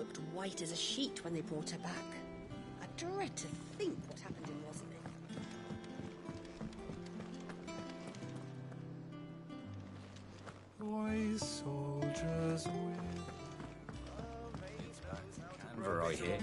looked white as a sheet when they brought her back. I dread to think what happened in Rosamond. Boy soldiers with Canva right here.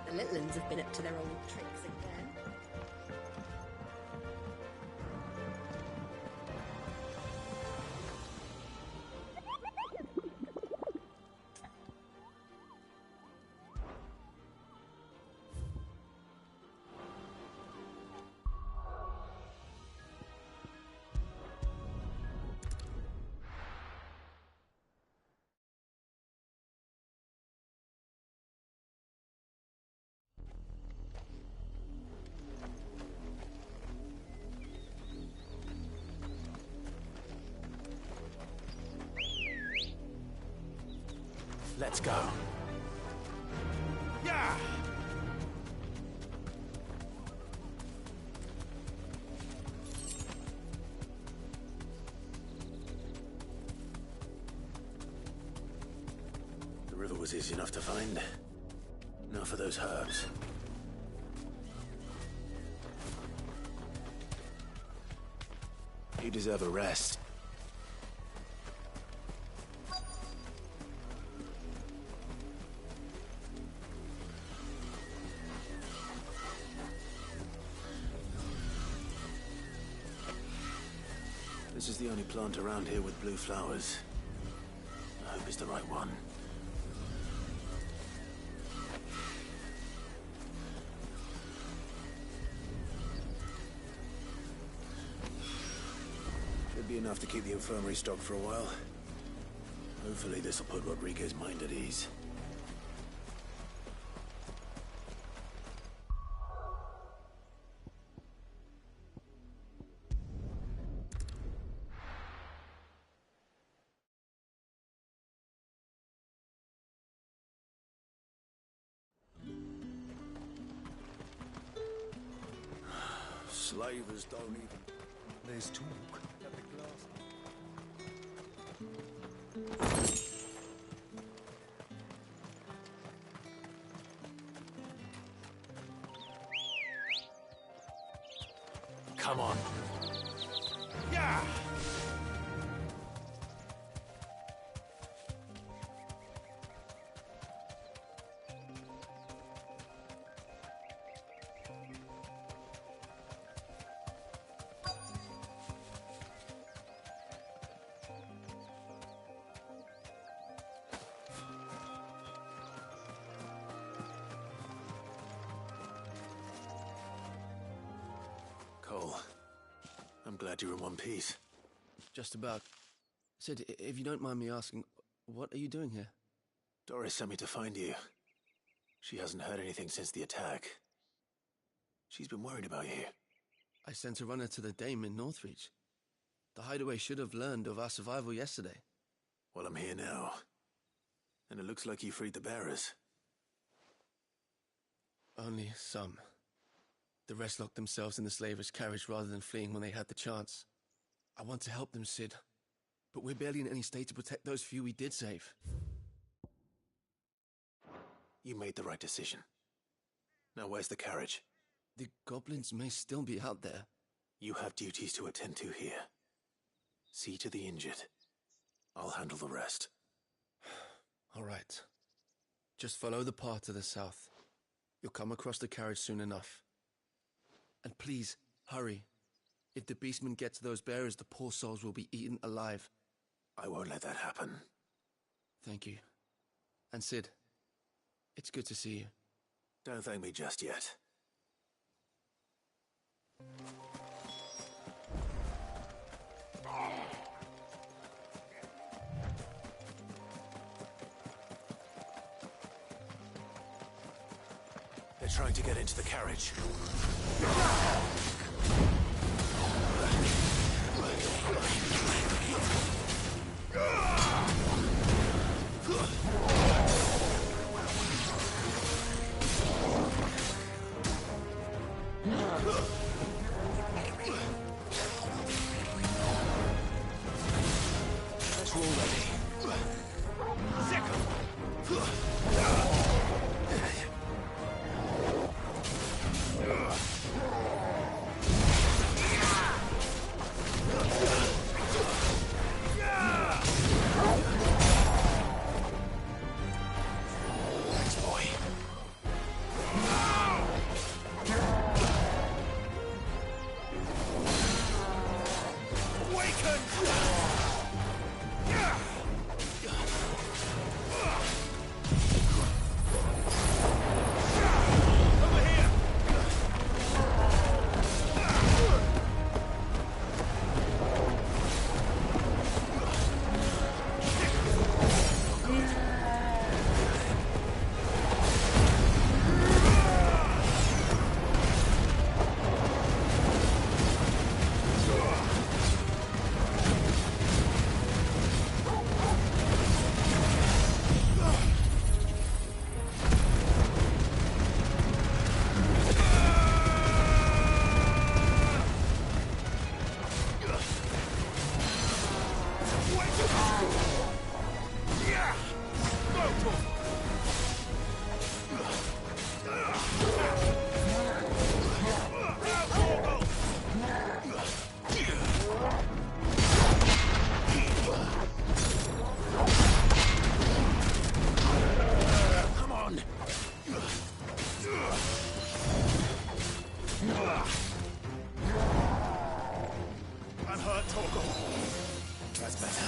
The little ones have been up to their old tricks again. Let's go. yeah. The river was easy enough to find. Now for those herbs. You deserve a rest. This is the only plant around here with blue flowers. I hope it's the right one. Should be enough to keep the infirmary stocked for a while. Hopefully this will put Rodriguez's mind at ease. Slavers don't even... There's talk. Come on. Yeah. Cole, I'm glad you're in one piece. Just about. Sid, if you don't mind me asking, what are you doing here? Doris sent me to find you. She hasn't heard anything since the attack. She's been worried about you. I sent a runner to the Dame in Northreach. The hideaway should have learned of our survival yesterday. Well, I'm here now. And it looks like you freed the bearers. Only some. The rest locked themselves in the slavers' carriage rather than fleeing when they had the chance. I want to help them, Sid. But we're barely in any state to protect those few we did save. You made the right decision. Now where's the carriage? The goblins may still be out there. You have duties to attend to here. See to the injured. I'll handle the rest. All right. Just follow the path to the south. You'll come across the carriage soon enough. And please, hurry. If the beastmen get to those bearers, the poor souls will be eaten alive. I won't let that happen. Thank you. And Sid, it's good to see you. Don't thank me just yet. They're trying to get into the carriage. Let's roll ready. That's better.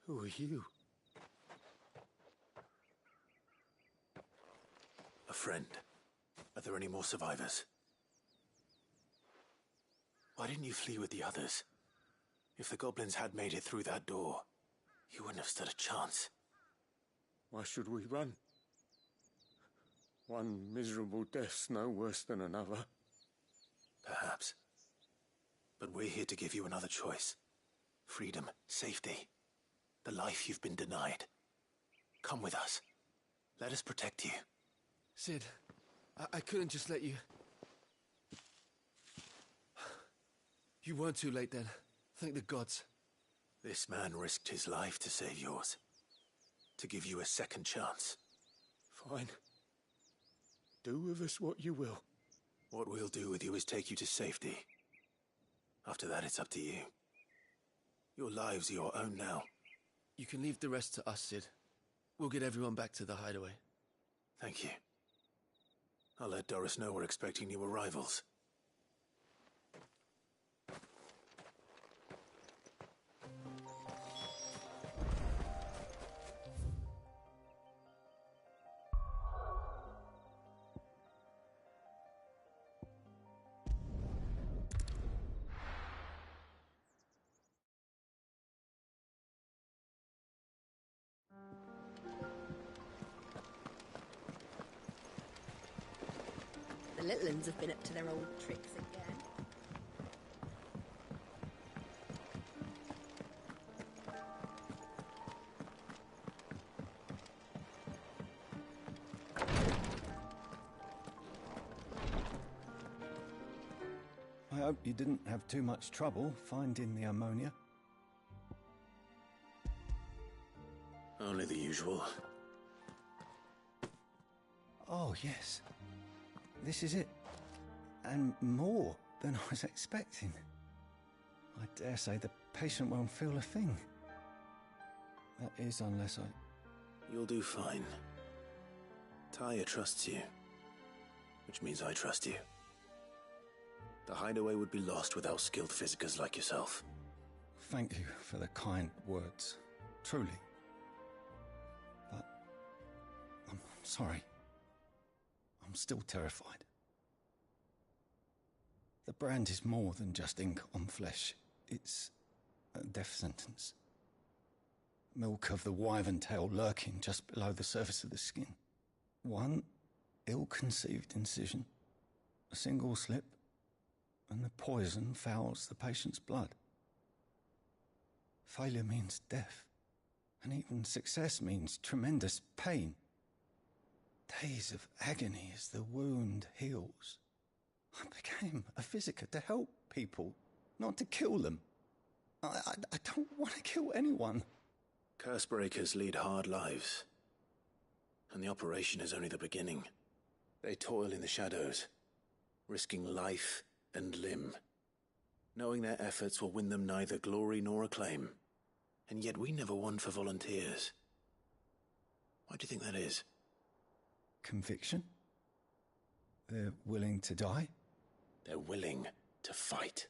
Who are you? A friend. Are there any more survivors? Why didn't you flee with the others? If the goblins had made it through that door, you wouldn't have stood a chance. Why should we run? One miserable death's no worse than another. Perhaps. But we're here to give you another choice. Freedom, safety, the life you've been denied. Come with us. Let us protect you. Sid, I couldn't just let you... You weren't too late then. Thank the gods. This man risked his life to save yours. To give you a second chance. Fine. Do with us what you will. What we'll do with you is take you to safety. After that, it's up to you. Your lives are your own now. You can leave the rest to us, Sid. We'll get everyone back to the hideaway. Thank you. I'll let Doris know we're expecting new arrivals. The little uns have been up to their old tricks again. I hope you didn't have too much trouble finding the ammonia. Only the usual. Oh, yes. This is it. And more than I was expecting. I dare say the patient won't feel a thing. That is, unless I... You'll do fine. Tyre trusts you. Which means I trust you. The hideaway would be lost without skilled physicers like yourself. Thank you for the kind words. Truly. But... I'm sorry. I'm still terrified. The brand is more than just ink on flesh. It's a death sentence. Milk of the wyvern tail lurking just below the surface of the skin. One ill-conceived incision, a single slip, and the poison fouls the patient's blood. Failure means death, and even success means tremendous pain. Days of agony as the wound heals. I became a physiker to help people, not to kill them. I don't want to kill anyone. Cursebreakers lead hard lives. And the operation is only the beginning. They toil in the shadows, risking life and limb, knowing their efforts will win them neither glory nor acclaim. And yet we never won for volunteers. Why do you think that is? Conviction? They're willing to die? They're willing to fight.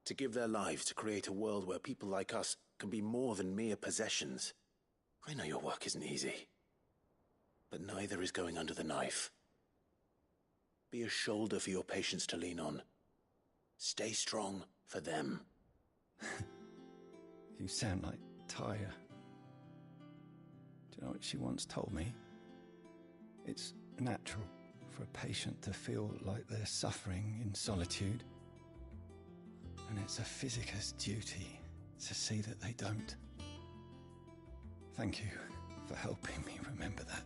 To give their lives to create a world where people like us can be more than mere possessions. I know your work isn't easy. But neither is going under the knife. Be a shoulder for your patients to lean on. Stay strong for them. You sound like Tyre. Do you know what she once told me? It's natural for a patient to feel like they're suffering in solitude. And it's a physiker's duty to see that they don't. Thank you for helping me remember that.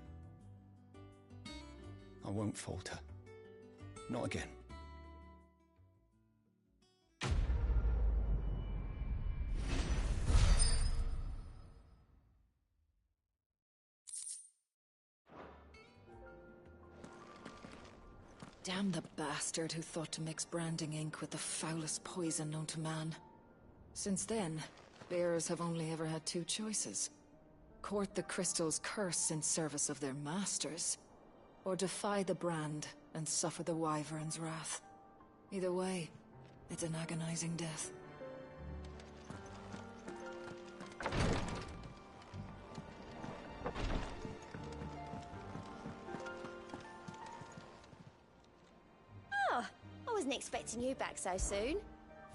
I won't falter. Not again. Damn the bastard who thought to mix branding ink with the foulest poison known to man. Since then, bearers have only ever had two choices. Court the crystal's curse in service of their masters, or defy the brand and suffer the wyvern's wrath. Either way, it's an agonizing death. wasn't expecting you back so soon.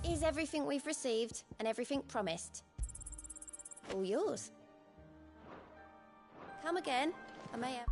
Is everything we've received and everything promised? All yours. Come again. I may have...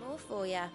More for ya.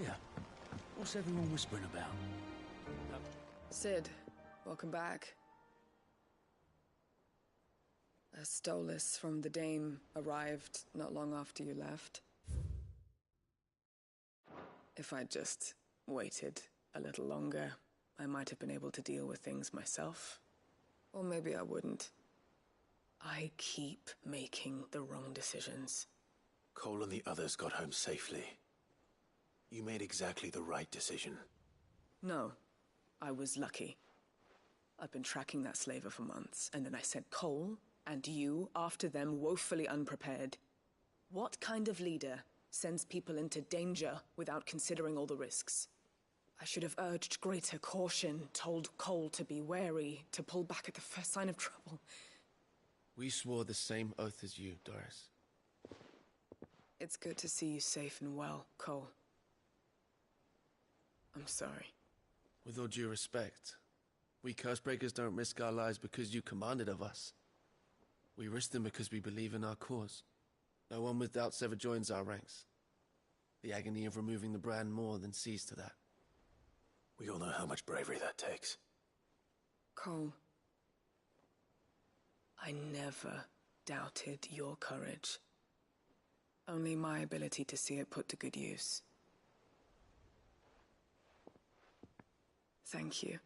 Yeah. What's everyone whispering about? Sid, welcome back. A stolus from the Dame arrived not long after you left. If I'd just waited a little longer, I might have been able to deal with things myself. Or maybe I wouldn't. I keep making the wrong decisions. Cole and the others got home safely. You made exactly the right decision. No, I was lucky. I've been tracking that slaver for months, and then I sent Cole and you after them, woefully unprepared. What kind of leader sends people into danger without considering all the risks? I should have urged greater caution, told Cole to be wary, to pull back at the first sign of trouble. We swore the same oath as you, Doris. It's good to see you safe and well, Cole. I'm sorry. With all due respect, we Cursebreakers don't risk our lives because you commanded of us. We risk them because we believe in our cause. No one with doubts ever joins our ranks. The agony of removing the brand more than sees to that. We all know how much bravery that takes. Cole, I never doubted your courage. Only my ability to see it put to good use. Thank you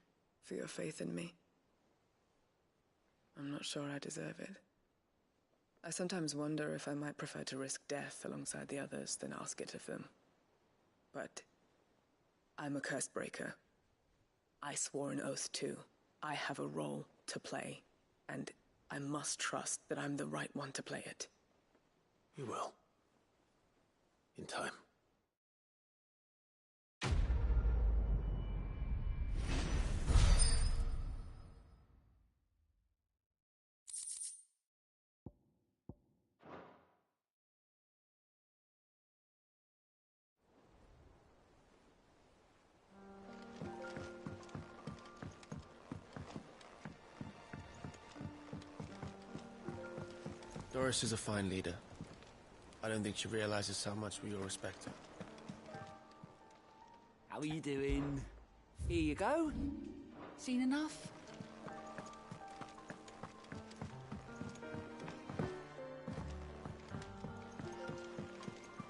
for your faith in me. I'm not sure I deserve it. I sometimes wonder if I might prefer to risk death alongside the others than ask it of them. But I'm a Cursebreaker. I swore an oath too. I have a role to play, and I must trust that I'm the right one to play it. You will. In time. Doris is a fine leader. I don't think she realizes how much we all respect her. How are you doing? Here you go. Seen enough?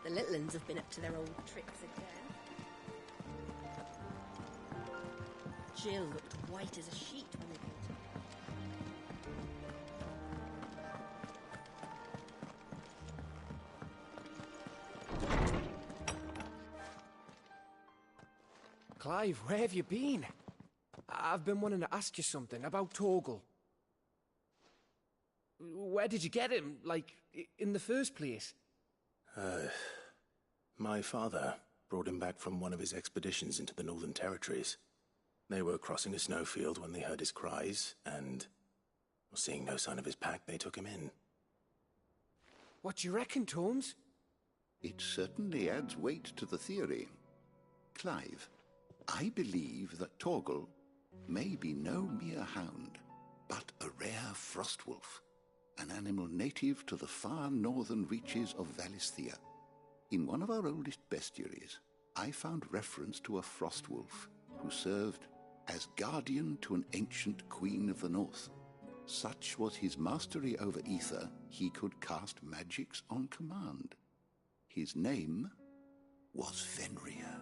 The little uns have been up to their old tricks again. Jill looked white as a sheet when we brought her. Clive, where have you been? I've been wanting to ask you something about Torgal. Where did you get him, like, in the first place? My father brought him back from one of his expeditions into the Northern Territories. They were crossing a snowfield when they heard his cries, and seeing no sign of his pack, they took him in. What do you reckon, Tomes? It certainly adds weight to the theory. Clive, I believe that Torgal may be no mere hound, but a rare frostwolf, an animal native to the far northern reaches of Valisthea. In one of our oldest bestiaries, I found reference to a frostwolf who served as guardian to an ancient queen of the north. Such was his mastery over ether, he could cast magics on command. His name was Fenrir.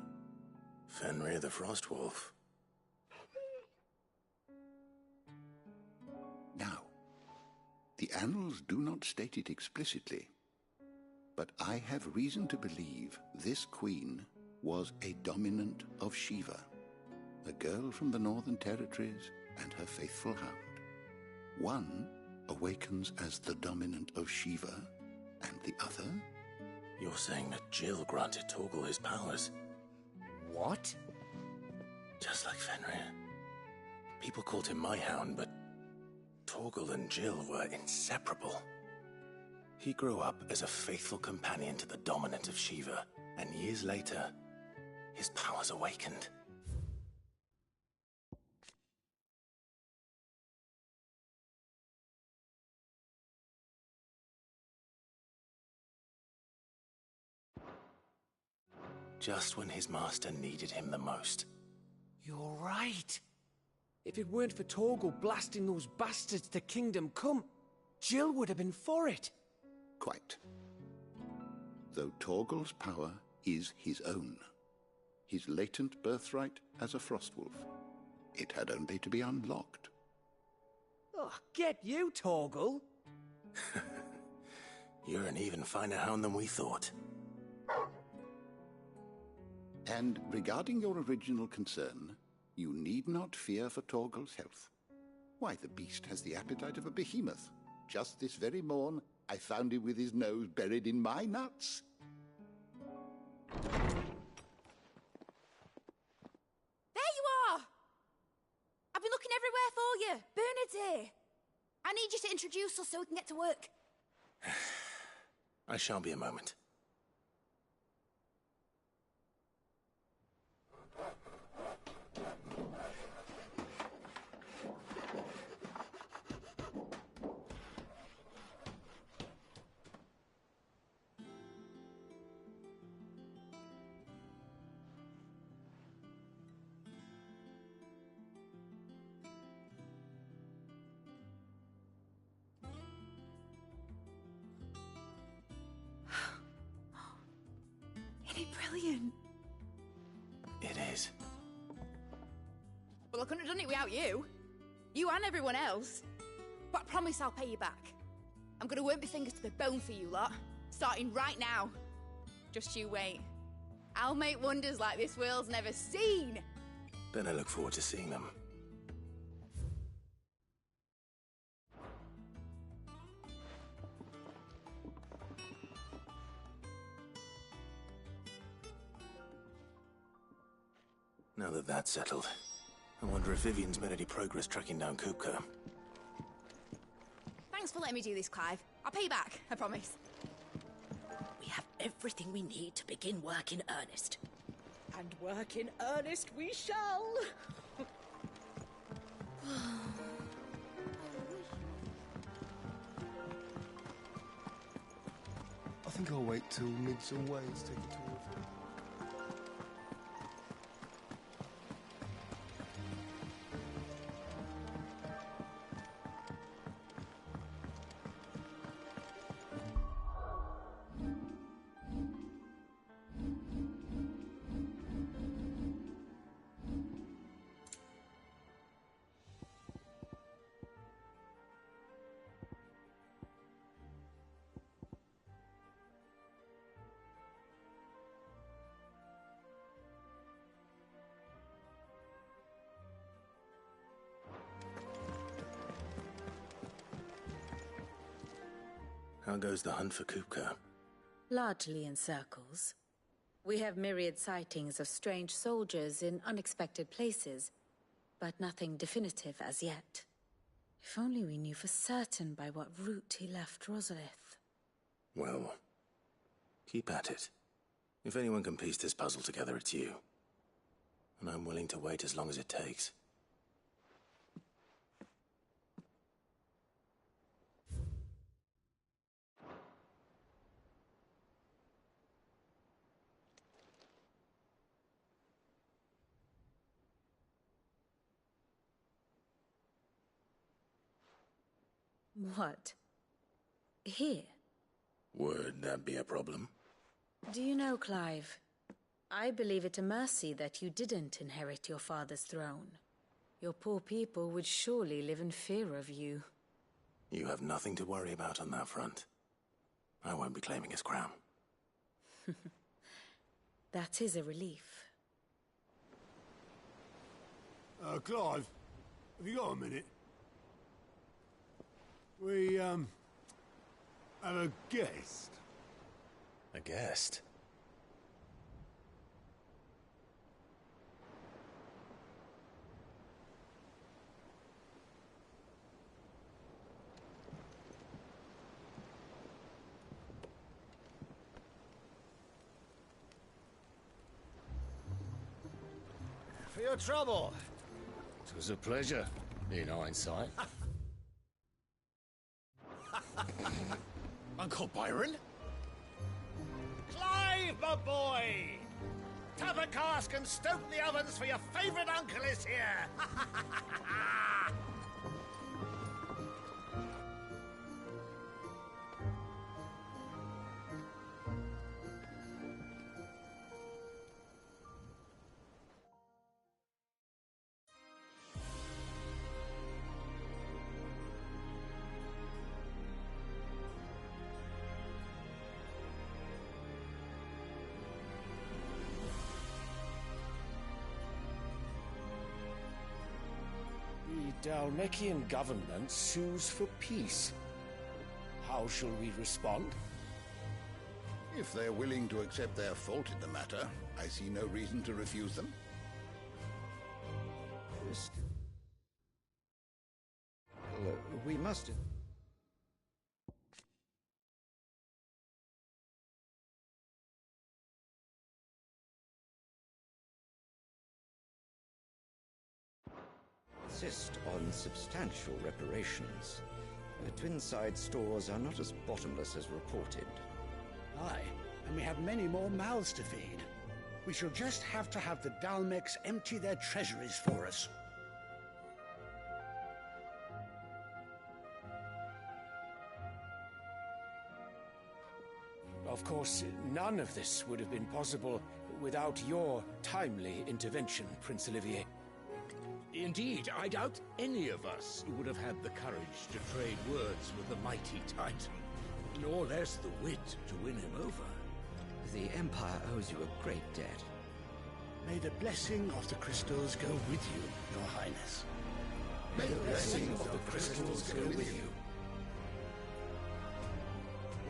Fenrir the Frostwolf. Now, the annals do not state it explicitly, but I have reason to believe this queen was a dominant of Shiva, a girl from the Northern Territories and her faithful hound. One awakens as the dominant of Shiva, and the other... You're saying that Jill granted Torgal his powers? What? Just like Fenrir. People called him my hound, but Torgal and Jill were inseparable. He grew up as a faithful companion to the dominant of Shiva, and years later, his powers awakened. Just when his master needed him the most. You're right. If it weren't for Torgal blasting those bastards to Kingdom Come, Jill would have been for it. Quite. Though Torgal's power is his own. His latent birthright as a Frostwolf. It had only to be unlocked. Oh, get you, Torgal. You're an even finer hound than we thought. And regarding your original concern, you need not fear for Torgal's health. Why, the beast has the appetite of a behemoth. Just this very morn, I found him with his nose buried in my nuts. There you are! I've been looking everywhere for you. Bernard's here. I need you to introduce us so we can get to work. I shan't be a moment. Brilliant. It is. Well, I couldn't have done it without you. You and everyone else. But I promise I'll pay you back. I'm gonna work my fingers to the bone for you lot, starting right now. Just you wait. I'll make wonders like this world's never seen. Then I look forward to seeing them. Now that that's settled, I wonder if Vivian's made any progress tracking down Kupka. Thanks for letting me do this, Clive. I'll pay you back, I promise. We have everything we need to begin work in earnest. And work in earnest we shall! I think I'll wait till Midsome Ways take a tour of it. How goes the hunt for Kupka? Largely in circles. We have myriad sightings of strange soldiers in unexpected places, but nothing definitive as yet. If only we knew for certain by what route he left Rosalith. Well, keep at it. If anyone can piece this puzzle together, it's you. And I'm willing to wait as long as it takes. What? Here? Would that be a problem? Do you know, Clive, I believe it a mercy that you didn't inherit your father's throne. Your poor people would surely live in fear of you. You have nothing to worry about on that front. I won't be claiming his crown. That is a relief. Clive, have you got a minute? We, have a guest. A guest? For your trouble. It was a pleasure, in hindsight. Uncle Byron? Clive, my boy! Tap a cask and stoke the ovens, for your favourite uncle is here! Dalmekian government sues for peace. How shall we respond? If they're willing to accept their fault in the matter, I see no reason to refuse them. We must... insist on substantial reparations. The Twinside stores are not as bottomless as reported. Aye, and we have many more mouths to feed. We shall just have to have the Dalmecs empty their treasuries for us. Of course, none of this would have been possible without your timely intervention, Prince Olivier. Indeed, I doubt any of us would have had the courage to trade words with the mighty Titan, nor less the wit to win him over. The Empire owes you a great debt. May the blessing of the crystals go with you, Your Highness. May the blessing of the crystals go with you.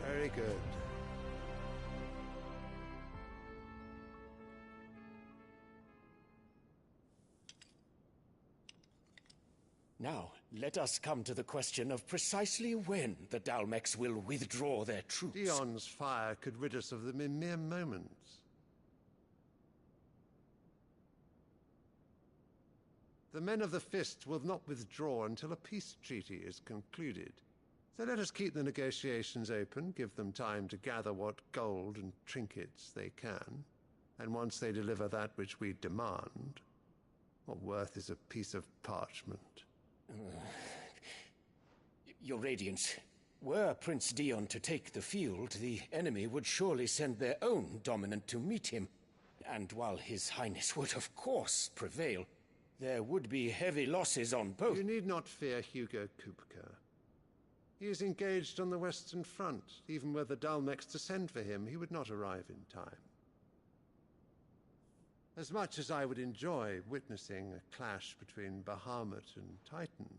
Very good. Now, let us come to the question of precisely when the Dalmecs will withdraw their troops. Dion's fire could rid us of them in mere moments. The men of the Fist will not withdraw until a peace treaty is concluded. So let us keep the negotiations open, give them time to gather what gold and trinkets they can, and once they deliver that which we demand, what worth is a piece of parchment? Your Radiance, were Prince Dion to take the field, the enemy would surely send their own dominant to meet him. And while His Highness would of course prevail, there would be heavy losses on both. You need not fear Hugo Kupka. He is engaged on the Western Front. Even were the Dalmecs to send for him, he would not arrive in time. As much as I would enjoy witnessing a clash between Bahamut and Titan,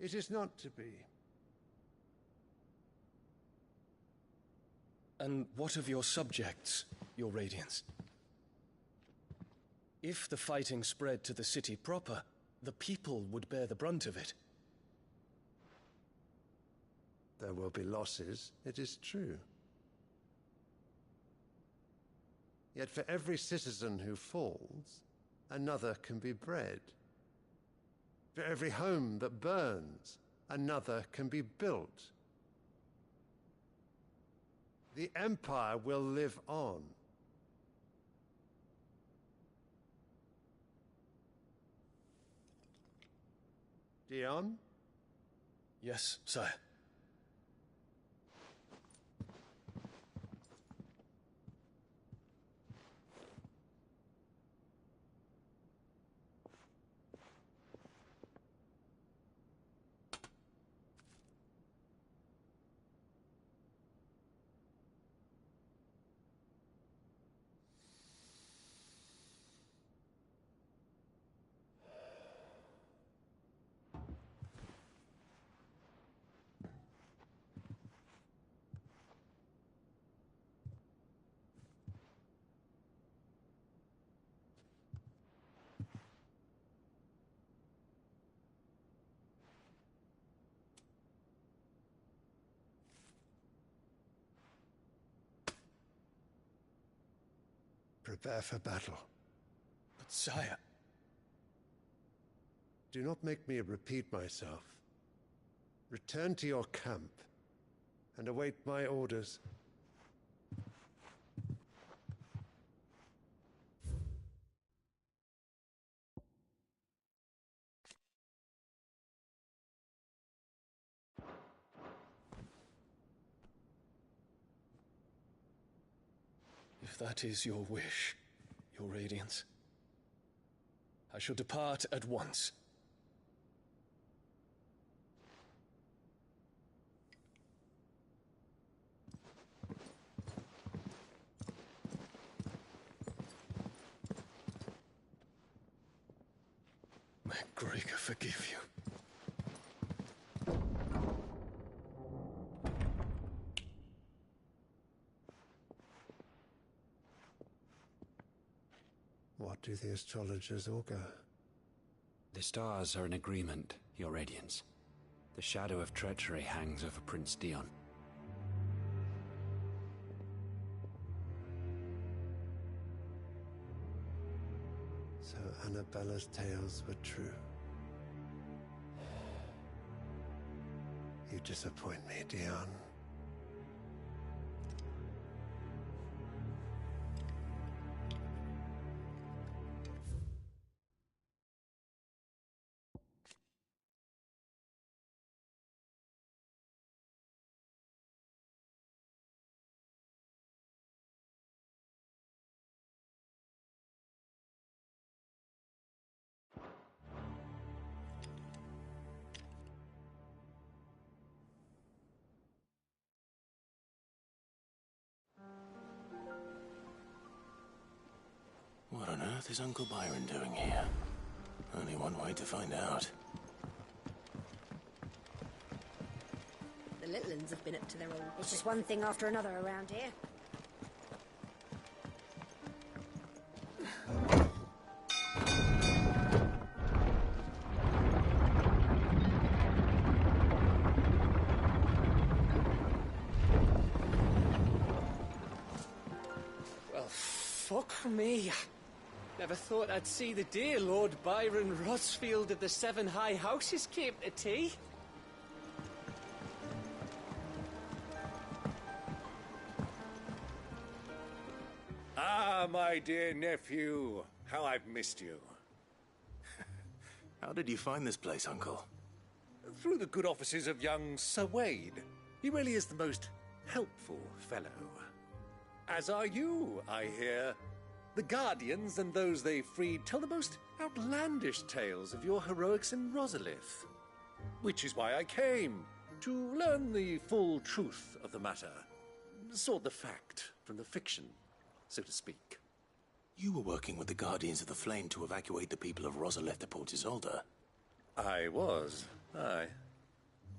it is not to be. And what of your subjects, Your Radiance? If the fighting spread to the city proper, the people would bear the brunt of it. There will be losses, it is true. Yet for every citizen who falls, another can be bred. For every home that burns, another can be built. The Empire will live on. Dion? Yes, sire. Prepare for battle. But sire... Do not make me repeat myself. Return to your camp and await my orders. If that is your wish, Your Radiance, I shall depart at once. Let Gregor forgive you. What do the astrologers augur? The stars are in agreement, Your Radiance. The shadow of treachery hangs over Prince Dion. So Annabella's tales were true. You disappoint me, Dion. What on earth is Uncle Byron doing here? Only one way to find out. The little ones have been up to their old... It's just one thing after another around here. Well, fuck me. Never thought I'd see the day Lord Byron Rosfield of the Seven High Houses came to tea. Ah, my dear nephew. How I've missed you. How did you find this place, Uncle? Through the good offices of young Sir Wade. He really is the most helpful fellow. As are you, I hear. The Guardians and those they freed tell the most outlandish tales of your heroics in Rosalith. Which is why I came, to learn the full truth of the matter. Sort the fact from the fiction, so to speak. You were working with the Guardians of the Flame to evacuate the people of Rosalith to Port Isolde. I was, aye.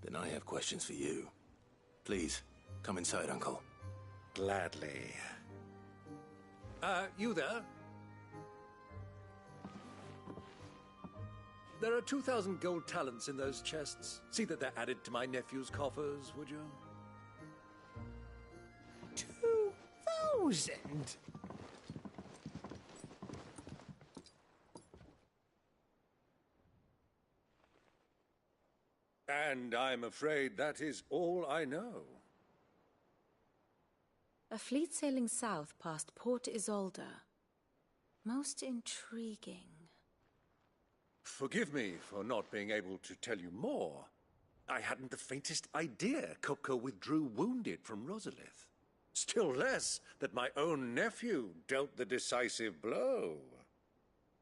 Then I have questions for you. Please, come inside, Uncle. Gladly. You there? There are 2,000 gold talents in those chests. See that they're added to my nephew's coffers, would you? 2,000? And I'm afraid that is all I know. A fleet sailing south past Port Isolde. Most intriguing. Forgive me for not being able to tell you more. I hadn't the faintest idea Kopko withdrew wounded from Rosalith. Still less that my own nephew dealt the decisive blow.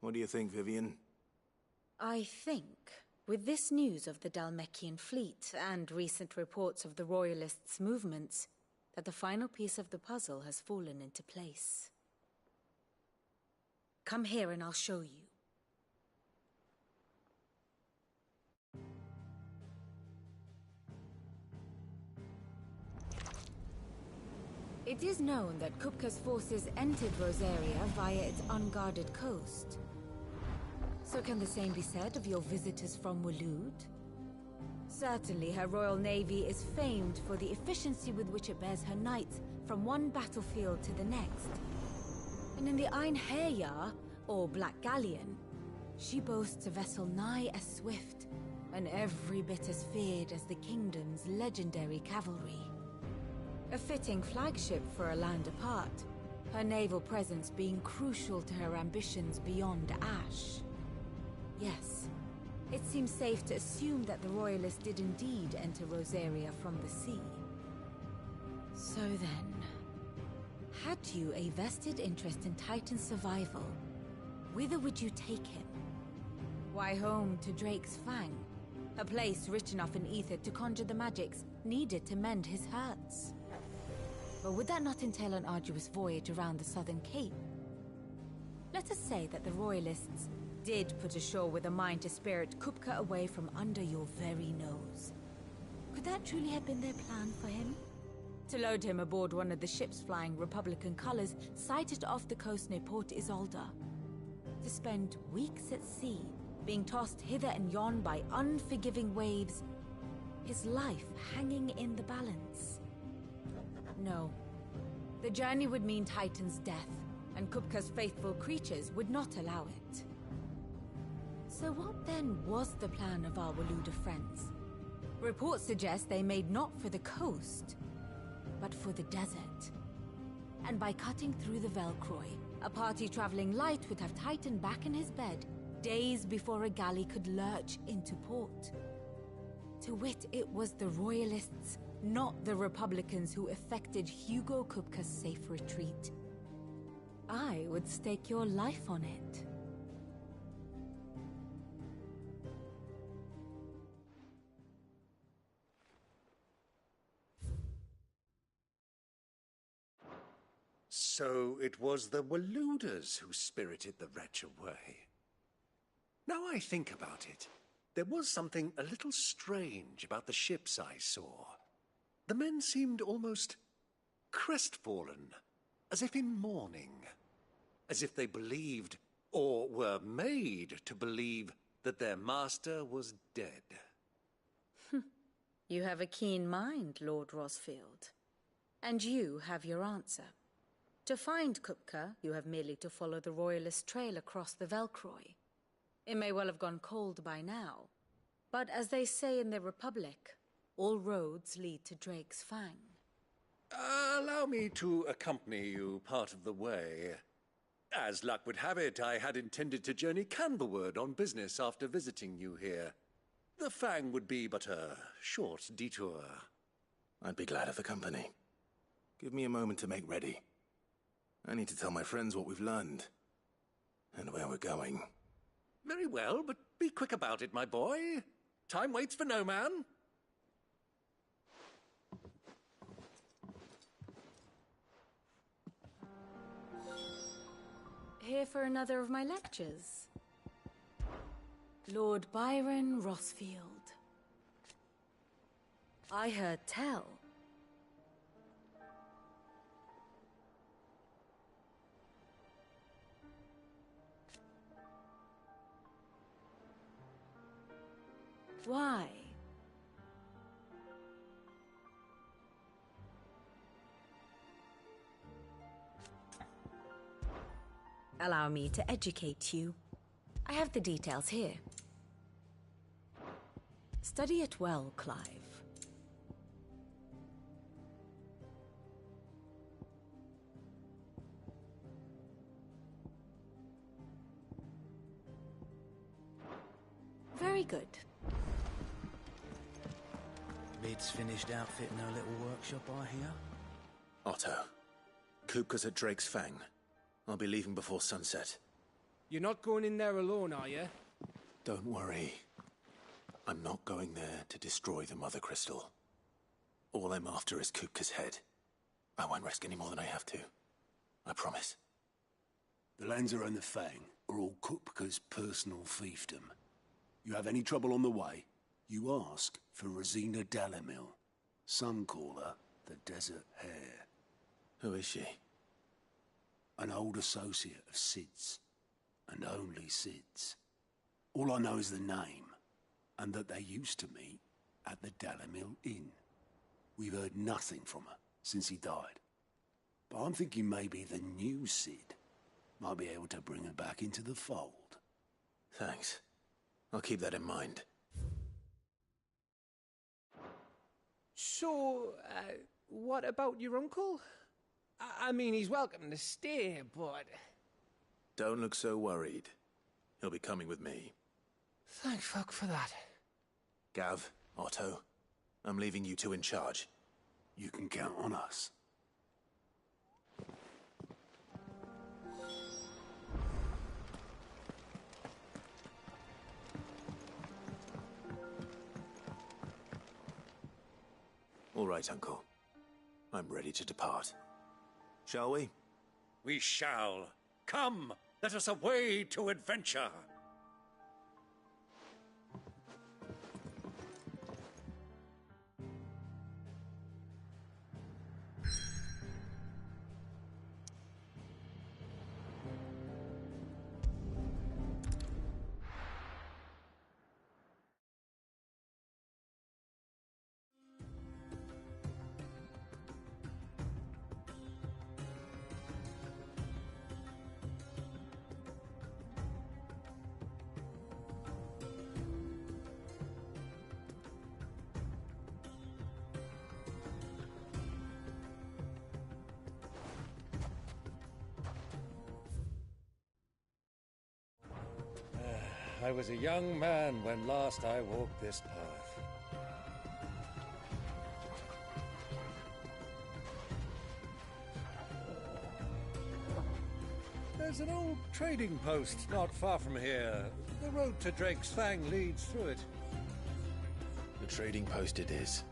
What do you think, Vivian? I think, with this news of the Dalmekian fleet and recent reports of the Royalists' movements, that the final piece of the puzzle has fallen into place. Come here and I'll show you. It is known that Kupka's forces entered Rosaria via its unguarded coast. So can the same be said of your visitors from Waloed? Certainly her Royal Navy is famed for the efficiency with which it bears her knights from one battlefield to the next. And in the Einherjar, or Black Galleon, she boasts a vessel nigh as swift and every bit as feared as the kingdom's legendary cavalry. A fitting flagship for a land apart, her naval presence being crucial to her ambitions beyond Ash. Yes, it seems safe to assume that the Royalists did indeed enter Rosaria from the sea. So then, had you a vested interest in Titan's survival, whither would you take him? Why, home to Drake's Fang, a place rich enough in ether to conjure the magics needed to mend his hurts. But would that not entail an arduous voyage around the southern cape? Let us say that the Royalists did put ashore with a mind to spirit Kupka away from under your very nose. Could that truly have been their plan for him? To load him aboard one of the ships flying Republican colors sighted off the coast near Port Isolde. To spend weeks at sea, being tossed hither and yon by unforgiving waves, his life hanging in the balance. No. The journey would mean Titan's death, and Kupka's faithful creatures would not allow it. So what then was the plan of our Waluda friends? Reports suggest they made not for the coast, but for the desert. And by cutting through the Velcroy, a party traveling light would have Titan back in his bed days before a galley could lurch into port. To wit, it was the Royalists, not the Republicans, who effected Hugo Kupka's safe retreat. I would stake your life on it. So it was the Waludas who spirited the wretch away. Now I think about it, there was something a little strange about the ships I saw. The men seemed almost crestfallen, as if in mourning, as if they believed, or were made to believe, that their master was dead. You have a keen mind, Lord Rosfield. And you have your answer. To find Kupka, you have merely to follow the Royalist trail across the Velcroy. It may well have gone cold by now, but as they say in the Republic, all roads lead to Drake's Fang. Allow me to accompany you part of the way. As luck would have it, I had intended to journey Canberward on business after visiting you here. The Fang would be but a short detour. I'd be glad of the company. Give me a moment to make ready. I need to tell my friends what we've learned, and where we're going. Very well, but be quick about it, my boy. Time waits for no man. Here for another of my lectures. Lord Byron Rosfield. I heard tell. Why? Allow me to educate you. I have the details here. Study it well, Clive. Very good. Mid's finished outfitting her little workshop, I hear. Otto, Kupka's at Drake's Fang. I'll be leaving before sunset. You're not going in there alone, are you? Don't worry. I'm not going there to destroy the Mother Crystal. All I'm after is Kupka's head. I won't risk any more than I have to. I promise. The Lancer and the Fang are all Kupka's personal fiefdom. You have any trouble on the way, you ask for Rosina Dalamil. Some call her the Desert Hare. Who is she? An old associate of Sid's, and only Sid's. All I know is the name, and that they used to meet at the Dalamil Inn. We've heard nothing from her since he died. But I'm thinking maybe the new Sid might be able to bring her back into the fold. Thanks. I'll keep that in mind. So, what about your uncle? I mean, he's welcome to stay, but... Don't look so worried. He'll be coming with me. Thank fuck for that. Gav, Otto, I'm leaving you two in charge. You can count on us. All right, Uncle. I'm ready to depart. Shall we? We shall. Come, let us away to adventure. I was a young man when last I walked this path. There's an old trading post not far from here. The road to Drake's Fang leads through it. The trading post it is.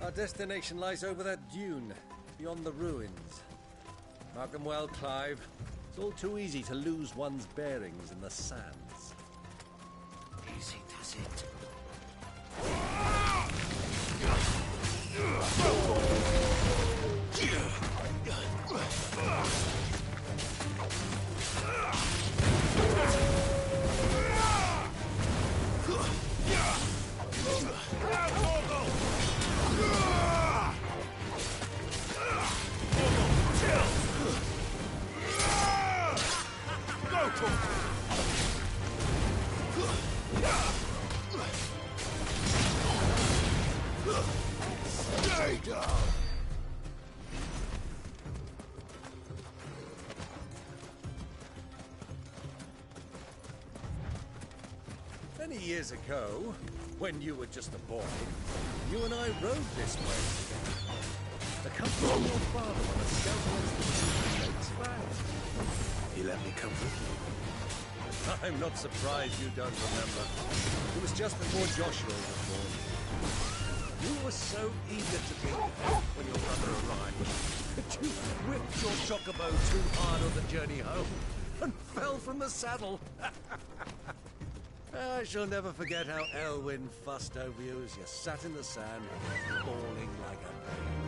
Our destination lies over that dune, beyond the ruins. Mark them well, Clive. It's all too easy to lose one's bearings in the sands. Easy does it. Stay down! Many years ago, when you were just a boy, you and I rode this way together. Accompanying your father on a scouting expedition to Drake's Fang. He let me come with you. I'm not surprised you don't remember. It was just before Joshua was born. You were so eager to be there when your brother arrived that you whipped your chocobo too hard on the journey home and fell from the saddle. I shall never forget how Elwyn fussed over you as you sat in the sand, bawling like a baby.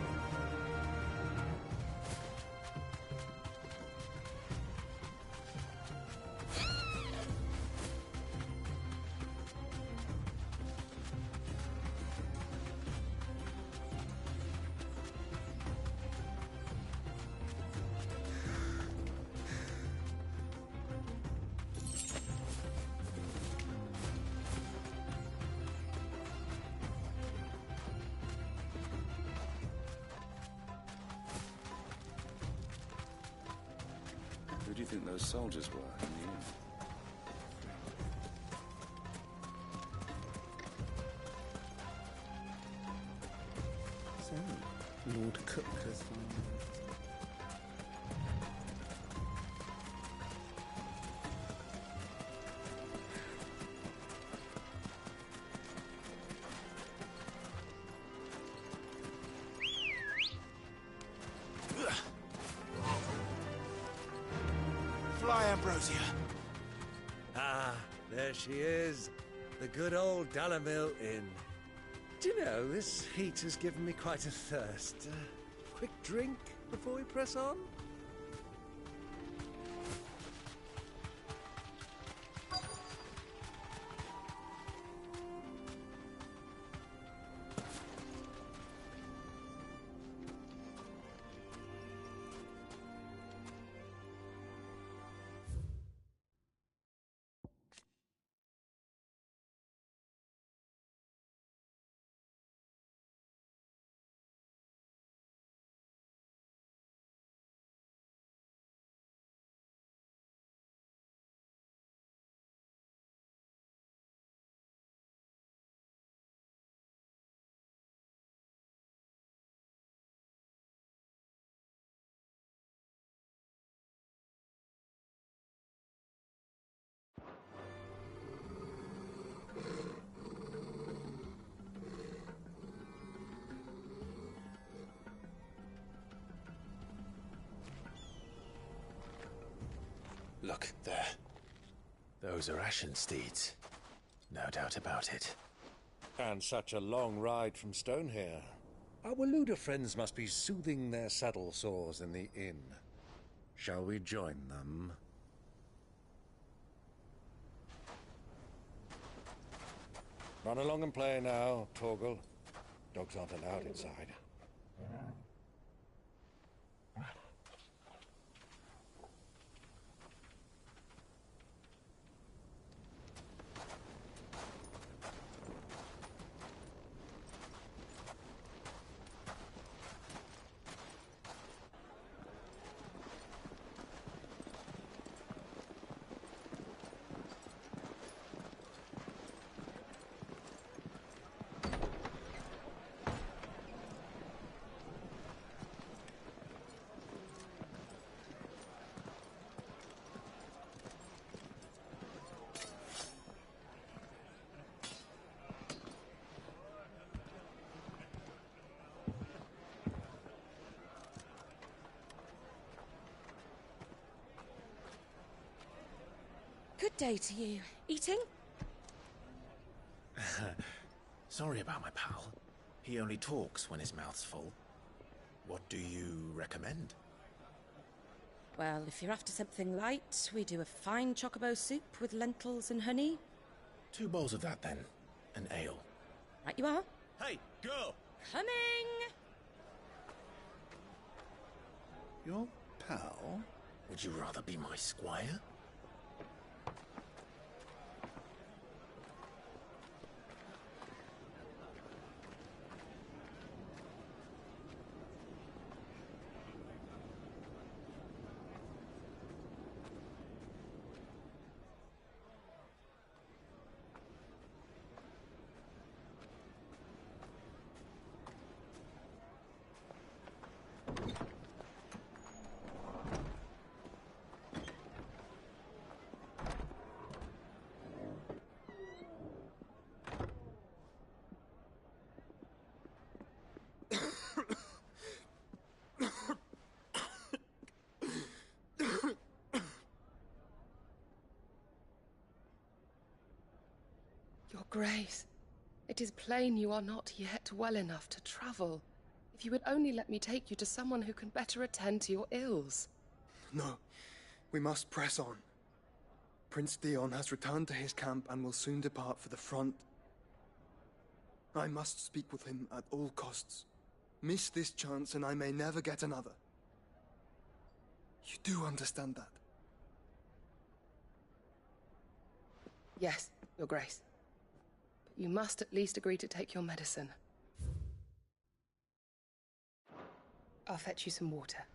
Who do you think those soldiers were in the inn? So, Lord Cook has found... Fly, Ambrosia. Ah, there she is. The good old Dalamil Inn. Do you know, this heat has given me quite a thirst. Quick drink before we press on? Look, there. Those are Ashen steeds. No doubt about it. And such a long ride from Stonehair. Our Waluda friends must be soothing their saddle sores in the inn. Shall we join them? Run along and play now, Torgal. Dogs aren't allowed inside. day to you. Eating? Sorry about my pal. He only talks when his mouth's full. What do you recommend? Well, if you're after something light, we do a fine chocobo soup with lentils and honey. 2 bowls of that, then. An ale. Right you are. Hey, girl! Coming! Your pal? Would you rather be my squire? Your Grace, it is plain you are not yet well enough to travel. If you would only let me take you to someone who can better attend to your ills. No, we must press on. Prince Dion has returned to his camp and will soon depart for the front. I must speak with him at all costs. Miss this chance and I may never get another. You do understand that? Yes, Your Grace. But you must at least agree to take your medicine. I'll fetch you some water.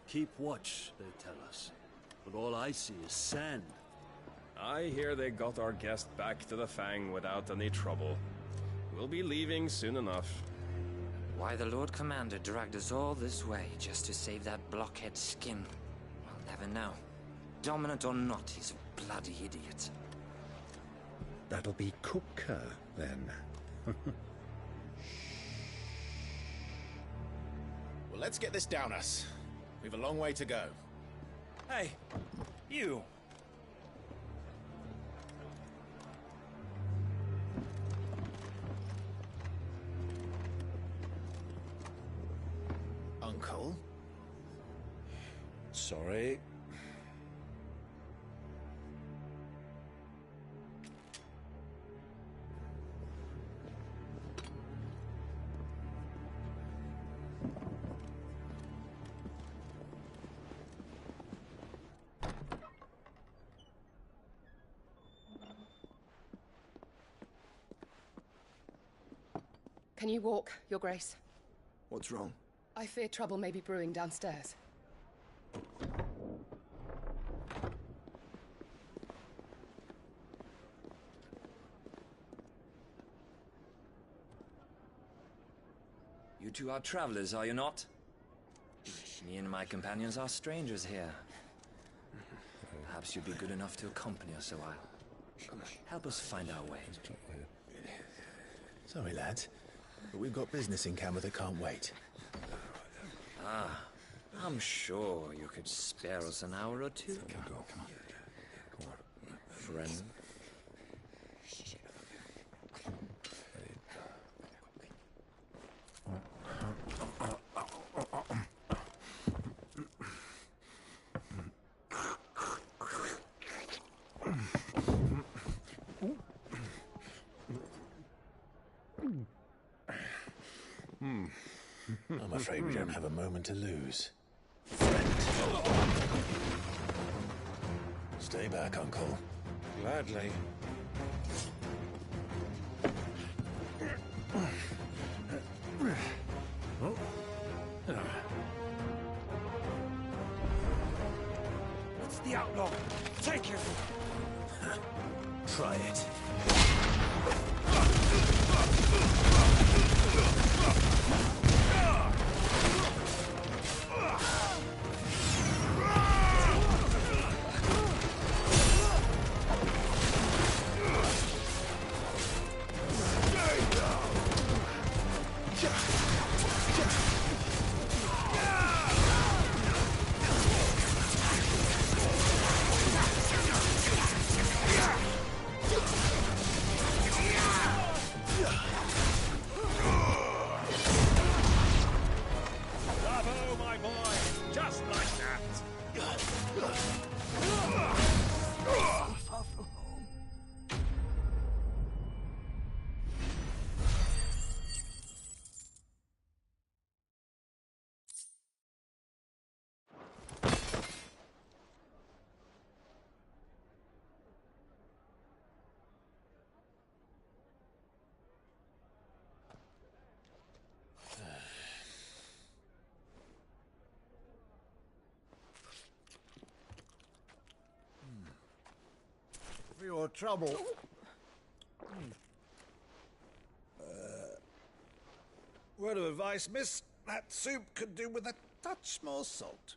Keep watch, they tell us. But all I see is sand. I hear they got our guest back to the Fang without any trouble. We'll be leaving soon enough. Why the Lord Commander dragged us all this way just to save that blockhead skin, I'll never know. Dominant or not, he's a bloody idiot. That'll be Kupka, then. Well, let's get this down us. We've a long way to go. Hey, you. Uncle? Sorry. Can you walk, Your Grace? What's wrong? I fear trouble may be brewing downstairs. You two are travelers, are you not? Me and my companions are strangers here. Perhaps you'd be good enough to accompany us a while. Help us find our way. Sorry, lads, but we've got business in camera that can't wait. Ah, I'm sure you could spare us an hour or two. Come on. Friend. I'm afraid we don't have a moment to lose. Friend. Stay back, Uncle. Gladly. It's the outlaw. Take him. Try it. Bravo, my boy. Just like that. Far from home. For your trouble. Word of advice, miss. That soup could do with a touch more salt.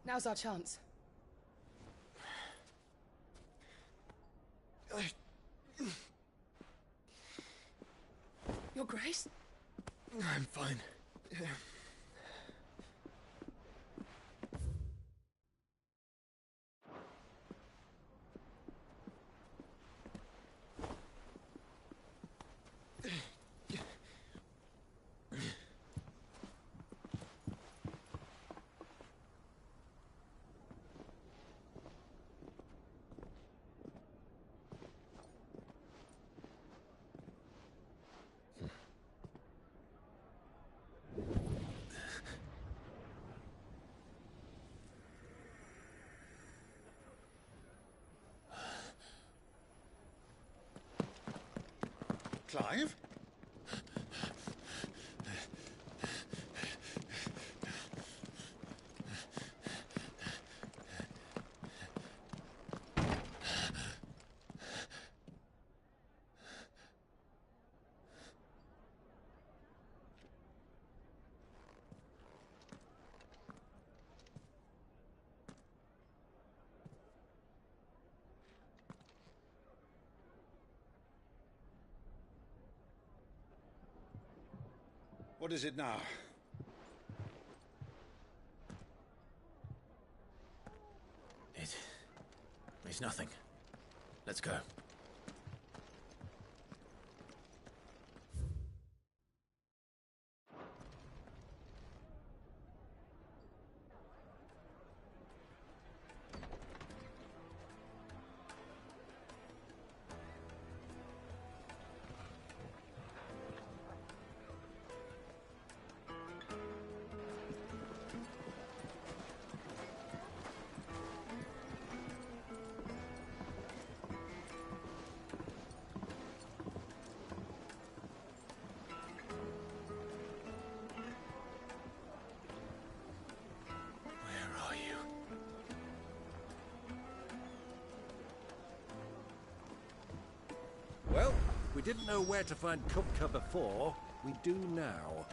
Now's our chance. Your Grace? I'm fine. Clive? What is it now? It's nothing. Let's go. Well, we didn't know where to find Kupka before. We do now.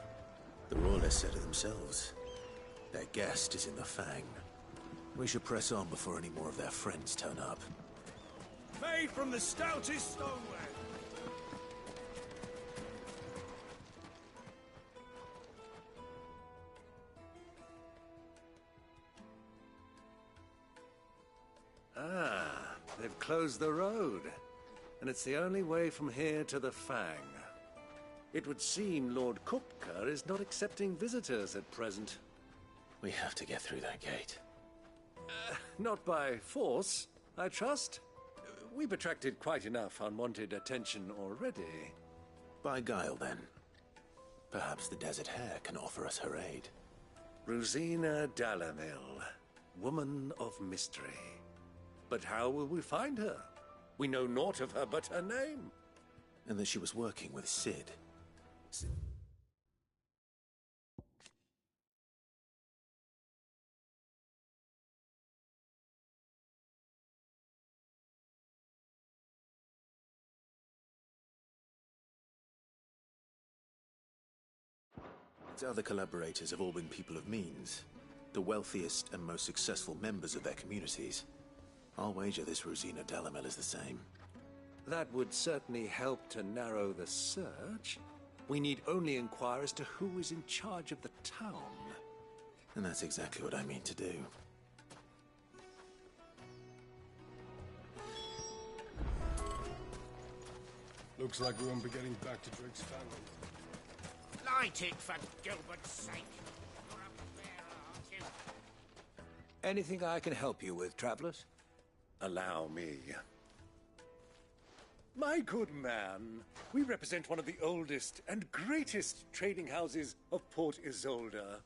The Royalists said it themselves. Their guest is in the Fang. We should press on before any more of their friends turn up. Made from the stoutest stoneware. They've closed the road, and it's the only way from here to the Fang. It would seem Lord Kupka is not accepting visitors at present. We have to get through that gate. Not by force, I trust. We've attracted quite enough unwanted attention already. By guile, then. Perhaps the Desert Hare can offer us her aid. Rosina Dalamil, woman of mystery. But how will we find her? We know naught of her but her name. And that she was working with Sid. Its other collaborators have all been people of means, the wealthiest and most successful members of their communities. I'll wager this Rosina Dalamel is the same. That would certainly help to narrow the search. We need only inquire as to who is in charge of the town. And that's exactly what I mean to do. Looks like we won't be getting back to Drake's family. Light it, for Gilbert's sake. You're a bearer, aren't you? Anything I can help you with, travelers? Allow me. My good man, we represent one of the oldest and greatest trading houses of Port Isolde.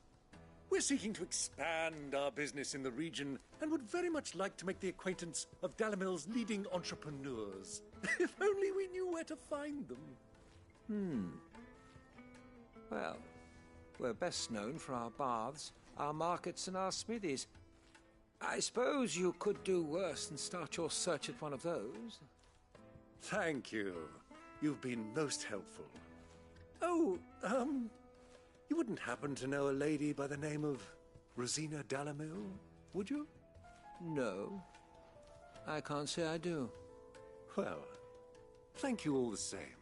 We're seeking to expand our business in the region and would very much like to make the acquaintance of Dalamil's leading entrepreneurs. If only we knew where to find them. Well, we're best known for our baths, our markets, and our smithies. I suppose you could do worse than start your search at one of those. Thank you. You've been most helpful. Oh, you wouldn't happen to know a lady by the name of Rosina Dalamil, would you? No, I can't say I do. Well, thank you all the same.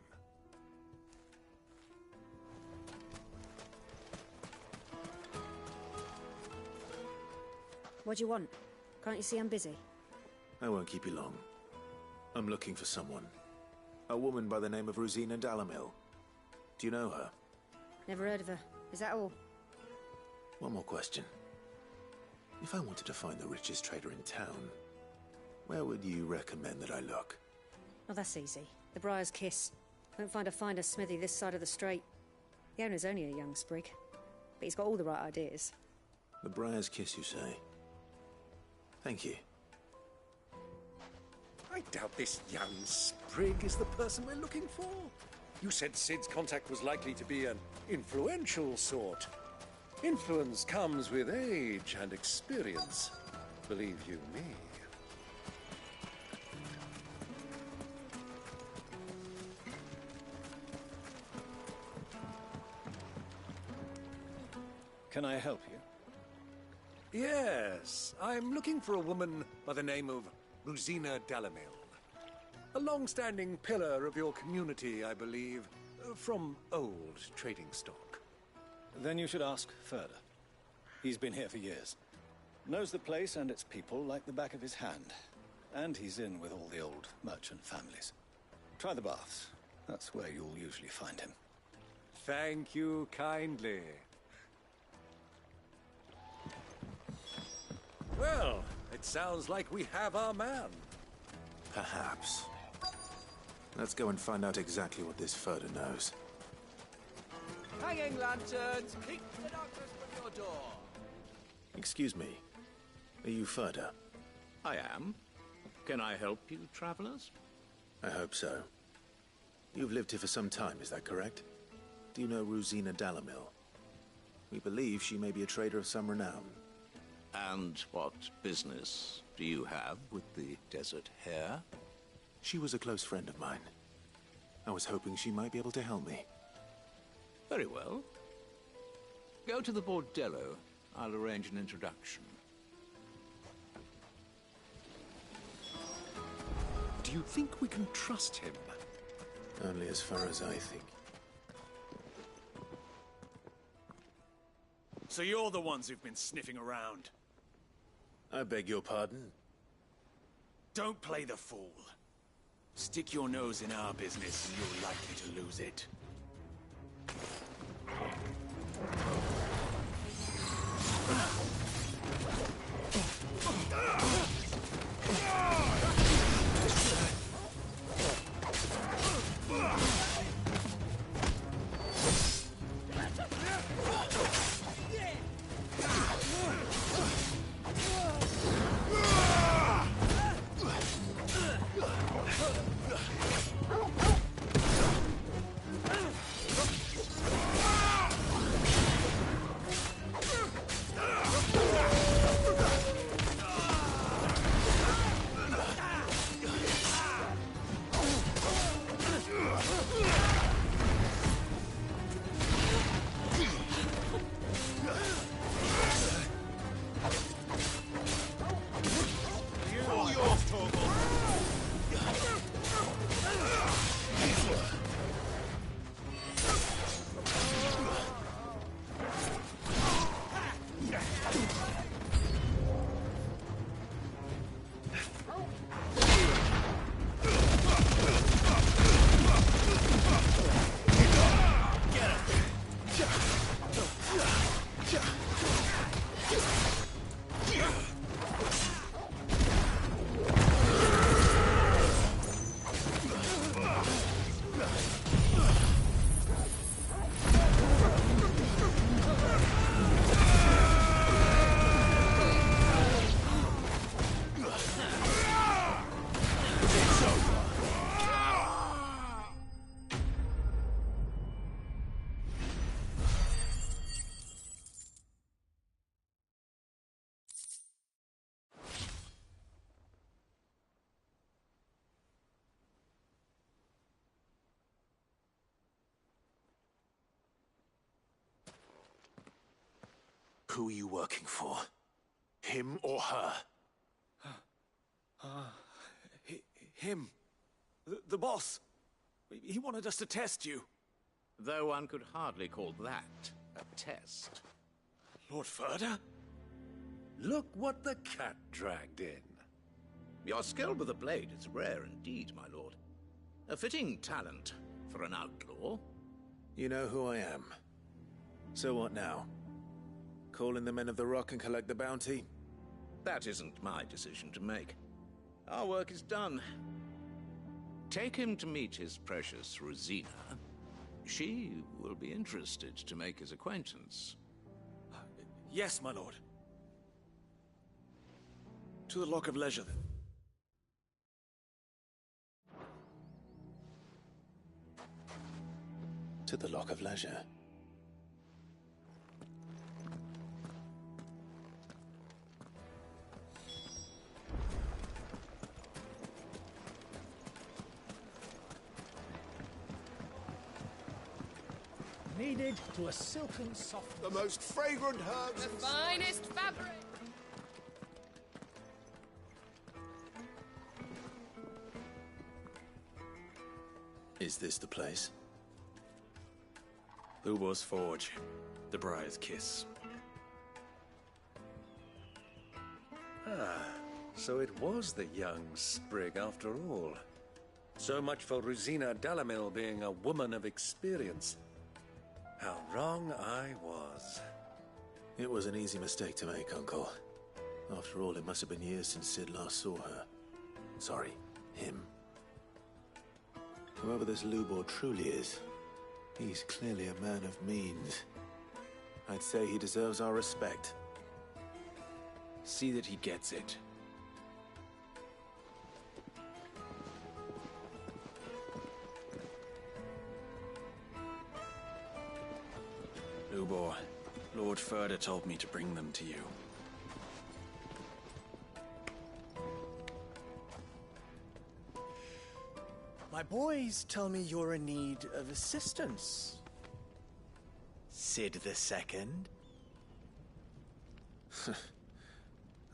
What do you want? Can't you see I'm busy? I won't keep you long. I'm looking for someone. A woman by the name of Rosina Dalamil. Do you know her? Never heard of her. Is that all? One more question. If I wanted to find the richest trader in town, where would you recommend that I look? Oh, that's easy. The Briar's Kiss. Won't find a finer smithy this side of the strait. The owner's only a young sprig, but he's got all the right ideas. The Briar's Kiss, you say? Thank you. I doubt this young sprig is the person we're looking for. You said Sid's contact was likely to be an influential sort. Influence comes with age and experience, believe you me. Can I help you? Yes, I'm looking for a woman by the name of Rosina Dalamil. A long-standing pillar of your community, I believe, from old trading stock. Then you should ask further. He's been here for years. Knows the place and its people like the back of his hand. And he's in with all the old merchant families. Try the baths. That's where you'll usually find him. Thank you kindly. Well, it sounds like we have our man. Perhaps. Let's go and find out exactly what this Furder knows. Hanging lanterns, keep the darkness from your door. Excuse me. Are you Furder? I am. Can I help you, travelers? I hope so. You've lived here for some time, is that correct? Do you know Rosina Dalamil? We believe she may be a trader of some renown. And what business do you have with the Desert Hare? She was a close friend of mine. I was hoping she might be able to help me. Very well. Go to the Bordello. I'll arrange an introduction. Do you think we can trust him? Only as far as I think. So you're the ones who've been sniffing around? I beg your pardon? Don't play the fool. Stick your nose in our business and you're likely to lose it. Who are you working for? Him or her? Him. The boss. He wanted us to test you. Though one could hardly call that a test. Lord Ferda? Look what the cat dragged in. Your skill with the blade is rare indeed, my lord. A fitting talent for an outlaw. You know who I am. So what now? Call in the Men of the Rock and collect the bounty? That isn't my decision to make. Our work is done. Take him to meet his precious Rosina. She will be interested to make his acquaintance. Yes, my lord. To the Lock of Leisure, then. To the Lock of Leisure. Kneaded to a silken soft. The most fragrant herbs. The finest fabric. Is this the place? Ubor's Forge. The Briar's Kiss. Ah, so it was the young sprig after all. So much for Rosina Dalamil being a woman of experience. How wrong I was. It was an easy mistake to make, Uncle. After all, it must have been years since Sid last saw her. Sorry, him. Whoever this Lubor truly is, he's clearly a man of means. I'd say he deserves our respect. See that he gets it. Lubor, Lord Ferda told me to bring them to you. My boys tell me you're in need of assistance. Sid the Second?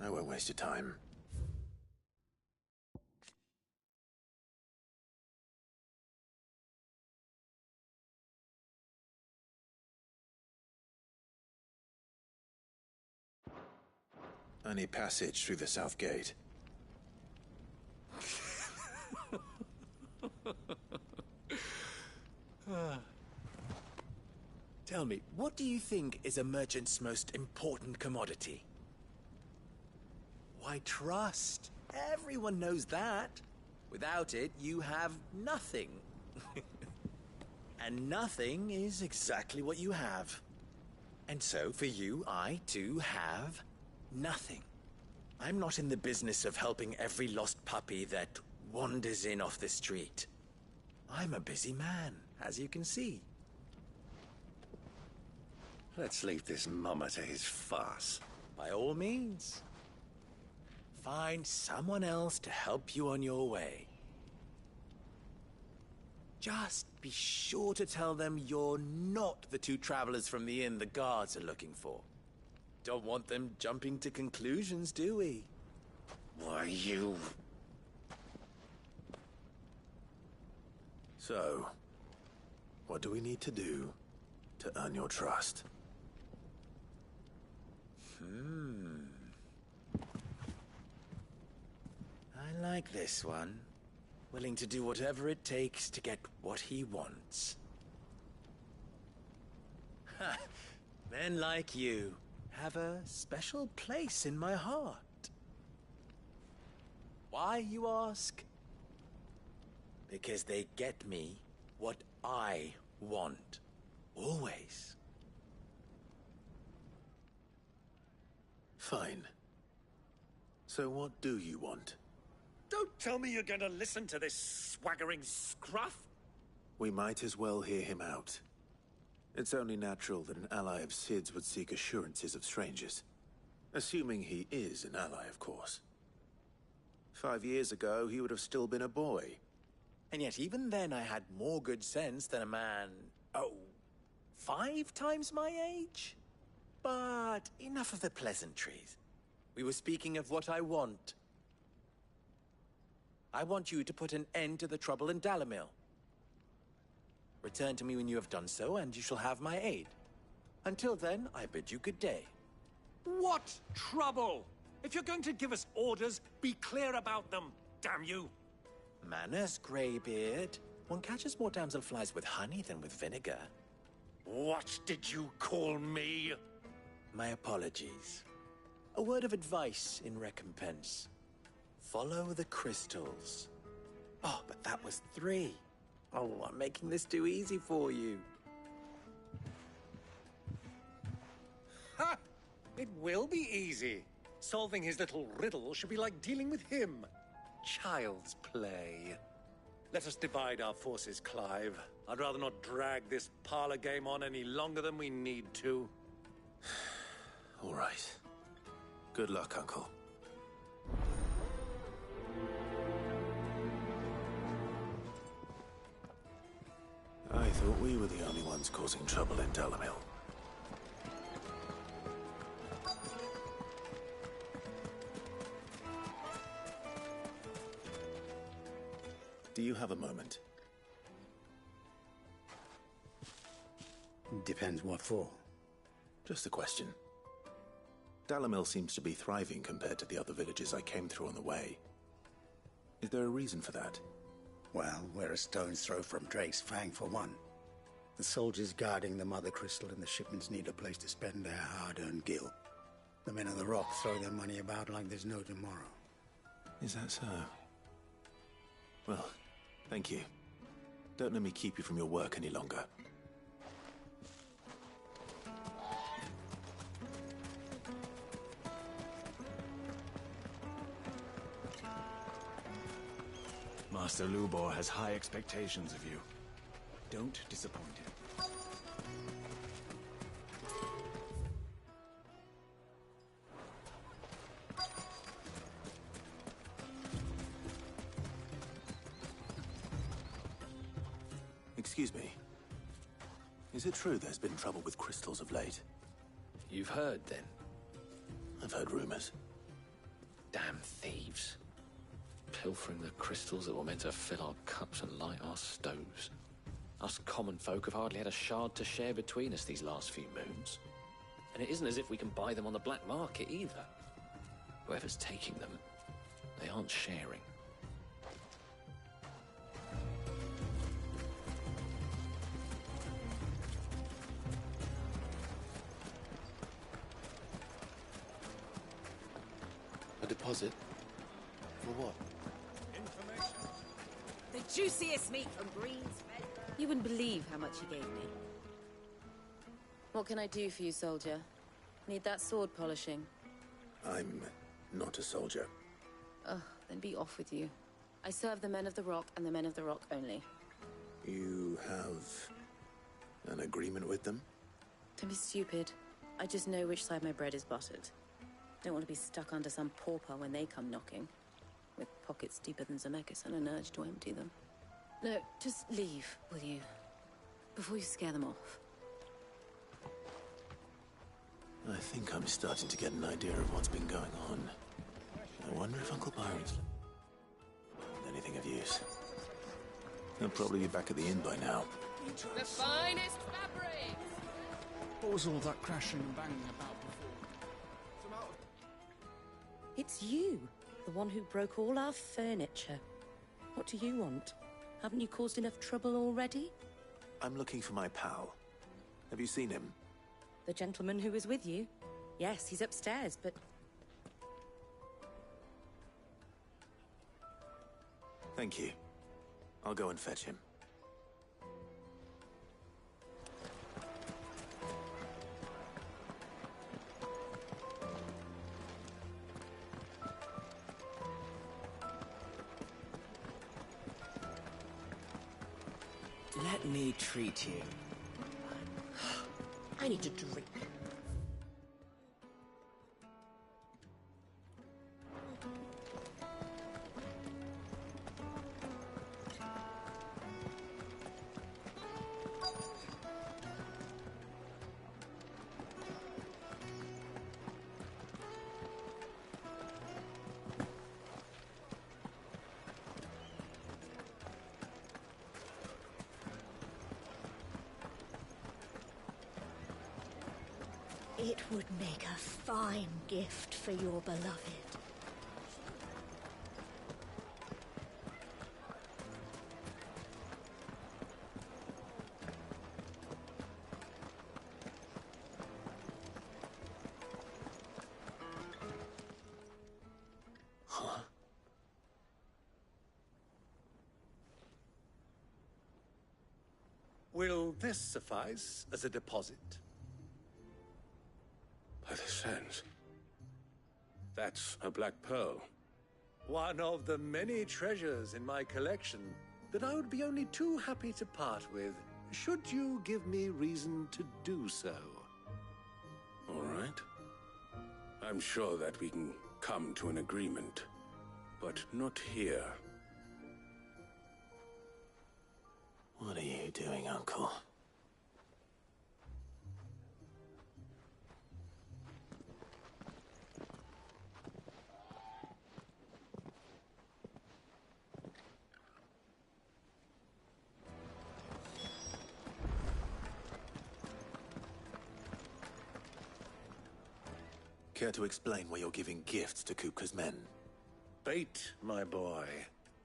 I won't waste your time. I need passage through the south gate. Tell me, what do you think is a merchant's most important commodity? Why, trust. Everyone knows that. Without it, you have nothing. And nothing is exactly what you have. And so, for you, I, too, have nothing. I'm not in the business of helping every lost puppy that wanders in off the street. I'm a busy man, as you can see. Let's leave this mummer to his farce. By all means. Find someone else to help you on your way. Just be sure to tell them you're not the two travelers from the inn the guards are looking for. Don't want them jumping to conclusions, do we? Why, you... So, what do we need to do to earn your trust? I like this one. Willing to do whatever it takes to get what he wants. Ha! Men like you have a special place in my heart. Why, you ask? Because they get me what I want. Always. Fine. So what do you want? Don't tell me you're going to listen to this swaggering scruff! We might as well hear him out. It's only natural that an ally of Sid's would seek assurances of strangers. Assuming he is an ally, of course. 5 years ago, he would have still been a boy. And yet even then I had more good sense than a man, 5 times my age? But enough of the pleasantries. We were speaking of what I want. I want you to put an end to the trouble in Dalamil. Return to me when you have done so, and you shall have my aid. Until then, I bid you good day. What trouble? If you're going to give us orders, be clear about them, damn you! Manners, Greybeard. One catches more damselflies with honey than with vinegar. What did you call me? My apologies. A word of advice in recompense. Follow the crystals. Oh, but that was 3. Oh, I'm making this too easy for you. Ha! It will be easy. Solving his little riddle should be like dealing with him. Child's play. Let us divide our forces, Clive. I'd rather not drag this parlor game on any longer than we need to. All right. Good luck, Uncle. I thought we were the only ones causing trouble in Dalamil. Do you have a moment? Depends what for. Just a question. Dalamil seems to be thriving compared to the other villages I came through on the way. Is there a reason for that? Well, we're a stone's throw from Drake's Fang, for one. The soldiers guarding the Mother Crystal and the shipments need a place to spend their hard-earned gil. The men of the Rock throw their money about like there's no tomorrow. Is that so? Well, thank you. Don't let me keep you from your work any longer. Master Lubor has high expectations of you. Don't disappoint him. Excuse me. Is it true there's been trouble with crystals of late? You've heard, then? I've heard rumors. Damn thieves. Pilfering the crystals that were meant to fill our cups and light our stoves. Us common folk have hardly had a shard to share between us these last few moons. And it isn't as if we can buy them on the black market either. Whoever's taking them, they aren't sharing. deposit? For what? The juiciest meat from Green's Fed. You wouldn't believe how much he gave me. What can I do for you, soldier? Need that sword polishing? I'm not a soldier. Ugh, then be off with you. I serve the men of the Rock and the men of the Rock only. You have an agreement with them? Don't be stupid. I just know which side my bread is buttered. Don't want to be stuck under some pauper when they come knocking. With pockets deeper than Zemeckis and an urge to empty them. No, just leave, will you? Before you scare them off. I think I'm starting to get an idea of what's been going on. I wonder if Uncle Byron's anything of use. He'll probably be back at the inn by now. The finest fabrics! What was all that crashing and banging about before? It's you, the one who broke all our furniture. What do you want? Haven't you caused enough trouble already? I'm looking for my pal. Have you seen him? The gentleman who was with you? Yes, he's upstairs, but... Thank you. I'll go and fetch him. Let me treat you. I need a drink. It would make a fine gift for your beloved. Will this suffice as a deposit? By the sands. That's a black pearl. One of the many treasures in my collection that I would be only too happy to part with, should you give me reason to do so. All right. I'm sure that we can come to an agreement, but not here. What are you doing, Uncle? Care to explain why you're giving gifts to Kupka's men? Bait, my boy.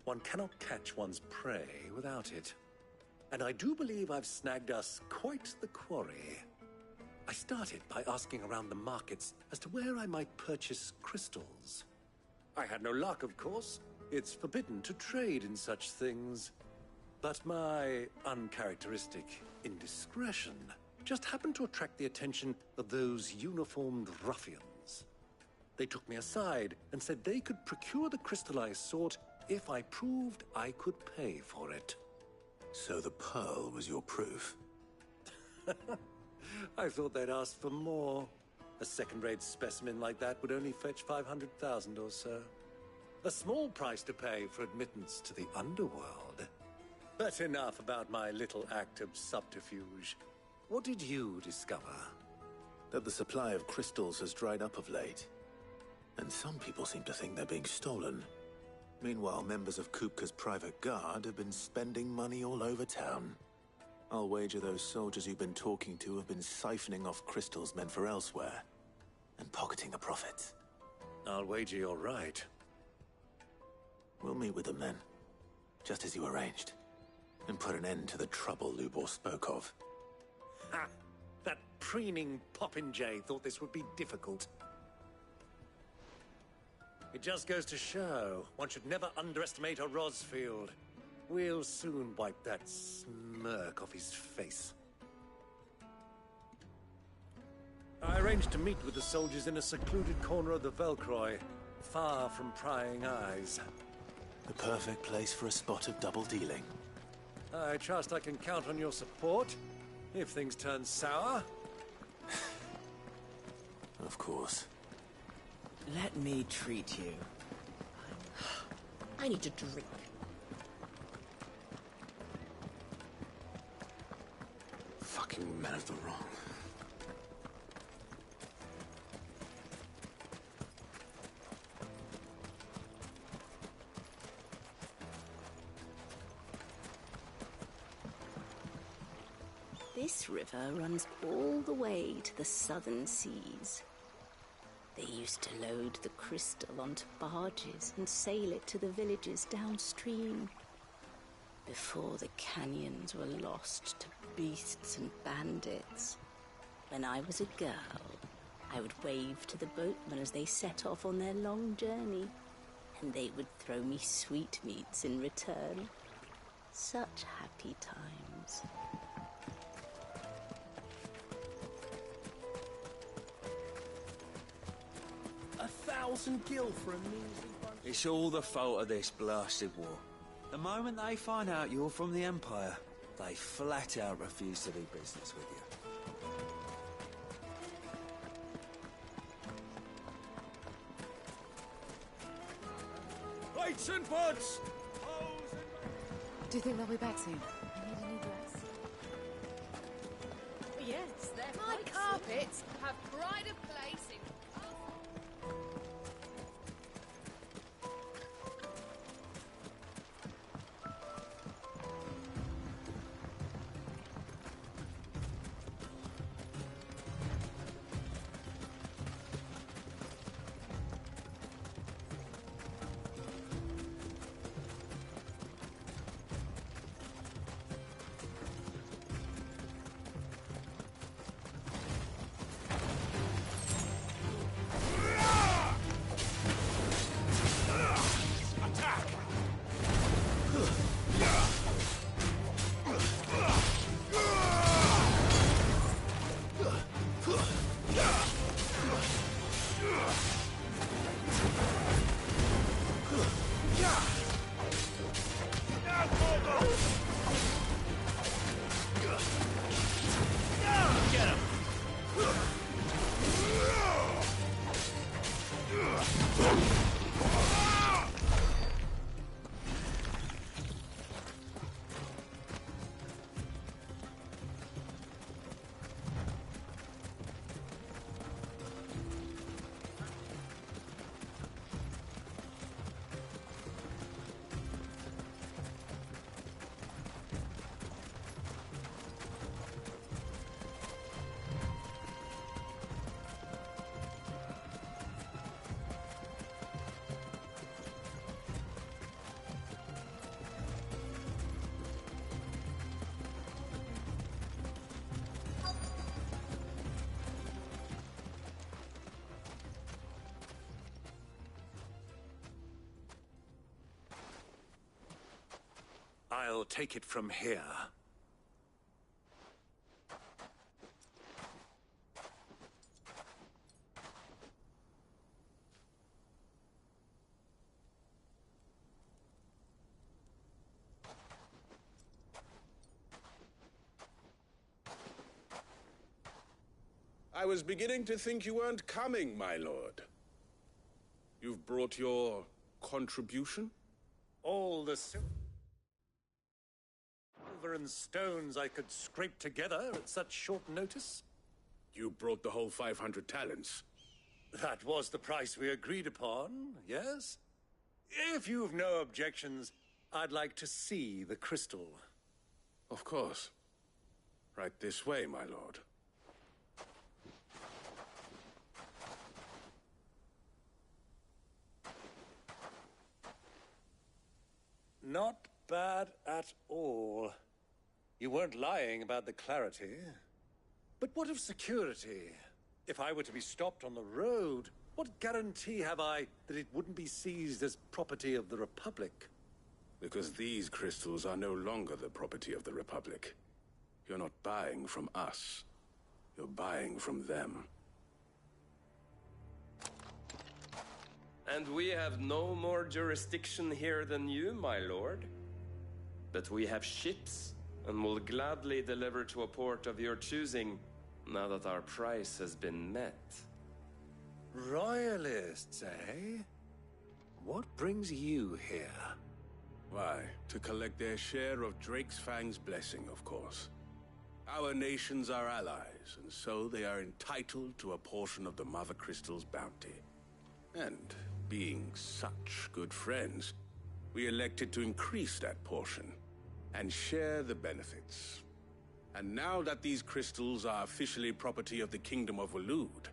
One cannot catch one's prey without it. And I do believe I've snagged us quite the quarry. I started by asking around the markets as to where I might purchase crystals. I had no luck, of course. It's forbidden to trade in such things. But my uncharacteristic indiscretion just happened to attract the attention of those uniformed ruffians. They took me aside and said they could procure the crystal I sought if I proved I could pay for it. So the pearl was your proof? I thought they'd ask for more. A second-rate specimen like that would only fetch 500,000 or so. A small price to pay for admittance to the underworld. But enough about my little act of subterfuge. What did you discover? That the supply of crystals has dried up of late. And some people seem to think they're being stolen. Meanwhile, members of Kupka's private guard have been spending money all over town. I'll wager those soldiers you've been talking to have been siphoning off crystals meant for elsewhere, and pocketing the profits. I'll wager you're right. We'll meet with them then, just as you arranged, and put an end to the trouble Lubor spoke of. Ha! That preening popinjay thought this would be difficult. It just goes to show one should never underestimate a Rosfield. We'll soon wipe that smirk off his face. I arranged to meet with the soldiers in a secluded corner of the Velcroy, far from prying eyes. The perfect place for a spot of double dealing. I trust I can count on your support if things turn sour. Of course. Let me treat you. I need a drink. Fucking men of the wrong. This river runs all the way to the southern seas. They used to load the crystal onto barges and sail it to the villages downstream. Before the canyons were lost to beasts and bandits. When I was a girl, I would wave to the boatmen as they set off on their long journey, and they would throw me sweetmeats in return. Such happy times. $1,000 for a measly bunch. It's all the fault of this blasted war. The moment they find out you're from the Empire, they flat out refuse to do business with you. Plates and pots! Do you think they'll be back soon? I need a new dress. Yes, they're My carpets have pride of place in... I'll take it from here. I was beginning to think you weren't coming, my lord. You've brought your contribution? All the silver and stones I could scrape together at such short notice? You brought the whole 500 talents. That was the price we agreed upon, yes? If you've no objections, I'd like to see the crystal. Of course. Right this way, my lord. Not bad at all. You weren't lying about the clarity. But what of security? If I were to be stopped on the road, What guarantee have I that it wouldn't be seized as property of the Republic? Because these crystals are no longer the property of the Republic. You're not buying from us. You're buying from them. And we have no more jurisdiction here than you, my lord. But we have ships, and will gladly deliver to a port of your choosing, now that our price has been met. Royalists, eh? What brings you here? Why, to collect their share of Drake's Fang's blessing, of course. Our nations are allies, and so they are entitled to a portion of the Mother Crystal's bounty. And being such good friends, we elected to increase that portion and share the benefits. And now that these crystals are officially property of the Kingdom of Waloed,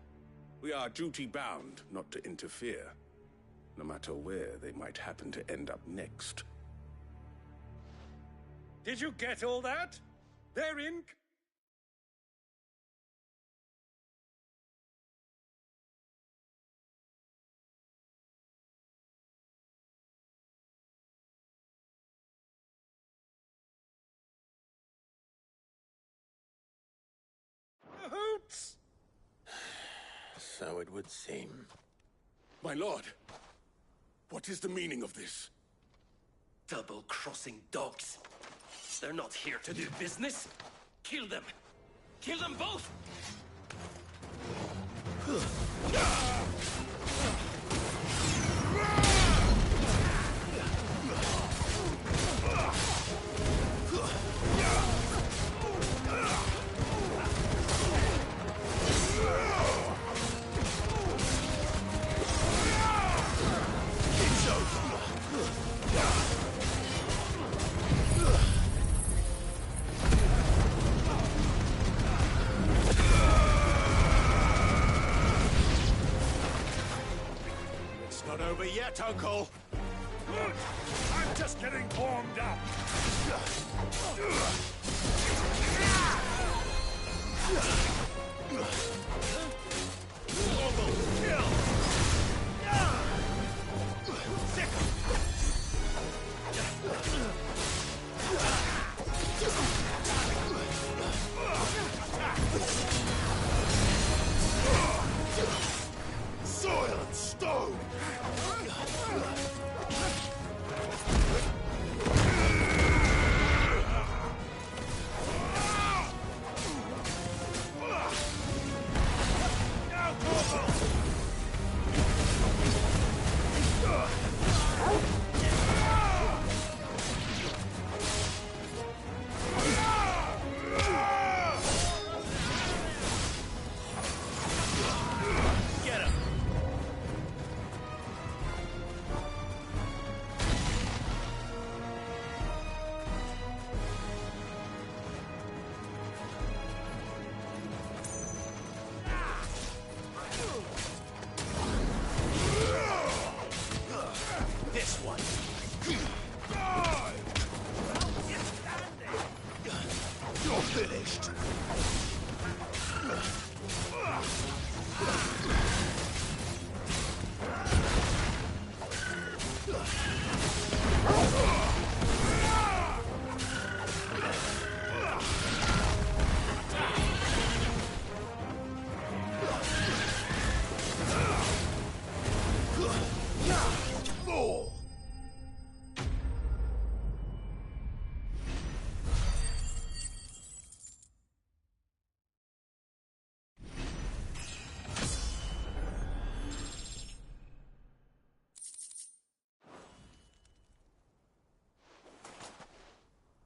we are duty-bound not to interfere, no matter where they might happen to end up next. Did you get all that? Their ink? Hoots! So it would seem. My lord, what is the meaning of this? Double-crossing dogs. They're not here to do business. Kill them. Kill them both! Yet, Uncle! Good! I'm just getting warmed up! Kill! Sick! Soil and stone!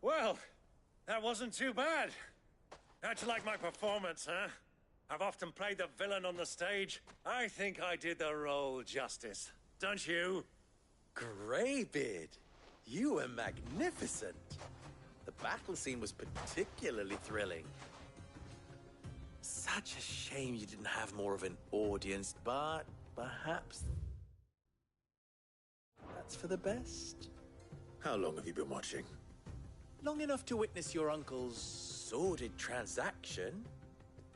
Well, that wasn't too bad. How'd you like my performance, huh? I've often played the villain on the stage. I think I did the role justice. Don't you? Greybeard, you were magnificent. The battle scene was particularly thrilling. Such a shame you didn't have more of an audience, but perhaps that's for the best. How long have you been watching? Long enough to witness your uncle's sordid transaction.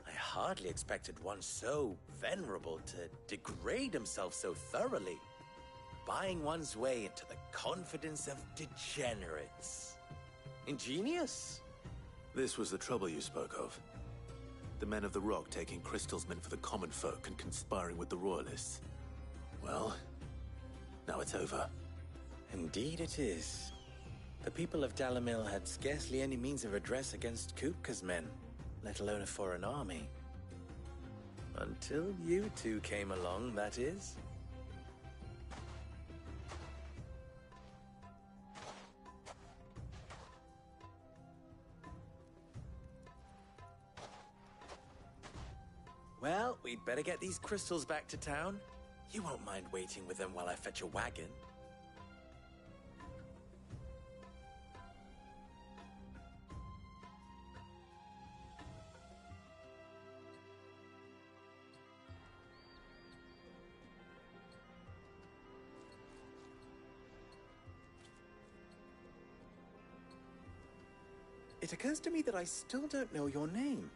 I hardly expected one so venerable to degrade himself so thoroughly, buying one's way into the confidence of degenerates. Ingenious. This was the trouble you spoke of. The men of the Rock taking crystals meant for the common folk and conspiring with the Royalists. Well, now it's over. Indeed it is. The people of Dalamil had scarcely any means of redress against Kupka's men, let alone a foreign army. Until you two came along, that is. Well, we'd better get these crystals back to town. You won't mind waiting with them while I fetch a wagon. It occurs to me that I still don't know your name.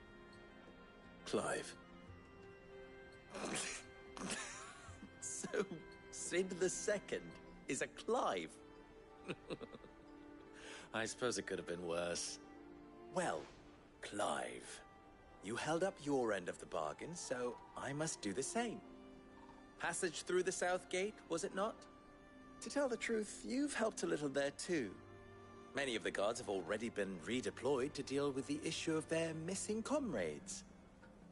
Clive. So, Sid the Second is a Clive? I suppose it could have been worse. Well, Clive, you held up your end of the bargain, so I must do the same. Passage through the South Gate, was it not? To tell the truth, you've helped a little there too. Many of the guards have already been redeployed to deal with the issue of their missing comrades.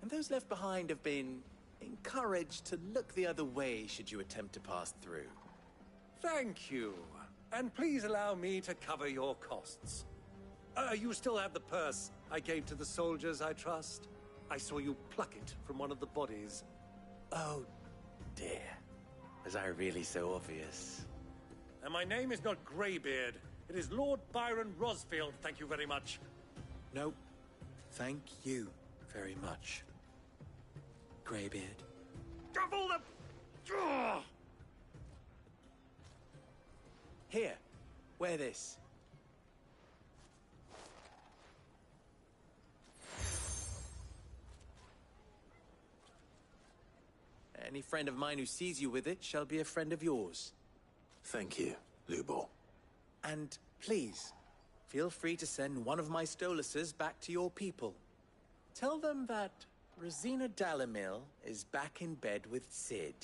And those left behind have been encouraged to look the other way should you attempt to pass through. Thank you. And please allow me to cover your costs. You still have the purse I gave to the soldiers, I trust? I saw you pluck it from one of the bodies. Oh, dear. Was I really so obvious? And my name is not Greybeard. It is Lord Byron Rosfield, thank you very much. No, thank you very much, Greybeard. Double the... Here, wear this. Any friend of mine who sees you with it shall be a friend of yours. Thank you, Lubor. And please, feel free to send one of my Stoluses back to your people. Tell them that Rosina Dalamil is back in bed with Sid.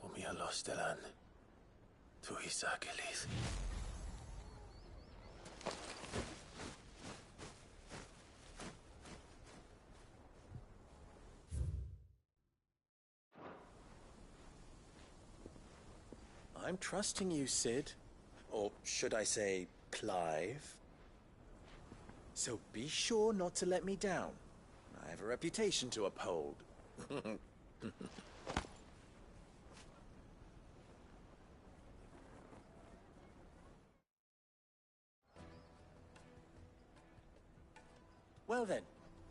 Umia los delan. Tu isakelis. I'm trusting you, Sid. Or should I say, Clive? So be sure not to let me down. I have a reputation to uphold. Well then,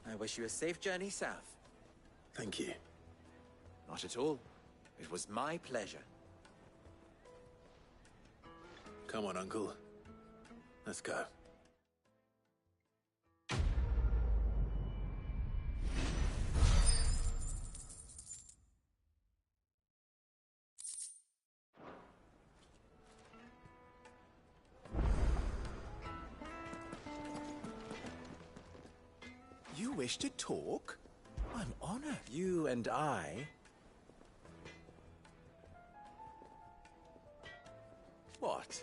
I wish you a safe journey south. Thank you. Not at all. It was my pleasure. Come on, Uncle. Let's go. You wish to talk? I'm honored. You and I... What?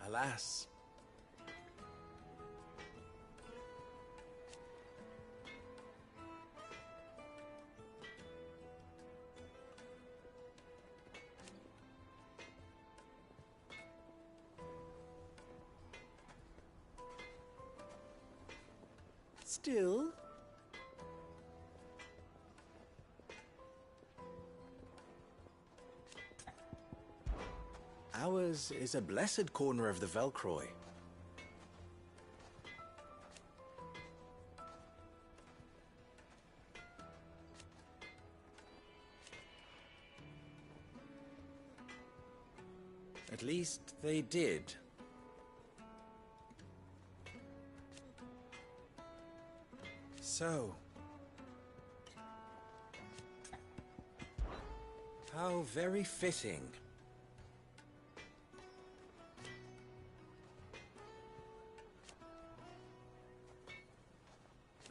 Alas. Still? Luber's is a blessed corner of the Velcroy. At least they did. So, how very fitting.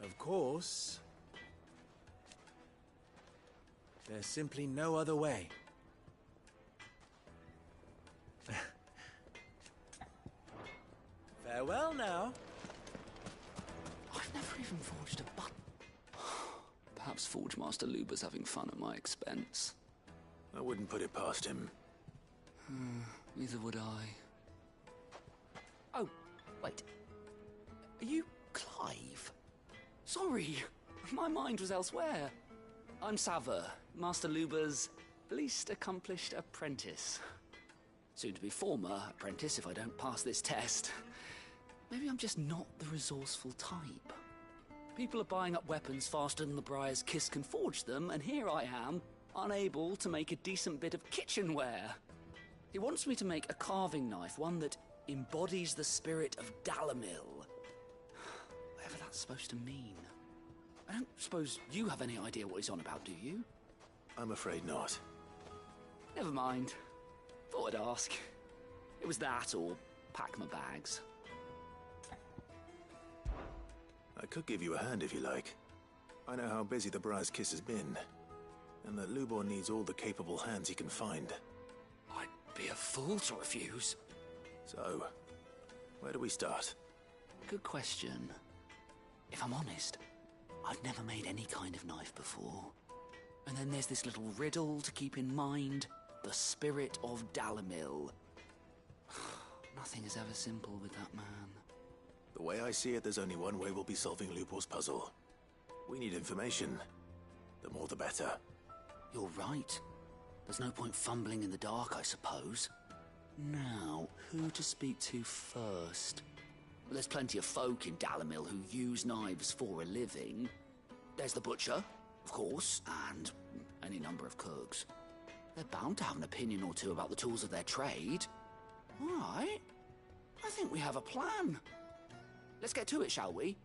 Of course, there's simply no other way. Farewell now. I've never even forged a button. Perhaps Forge Master Luber's having fun at my expense. I wouldn't put it past him. Neither would I. Oh, wait. Are you Clive? Sorry, my mind was elsewhere. I'm Saver, Master Luber's least accomplished apprentice. Soon to be former apprentice if I don't pass this test. Maybe I'm just not the resourceful type. People are buying up weapons faster than the Briar's Kiss can forge them, and here I am, unable to make a decent bit of kitchenware. He wants me to make a carving knife, one that embodies the spirit of Dalamil. Whatever that's supposed to mean. I don't suppose you have any idea what he's on about, do you? I'm afraid not. Never mind. Thought I'd ask. It was that or pack my bags. I could give you a hand if you like. I know how busy the Briar's Kiss has been, and that Lubor needs all the capable hands he can find. I'd be a fool to refuse. So, where do we start? Good question. If I'm honest, I've never made any kind of knife before. And then there's this little riddle to keep in mind. The spirit of Dalamil. Nothing is ever simple with that man. The way I see it, there's only one way we'll be solving Lubor's puzzle. We need information. The more the better. You're right. There's no point fumbling in the dark, I suppose. Now, who to speak to first? Well, there's plenty of folk in Dalamil who use knives for a living. There's the butcher, of course, and any number of cooks. They're bound to have an opinion or two about the tools of their trade. All right. I think we have a plan. Let's get to it, shall we?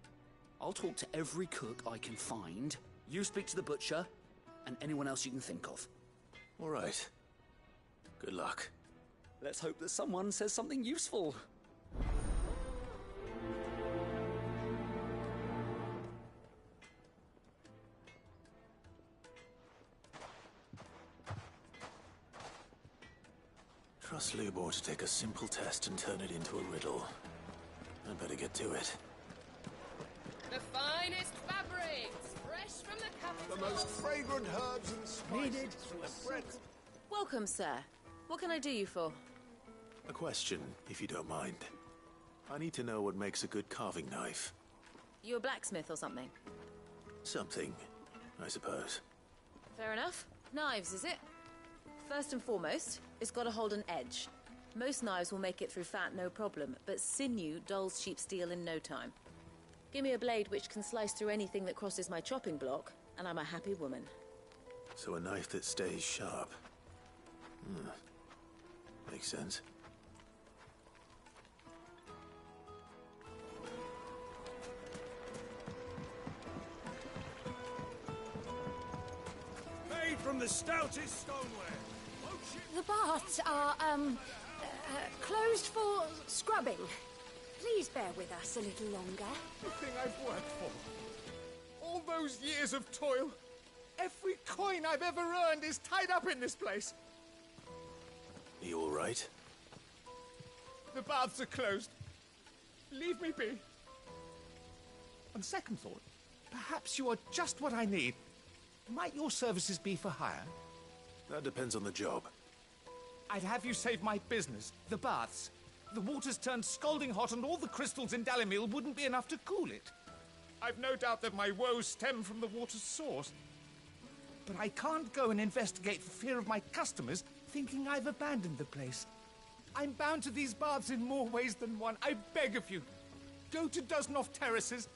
I'll talk to every cook I can find. You speak to the butcher, and anyone else you can think of. All right. Good luck. Let's hope that someone says something useful. Trust Lubor to take a simple test and turn it into a riddle. I'd better get to it. The finest fabrics, fresh from the capital. The most fragrant herbs and spices from the bread. Welcome, sir. What can I do you for? A question, if you don't mind. I need to know what makes a good carving knife. You a blacksmith or something? Something, I suppose. Fair enough. Knives, is it? First and foremost, it's got to hold an edge. Most knives will make it through fat, no problem, but sinew dulls cheap steel in no time. Give me a blade which can slice through anything that crosses my chopping block, and I'm a happy woman. So a knife that stays sharp. Makes sense. Made from the stoutest stoneware. The baths are, closed for scrubbing. Please bear with us a little longer. The thing I've worked for. All those years of toil. Every coin I've ever earned is tied up in this place. Are you all right? The baths are closed. Leave me be. On second thought, perhaps you are just what I need. Might your services be for hire? That depends on the job. I'd have you save my business, the baths. The water's turned scalding hot and all the crystals in Dalamil wouldn't be enough to cool it. I've no doubt that my woes stem from the water's source. But I can't go and investigate for fear of my customers thinking I've abandoned the place. I'm bound to these baths in more ways than one. I beg of you. Go to Dusnoff Terraces.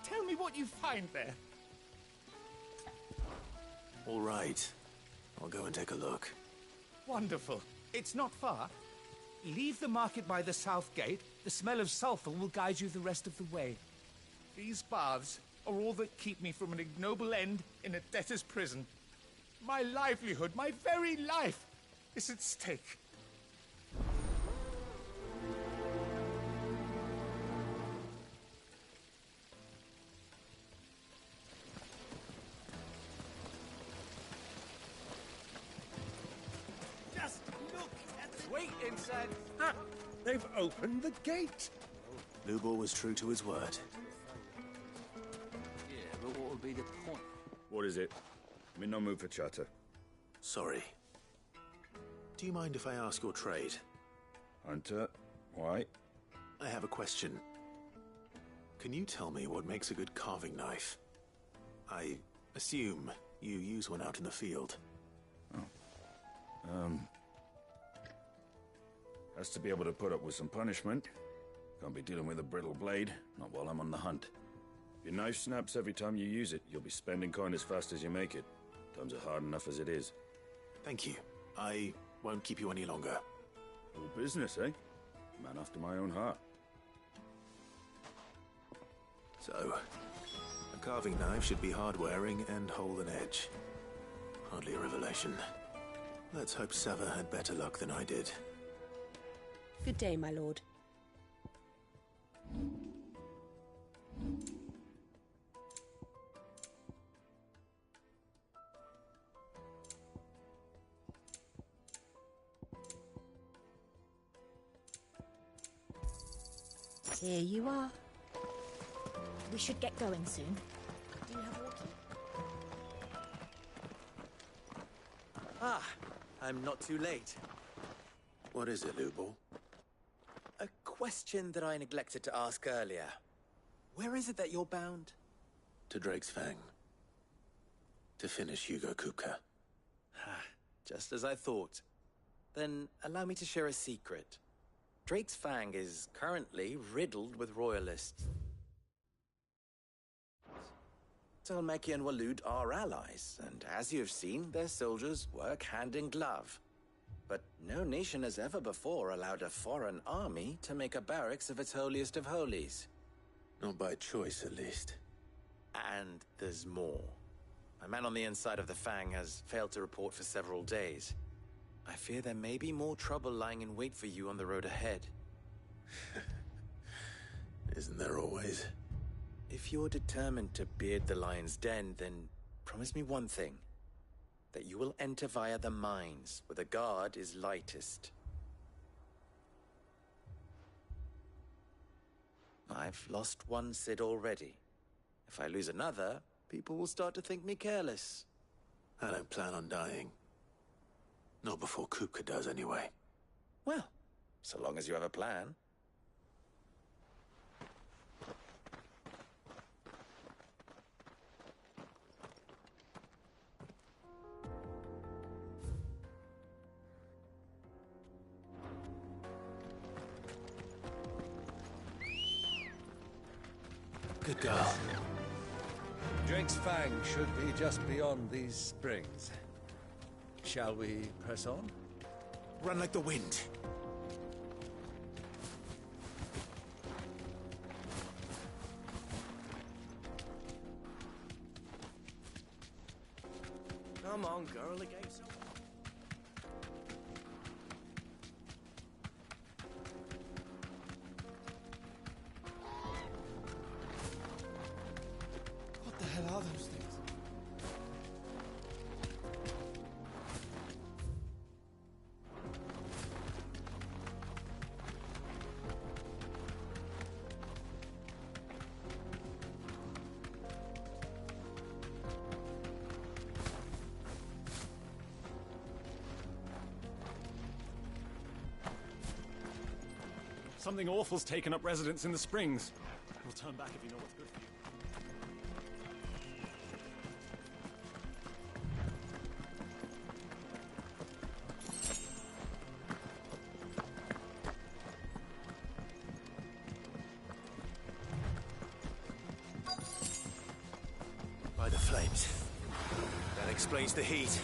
Tell me what you find there. All right. I'll go and take a look. Wonderful. It's not far. Leave the market by the south gate. The smell of sulfur will guide you the rest of the way. These baths are all that keep me from an ignoble end in a debtor's prison. My livelihood, my very life, is at stake. Just look at the... Wait inside. Ah, they've opened the gate. Lubor was true to his word. Yeah, but what would be the point? What is it? I'm in no mood for chatter. Sorry. Do you mind if I ask your trade? Hunter, why? I have a question. Can you tell me what makes a good carving knife? I assume you use one out in the field. Has to be able to put up with some punishment. Can't be dealing with a brittle blade, not while I'm on the hunt. If your knife snaps every time you use it, you'll be spending coin as fast as you make it. Times are hard enough as it is. Thank you. I won't keep you any longer. All business, eh? Man after my own heart. So, a carving knife should be hard-wearing and hold an edge. Hardly a revelation. Let's hope Sava had better luck than I did. Good day, my lord. Here you are. We should get going soon. Do you have water? Ah, I'm not too late. What is it, Lubor? A question that I neglected to ask earlier. Where is it that you're bound? To Drake's Fang. To finish Hugo Kupka. Just as I thought. Then allow me to share a secret. Drake's Fang is currently riddled with royalists. Talmeki and Walud are allies, and as you've seen, their soldiers work hand in glove. But no nation has ever before allowed a foreign army to make a barracks of its holiest of holies. Not by choice, at least. And there's more. A man on the inside of the Fang has failed to report for several days. I fear there may be more trouble lying in wait for you on the road ahead. Isn't there always? If you're determined to beard the lion's den, then promise me one thing. That you will enter via the mines, where the guard is lightest. I've lost one Cid already. If I lose another, people will start to think me careless. I don't plan on dying. Not before Kupka does, anyway. Well, so long as you have a plan. Good girl. Drake's Fang should be just beyond these springs. Shall we press on? Run like the wind. Come on, girl, the game's over. What the hell are those things? Something awful's taken up residence in the springs. We'll turn back if you know what's good for you. explains the heat.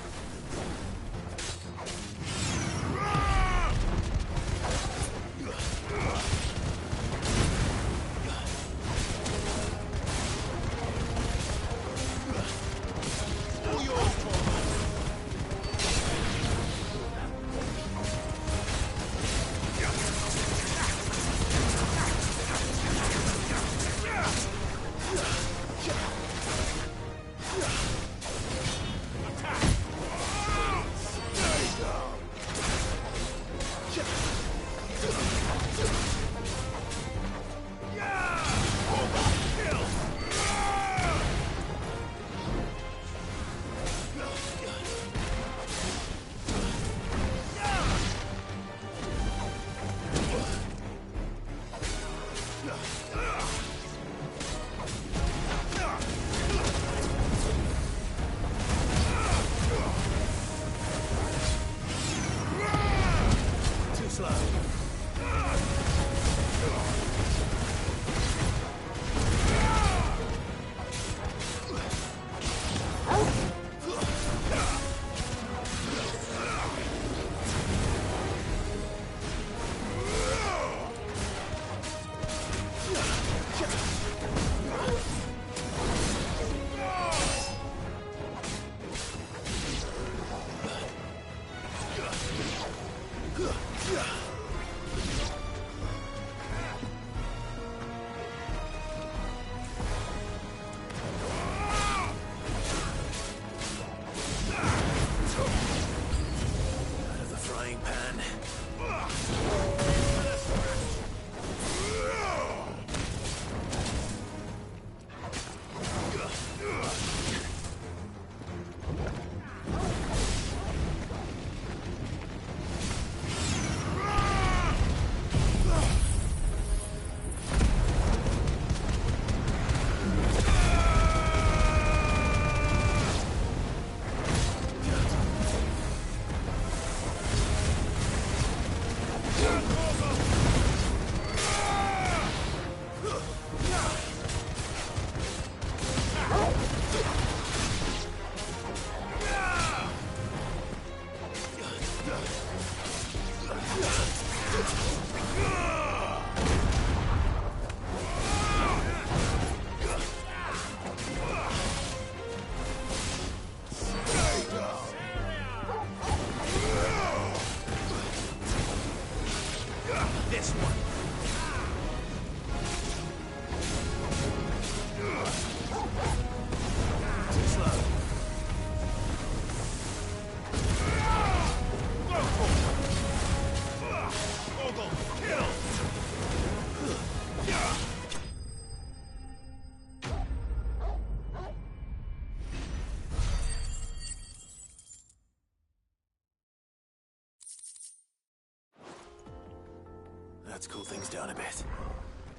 Let's cool things down a bit.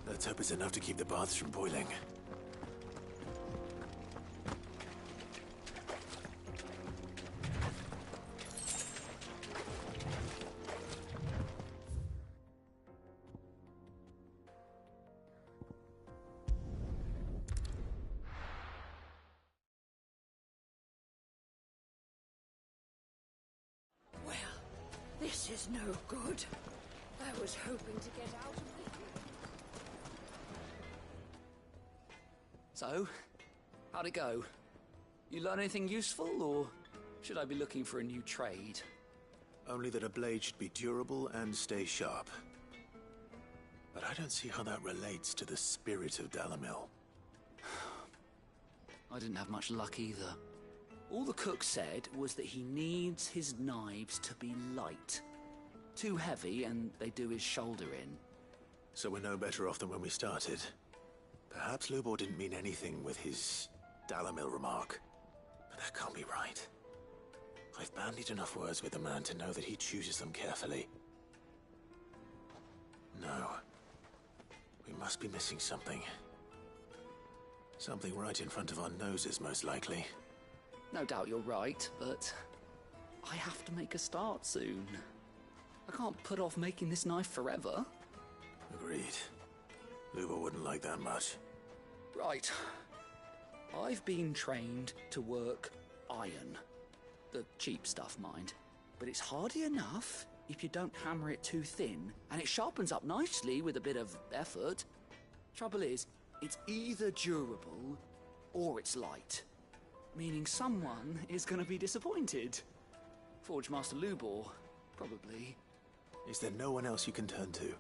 Let's hope it's enough to keep the baths from boiling. Well, this is no good. I was hoping to get out of the... So, how'd it go? You learn anything useful, or should I be looking for a new trade? Only that a blade should be durable and stay sharp. But I don't see how that relates to the spirit of Dalamil. I didn't have much luck either. All the cook said was that he needs his knives to be light. Too heavy, and they do his shoulder in. So we're no better off than when we started. Perhaps Lubor didn't mean anything with his Dalamil remark. But that can't be right. I've bandied enough words with the man to know that he chooses them carefully. No. We must be missing something. Something right in front of our noses, most likely. No doubt you're right, but I have to make a start soon. I can't put off making this knife forever. Agreed. Lubor wouldn't like that much. Right. I've been trained to work iron. The cheap stuff, mind. But it's hardy enough if you don't hammer it too thin, and it sharpens up nicely with a bit of effort. Trouble is, it's either durable or it's light. Meaning someone is going to be disappointed. Forge Master Lubor, probably. Is there no one else you can turn to?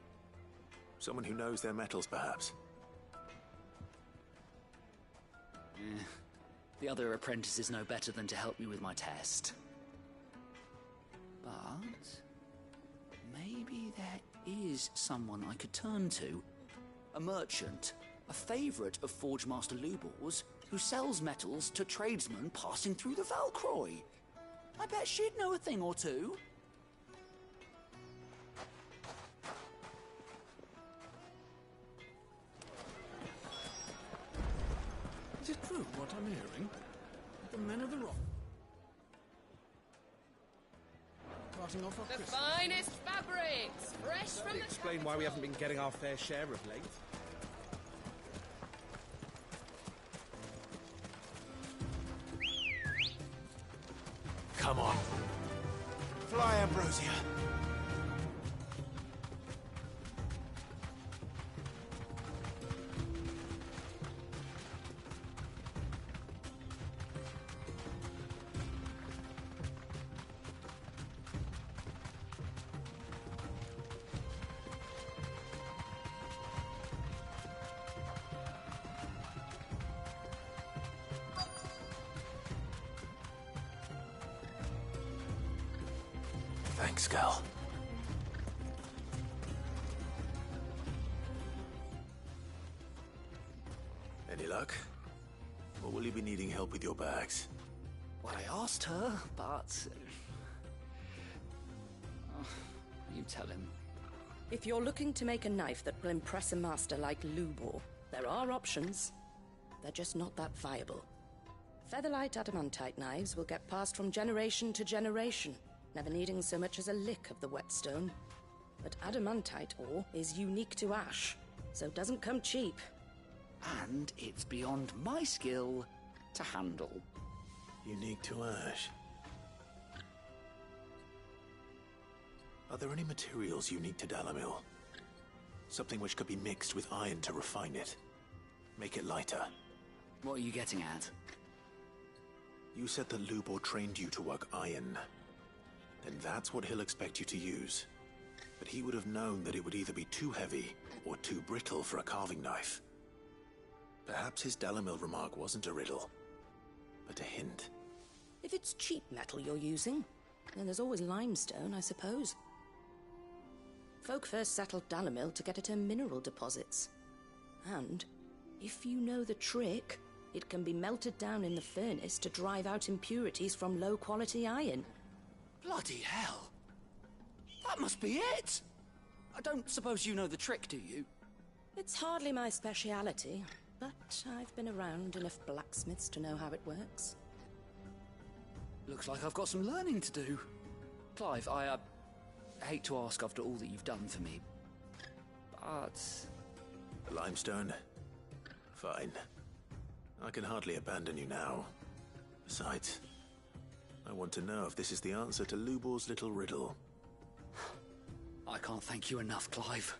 Someone who knows their metals, perhaps? The other apprentices know better than to help me with my test. But maybe there is someone I could turn to. A merchant, a favourite of Forge Master Lubor's, who sells metals to tradesmen passing through the Valcroy. I bet she'd know a thing or two. Is it true what I'm hearing? The men of the rock. Carting off our The Christmas. finest fabrics, fresh from the... Explain why we haven't been getting our fair share of late. Come on. Fly, Ambrosia. Thanks, Gal. Any luck? Or will you be needing help with your bags? Well, I asked her, but... you tell him. If you're looking to make a knife that will impress a master like Lubor, there are options. They're just not that viable. Featherlight adamantite knives will get passed from generation to generation, never needing so much as a lick of the whetstone. But adamantite ore is unique to ash, so it doesn't come cheap. And it's beyond my skill to handle. Unique to ash. Are there any materials unique to Dalamil? Something which could be mixed with iron to refine it. Make it lighter. What are you getting at? You said that Lubor trained you to work iron. Then that's what he'll expect you to use. But he would have known that it would either be too heavy or too brittle for a carving knife. Perhaps his Dalamil remark wasn't a riddle, but a hint. If it's cheap metal you're using, then there's always limestone, I suppose. Folk first settled Dalamil to get at her mineral deposits. And, if you know the trick, it can be melted down in the furnace to drive out impurities from low-quality iron. Bloody hell! That must be it! I don't suppose you know the trick, do you? It's hardly my speciality, but I've been around enough blacksmiths to know how it works. Looks like I've got some learning to do. Clive, I hate to ask after all that you've done for me, but... Limestone? Fine. I can hardly abandon you now. Besides, I want to know if this is the answer to Lubor's little riddle. I can't thank you enough, Clive.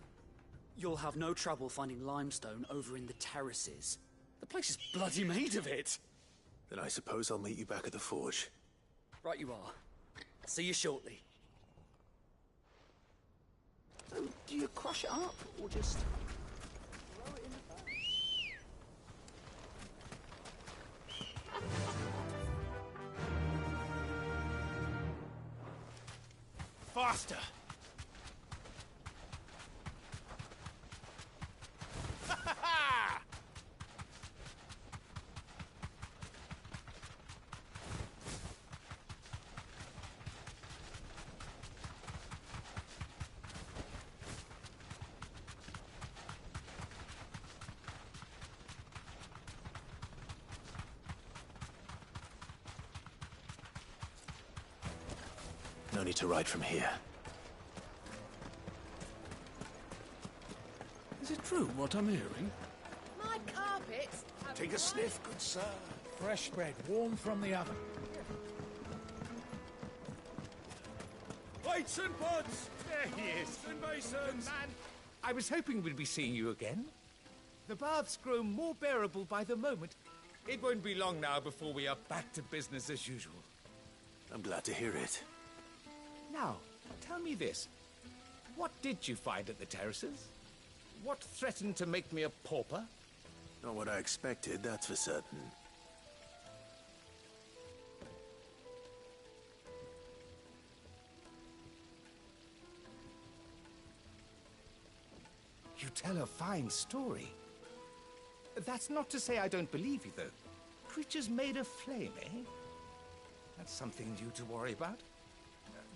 You'll have no trouble finding limestone over in the terraces. The place is bloody made of it. Then I suppose I'll meet you back at the forge. Right you are. See you shortly. So, do you crush it up, or just... throw it in the bag? Faster! No need to ride from here. Is it true what I'm hearing? My carpets have Take a sniff, good sir. Fresh bread, warm from the oven. Weights and pots! There he is. And basins! Man, I was hoping we'd be seeing you again. The baths grow more bearable by the moment. It won't be long now before we are back to business as usual. I'm glad to hear it. Now, tell me this. What did you find at the terraces? What threatened to make me a pauper? Not what I expected, that's for certain. You tell a fine story. That's not to say I don't believe you, though. Creatures made of flame, eh? That's something new to worry about.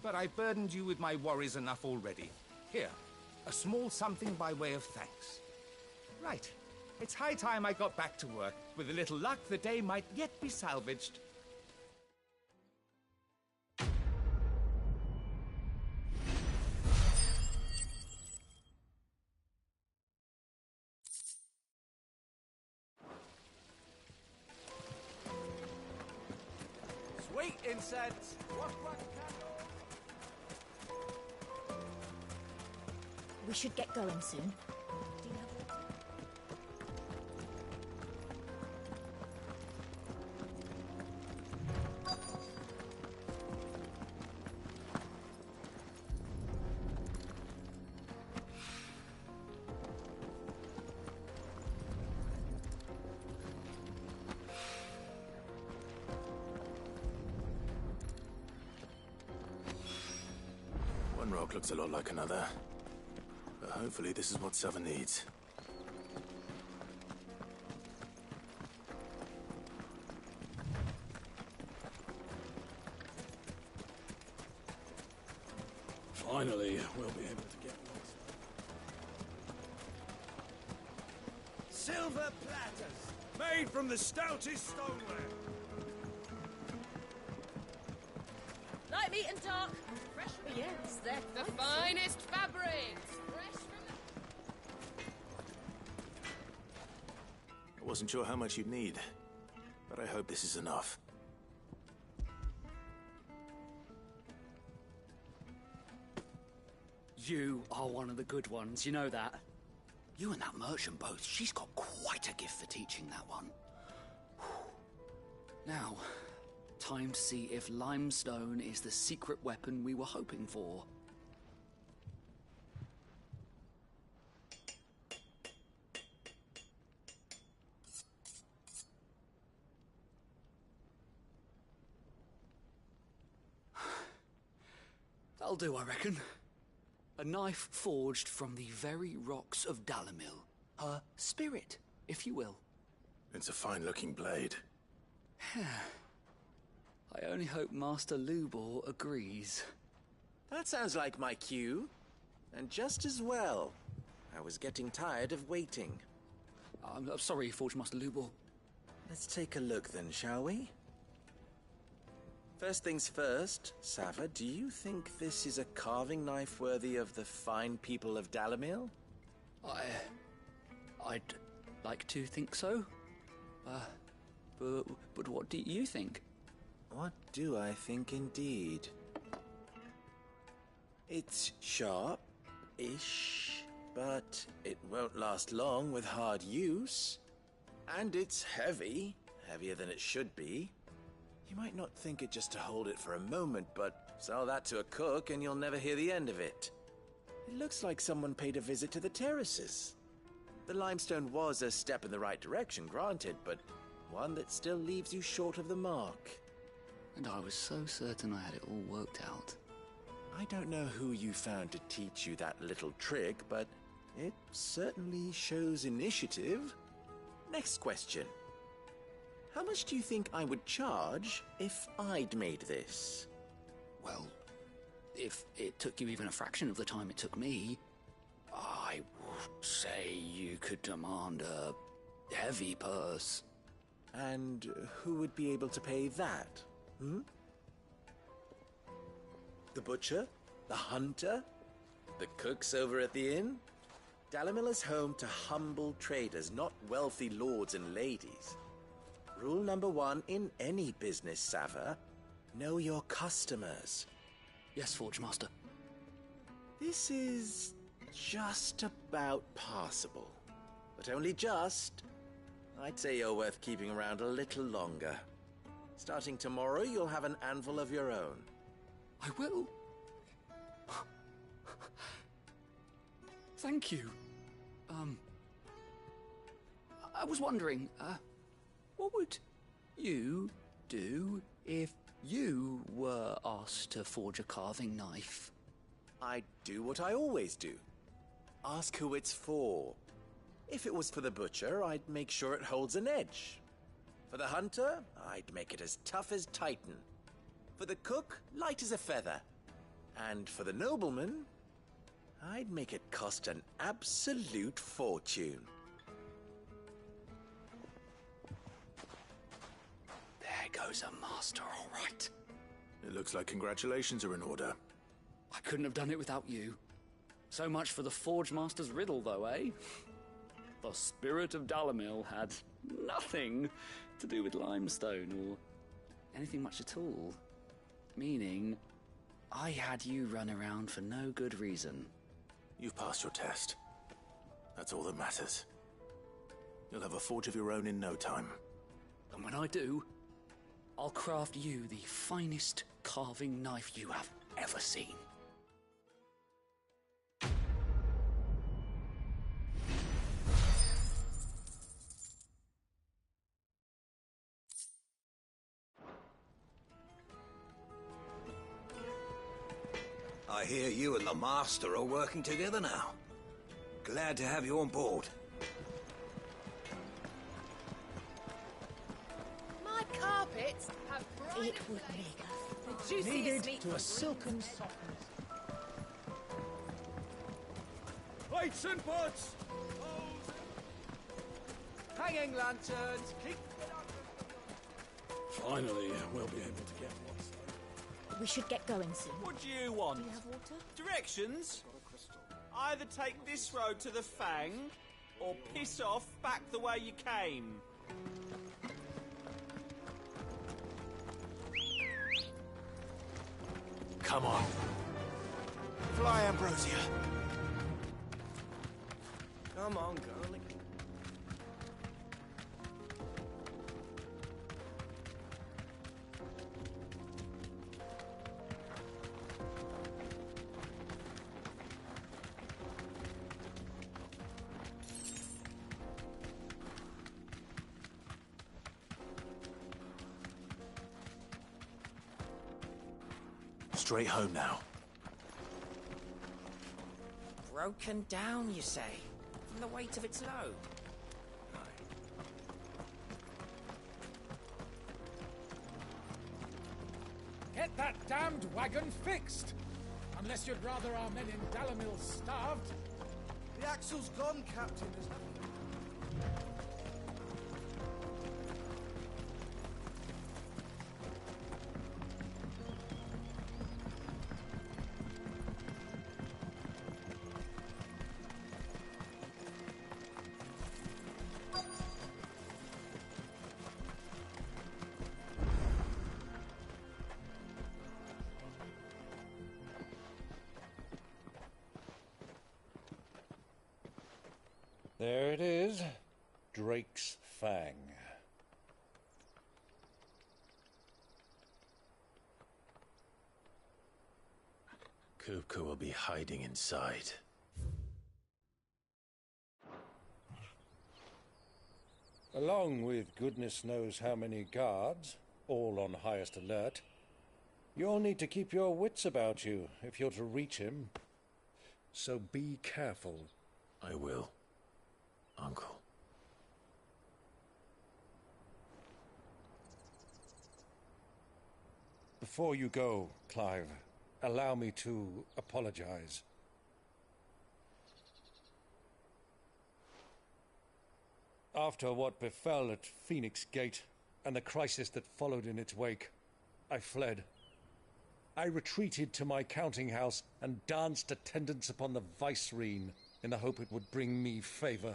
But I burdened you with my worries enough already. Here, a small something by way of thanks. Right. It's high time I got back to work. With a little luck, the day might yet be salvaged. Sweet incense! We should get going soon. One rock looks a lot like another. But hopefully this is what Sava needs. Finally, we'll be able to get lost. Silver platters, made from the stoutest stoneware. Light meat and dark. Fresh. Yes, they're The quite finest fabrics. Fresh from I wasn't sure how much you'd need, but I hope this is enough. You are one of the good ones, you know that? You and that merchant both, she's got quite a gift for teaching that one. Now, time to see if limestone is the secret weapon we were hoping for. That'll do, I reckon. A knife forged from the very rocks of Dalamil. Her spirit, if you will. It's a fine-looking blade. I only hope Master Lubor agrees. That sounds like my cue. And just as well. I was getting tired of waiting. I'm sorry, Forge Master Lubor. Let's take a look then, shall we? First things first, Sava, do you think this is a carving knife worthy of the fine people of Dalamil? I'd like to think so. But what do you think? What do I think indeed? It's sharp-ish, but it won't last long with hard use. And it's heavy, heavier than it should be. You might not think it just to hold it for a moment, but sell that to a cook and you'll never hear the end of it. It looks like someone paid a visit to the terraces. The limestone was a step in the right direction, granted, but one that still leaves you short of the mark. And I was so certain I had it all worked out. I don't know who you found to teach you that little trick, but it certainly shows initiative. Next question. How much do you think I would charge if I'd made this? Well, if it took you even a fraction of the time it took me, I would say you could demand a heavy purse. And who would be able to pay that? The butcher? The hunter? The cooks over at the inn? Dalamil is home to humble traders, not wealthy lords and ladies. Rule number 1 in any business, Sava, know your customers. Yes, Forge Master. This is just about passable. But only just. I'd say you're worth keeping around a little longer. Starting tomorrow, you'll have an anvil of your own. I will. Thank you. I was wondering, what would you do if you were asked to forge a carving knife? I'd do what I always do. Ask who it's for. If it was for the butcher, I'd make sure it holds an edge. For the hunter, I'd make it as tough as Titan. For the cook, light as a feather. And for the nobleman, I'd make it cost an absolute fortune. There goes a master, all right. It looks like congratulations are in order. I couldn't have done it without you. So much for the Forge Master's riddle, though, eh? The spirit of Dalamil had nothing to do with limestone or anything much at all. Meaning, I had you run around for no good reason. You've passed your test. That's all that matters. You'll have a forge of your own in no time. And when I do, I'll craft you the finest carving knife you have ever seen. I hear you and the Master are working together now. Glad to have you on board. My carpets have bright It would make the juiciest Kneaded meat. to a silken softness. Plates and pots! Hanging lanterns! Keep... Finally, we'll be able to get what's We should get going soon. What do you want? Do you have water? Directions? Either take this road to the Fang, or piss off back the way you came. Come on. Fly, Ambrosia. Come on, girlie. Straight home now. Broken down, you say? From the weight of its load? Get that damned wagon fixed! Unless you'd rather our men in Dalamil starved. The axle's gone, Captain. There's nothing... There it is. Drake's Fang. Kupka will be hiding inside. Along with goodness knows how many guards, all on highest alert, you'll need to keep your wits about you if you're to reach him. So be careful. I will, Uncle. Before you go, Clive, allow me to apologize. After what befell at Phoenix Gate and the crisis that followed in its wake, I fled. I retreated to my counting house and danced attendance upon the vicereine in the hope it would bring me favor.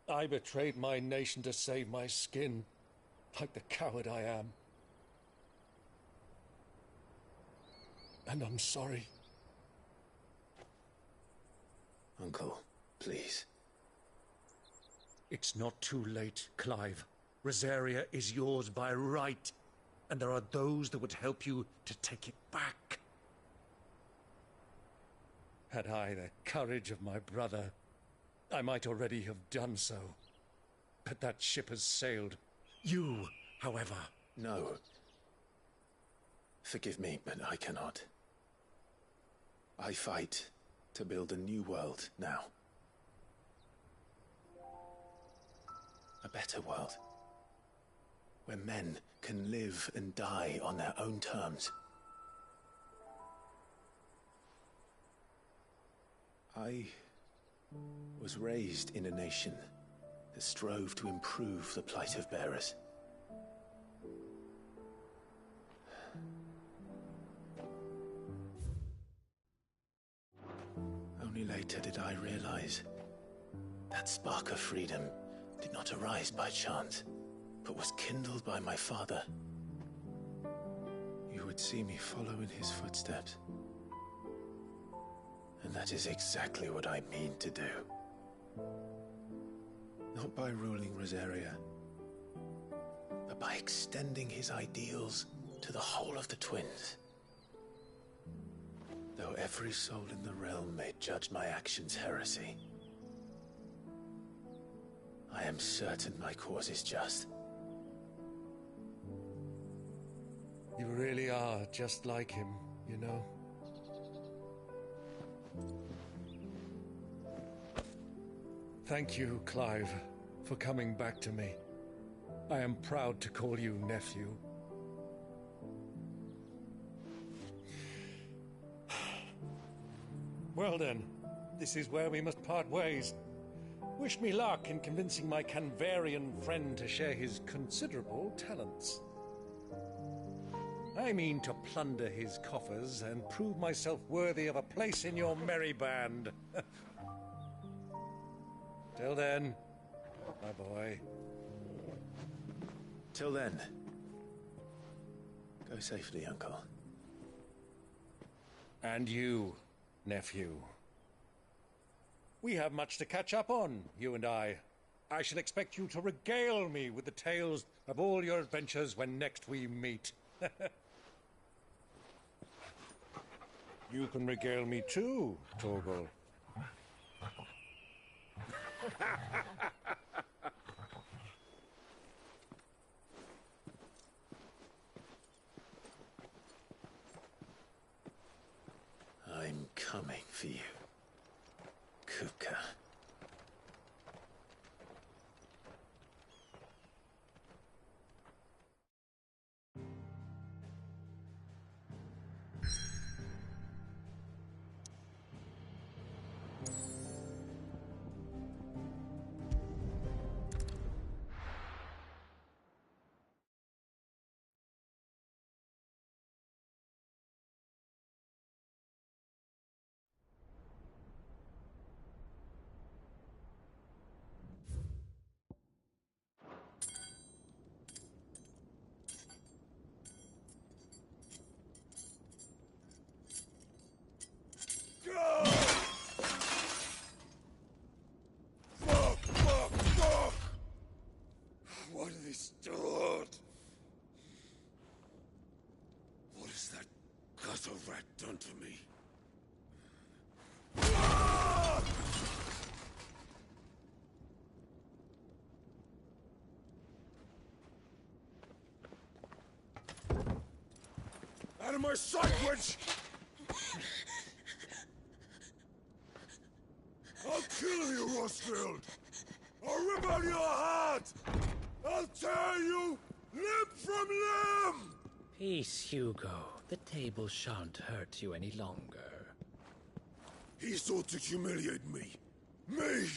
I betrayed my nation to save my skin, like the coward I am. and I'm sorry. Uncle, please. It's not too late, Clive. Rosaria is yours by right, and there are those that would help you to take it back. Had I the courage of my brother, I might already have done so. But that ship has sailed. You, however... No. Forgive me, but I cannot. I fight to build a new world now. A better world. Where men can live and die on their own terms. I was raised in a nation that strove to improve the plight of bearers. Only later did I realize that spark of freedom did not arise by chance, but was kindled by my father. You would see me follow in his footsteps. And that is exactly what I mean to do. Not by ruling Rosaria, but by extending his ideals to the whole of the twins. Though every soul in the realm may judge my actions heresy, I am certain my cause is just. You really are just like him, you know? Thank you, Clive, for coming back to me. I am proud to call you nephew. Well then, this is where we must part ways. Wish me luck in convincing my Canvarian friend to share his considerable talents. I mean to plunder his coffers and prove myself worthy of a place in your merry band. Till then, my boy. Till then, go safely, Uncle. And you, nephew. We have much to catch up on, you and I. I shall expect you to regale me with the tales of all your adventures when next we meet. You can regale me too, Torgal. I'm coming for you, Kupka. What have they stored? What has that gutter rat done to me? Out of my sight, witch! I'll kill you, Roskilde! I'll rip out your heart! I'll tear you limb from limb! Peace, Hugo. The table shan't hurt you any longer. He sought to humiliate me. Me!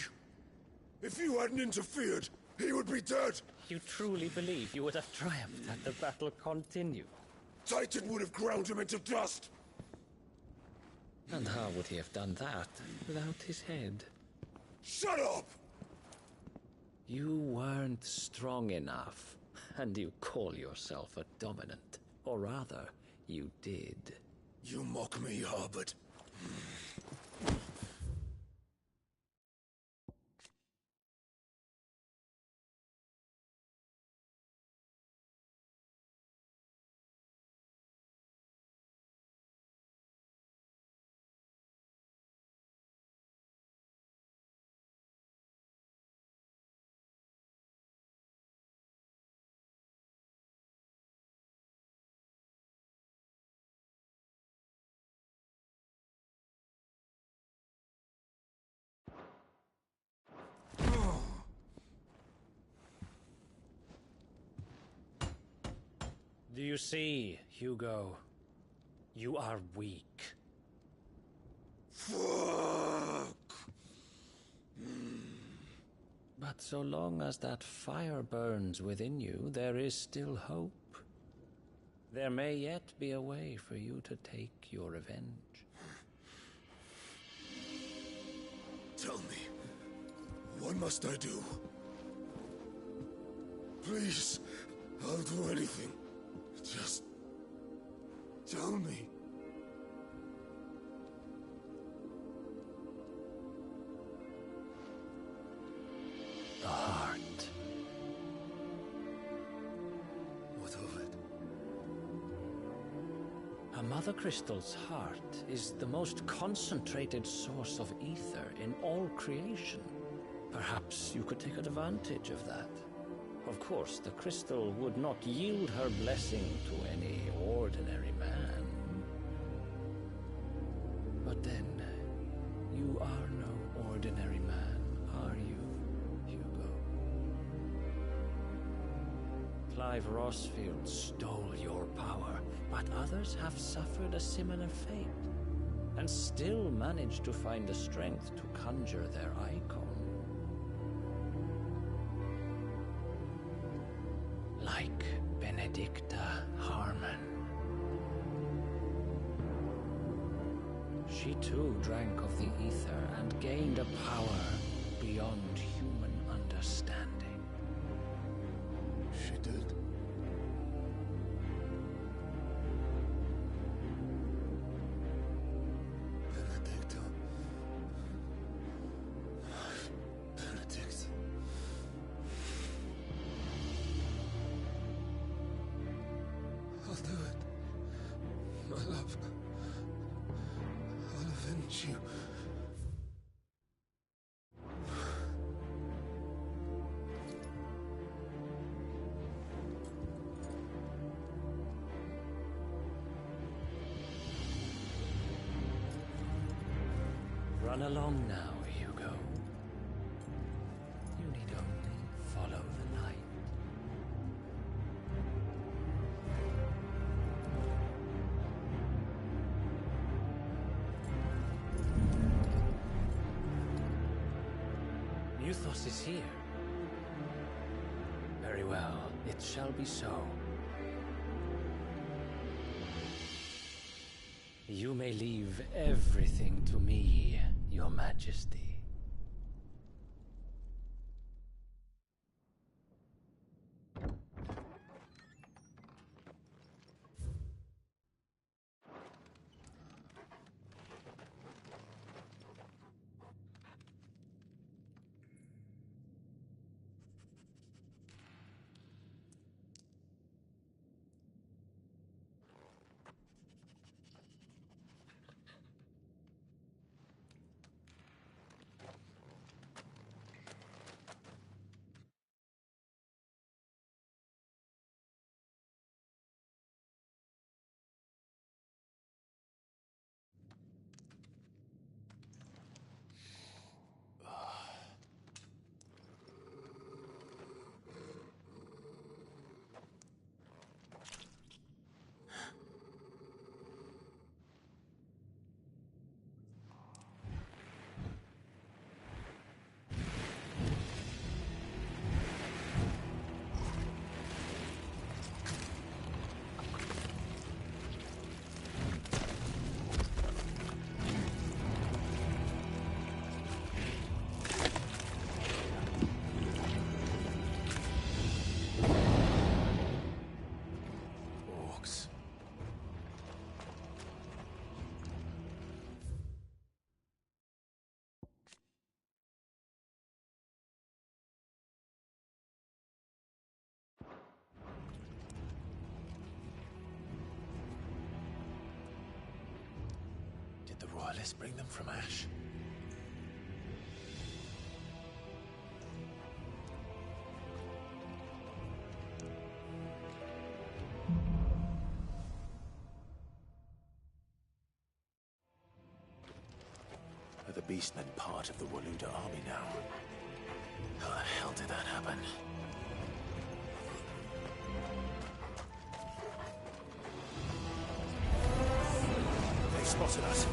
If you hadn't interfered, he would be dead! You truly believe you would have triumphed had the battle continued? Titan would have ground him into dust! And how would he have done that without his head? Shut up! You weren't strong enough, and you call yourself a dominant. Or rather, you did. You mock me, Harbert. Do you see, Hugo? You are weak. Fuck! But so long as that fire burns within you, there is still hope. There may yet be a way for you to take your revenge. Tell me, what must I do? Please, I'll do anything. Just tell me. The heart. What of it? A Mother Crystal's heart is the most concentrated source of ether in all creation. Perhaps you could take advantage of that. Of course, the crystal would not yield her blessing to any ordinary man. But then, you are no ordinary man, are you, Hugo? Clive Rossfield stole your power, but others have suffered a similar fate, and still managed to find the strength to conjure their icon. Like Benedicta Harmon. She too drank of the ether and gained a power beyond human understanding. She did. Benedicta. Benedict. I'll do it. My love. I'll avenge you. Run along now, Hugo. You need only follow the light. Muthos is here. Very well, it shall be so. You may leave everything to me, Your Majesty. let's bring them from ash. Are the beastmen part of the Waluda army now? How the hell did that happen? They spotted us.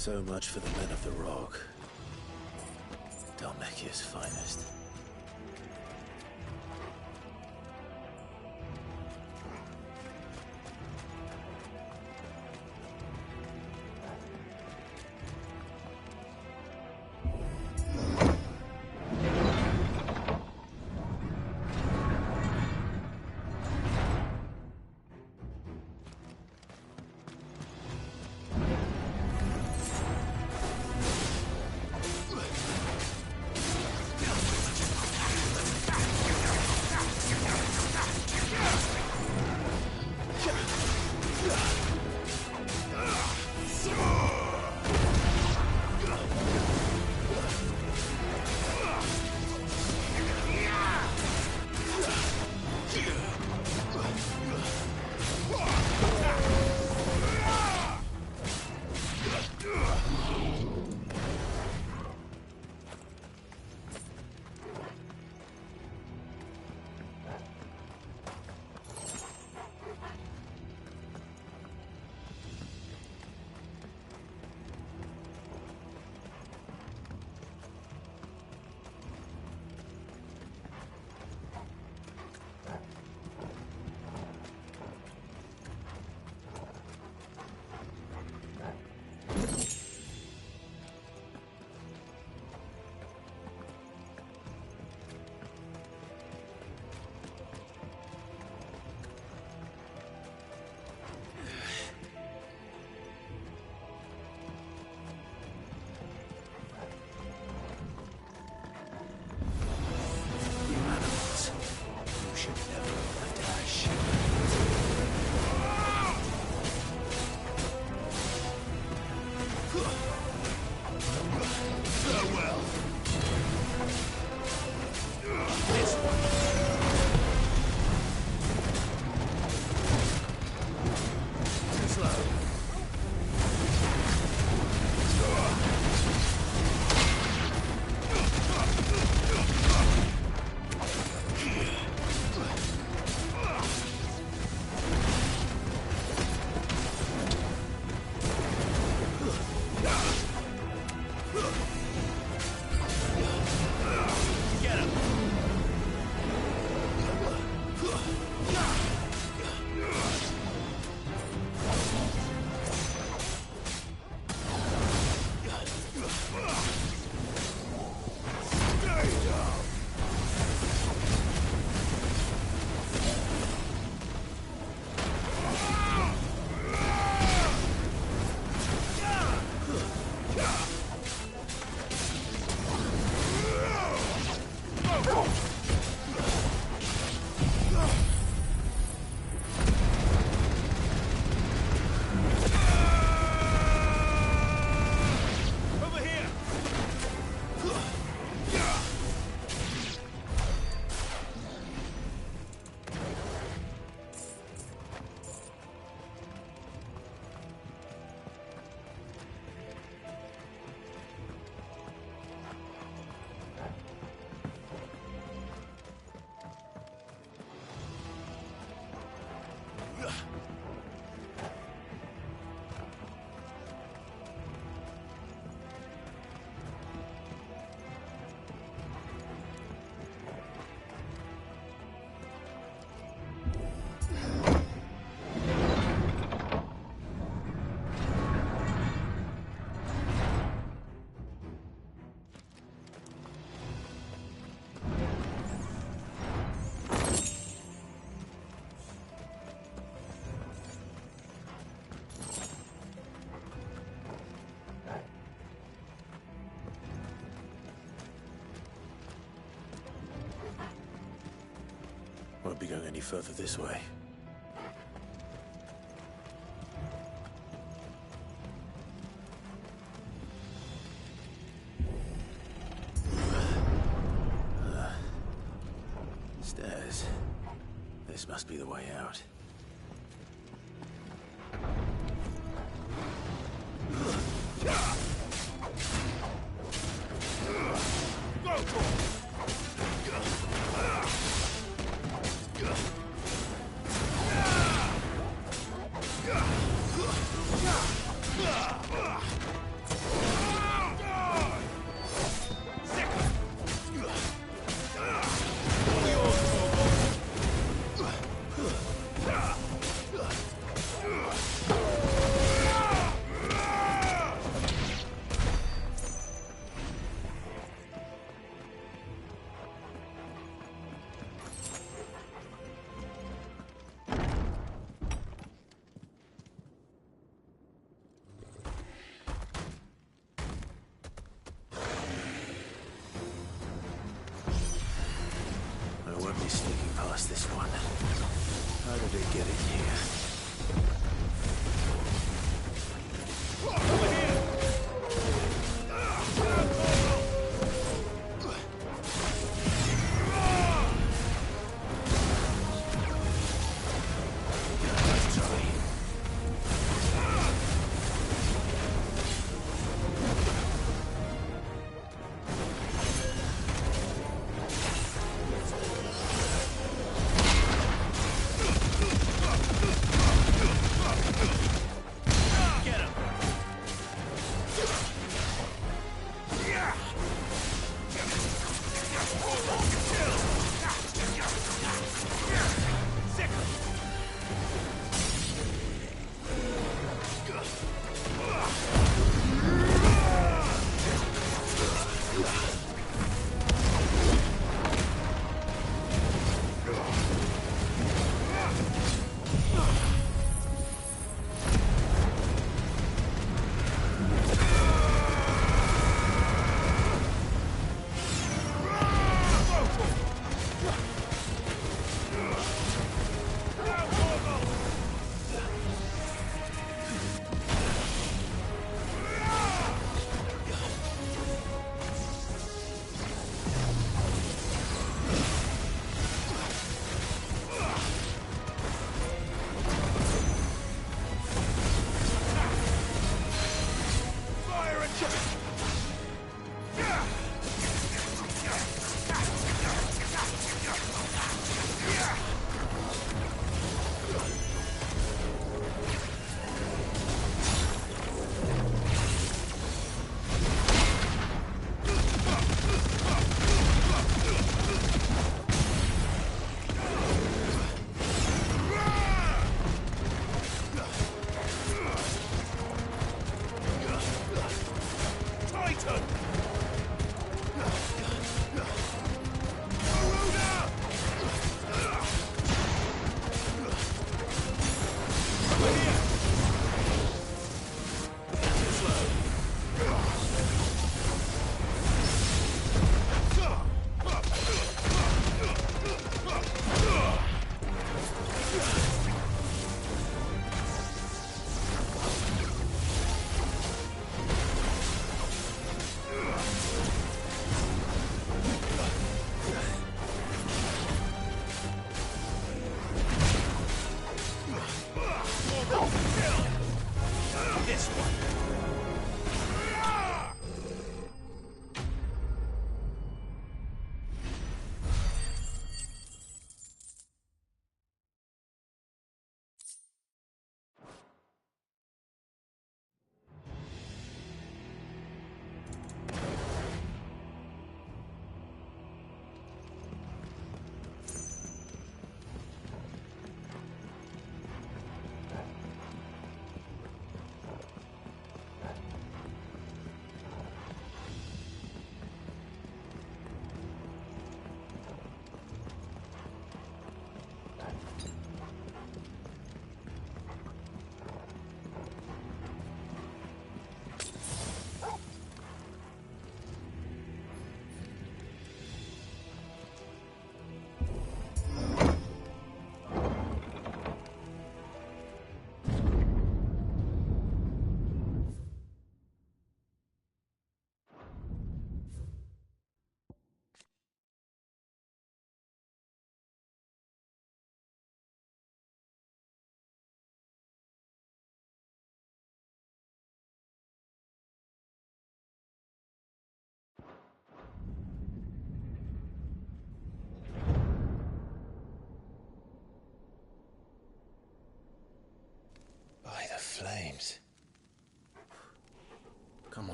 So much for the men of the Rock. Dalmekia's finest. Won't be going any further this way. Stairs. This must be the way out. Sneaking past this one. How did it get in here? Let's try.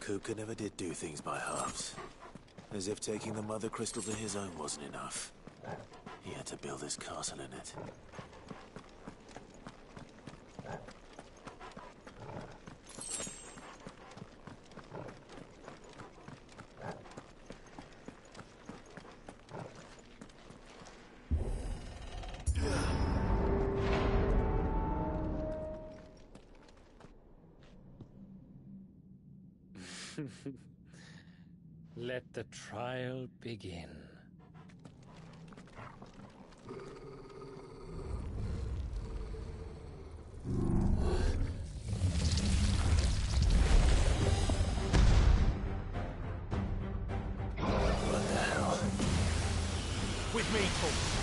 Kuka never did do things by halves. As if taking the Mother Crystal to his own wasn't enough. He had to build his castle in it. Let the trial begin. What the hell? With me, Paul.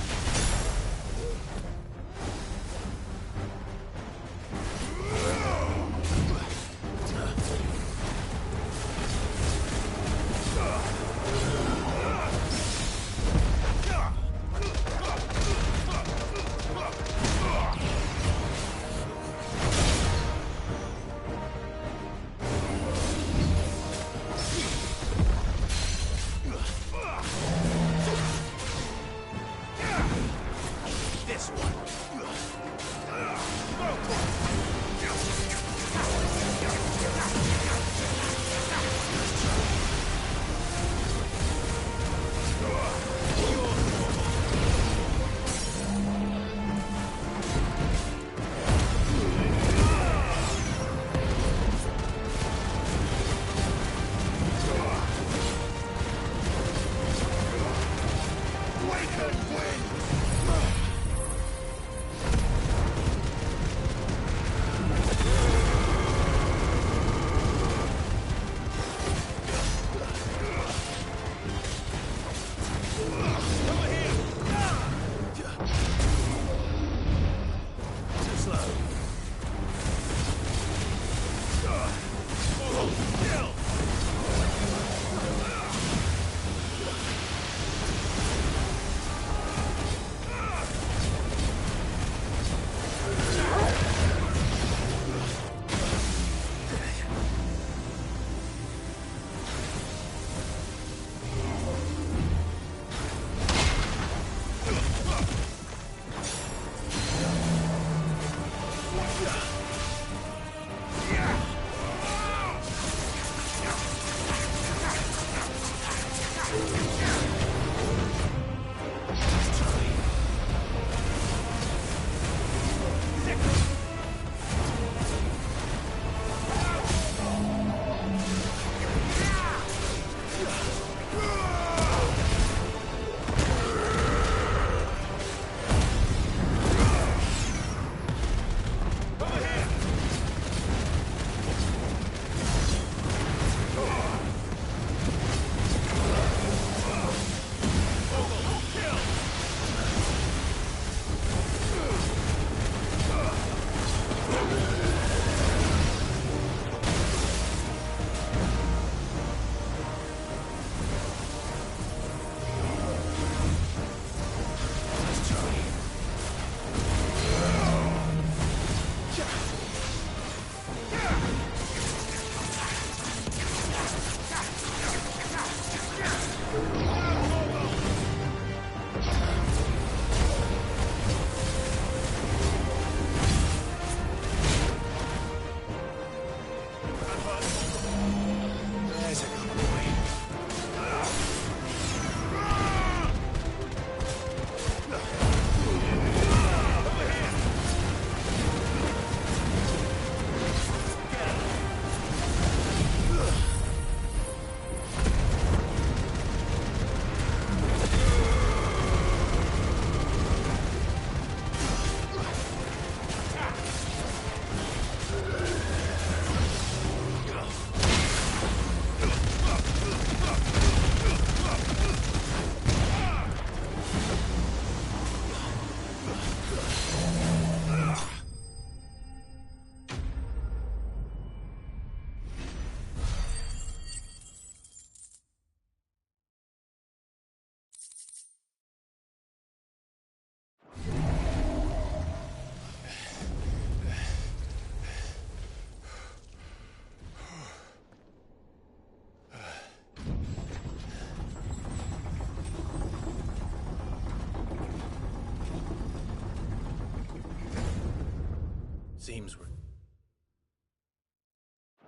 Seems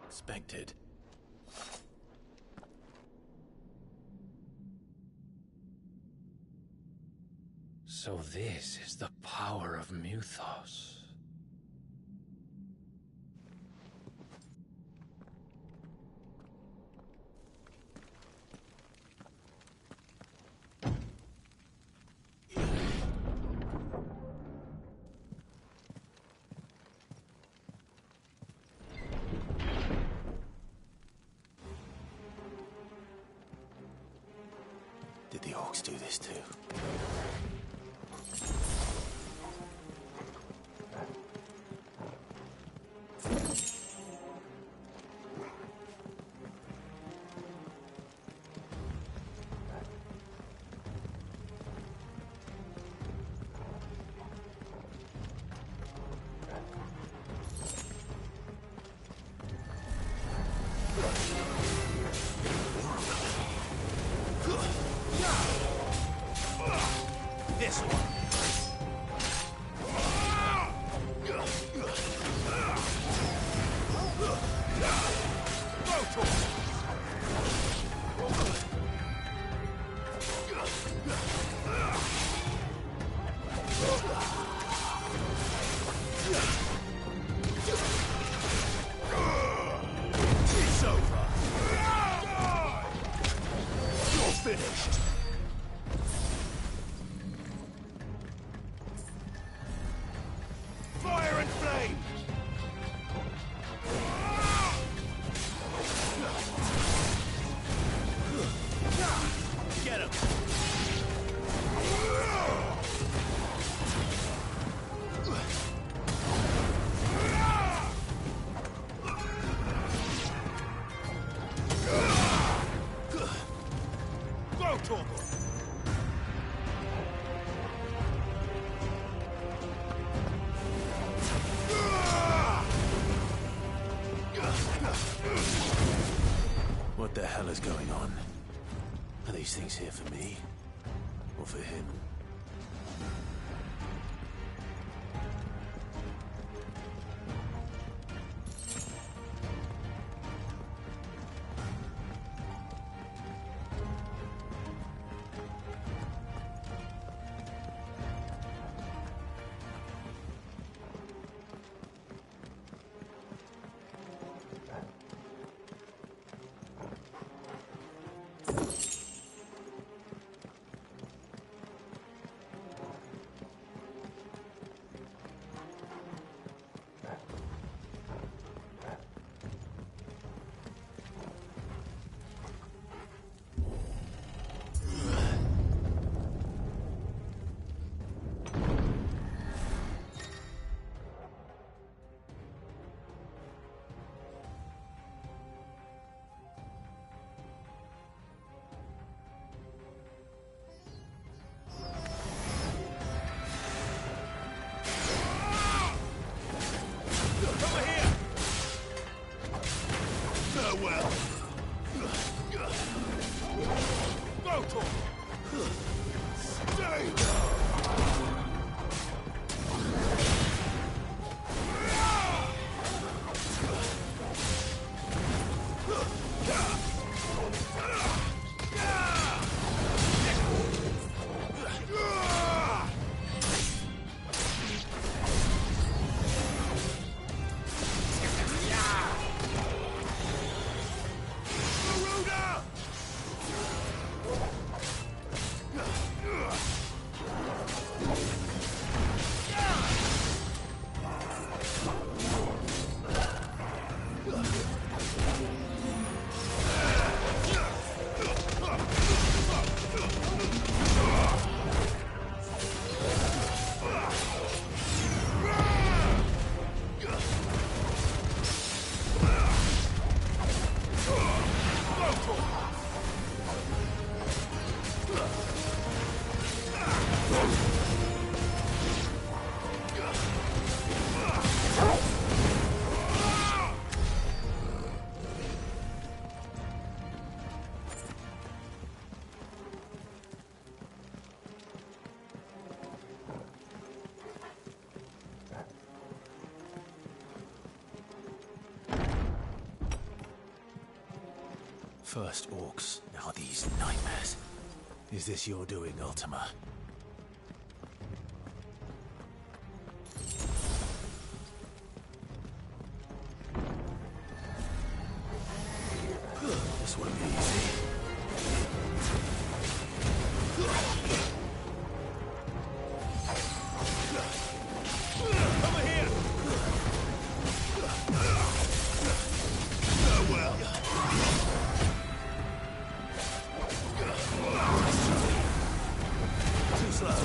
expected. So this is the power of Muthos. Did the orcs do this too? This one. It's over. You're finished. Fire and flame! Get him. Go, Torgal! What the hell is going on? Are these things here for me? Or for him? First orcs, now these nightmares. Is this your doing, Ultima? This won't be easy. Over here! Farewell! Too slow.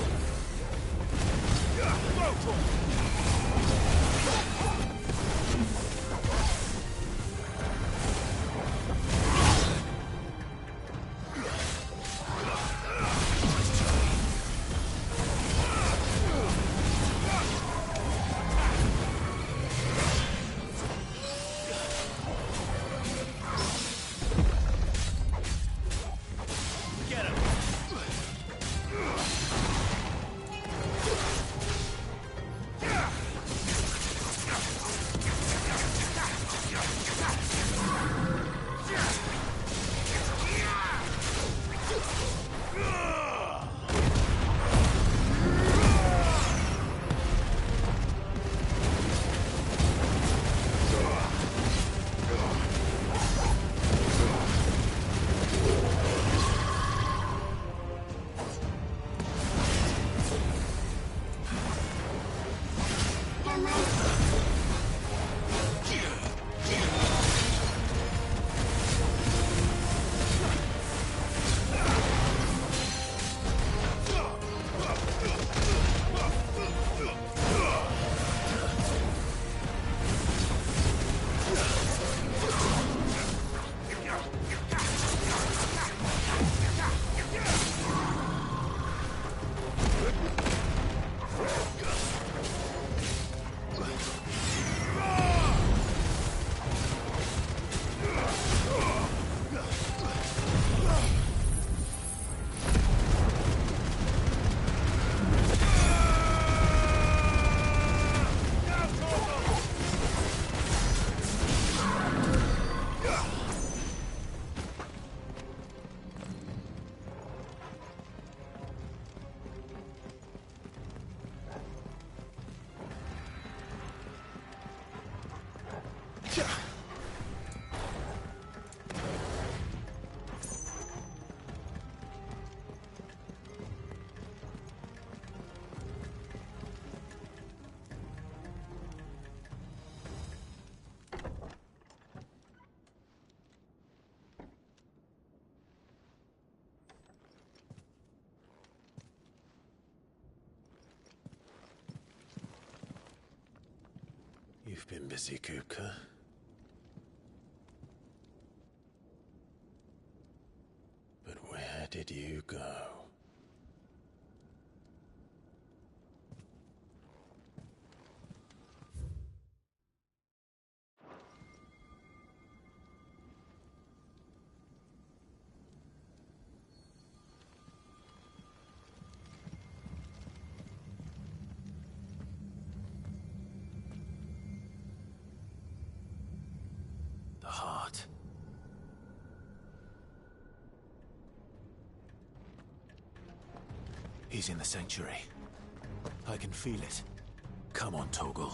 You've been busy, Kupka. But where did you go? The heart. He's in the sanctuary. I can feel it. Come on, Torgal.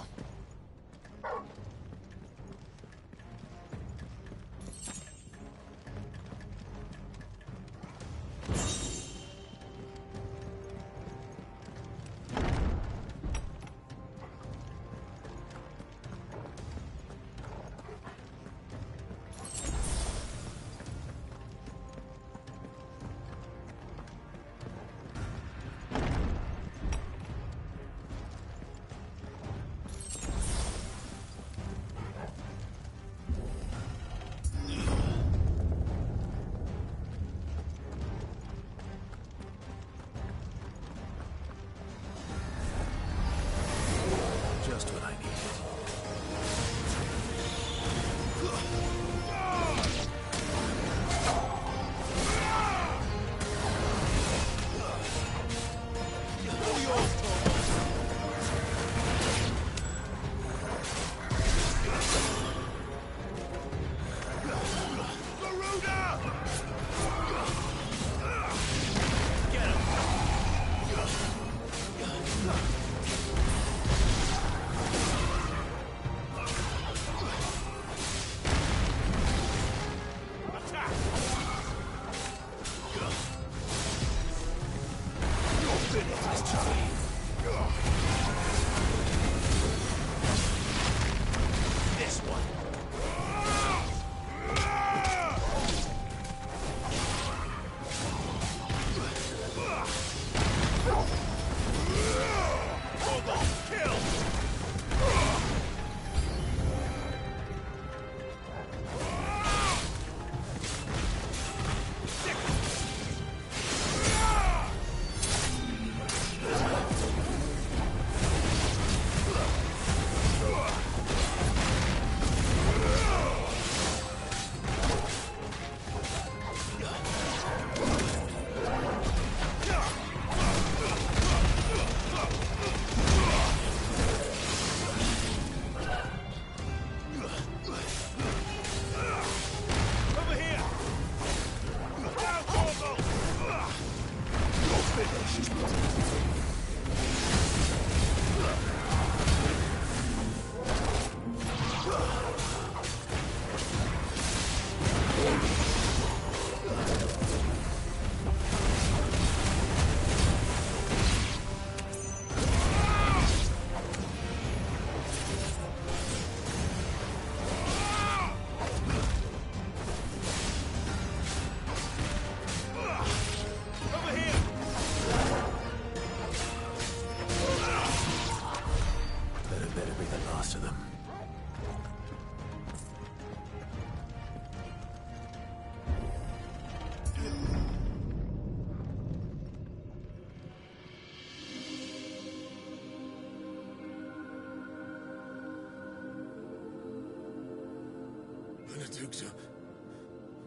Benedicta,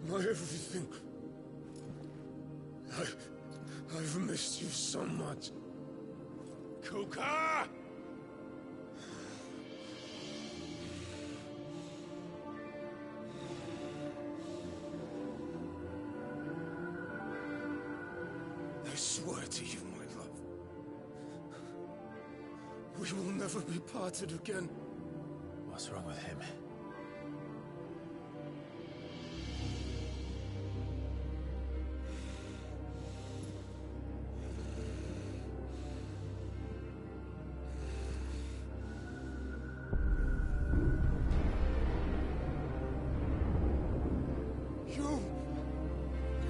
my everything. I've missed you so much. Kuka! I swear to you, my love, we will never be parted again. What's wrong with him?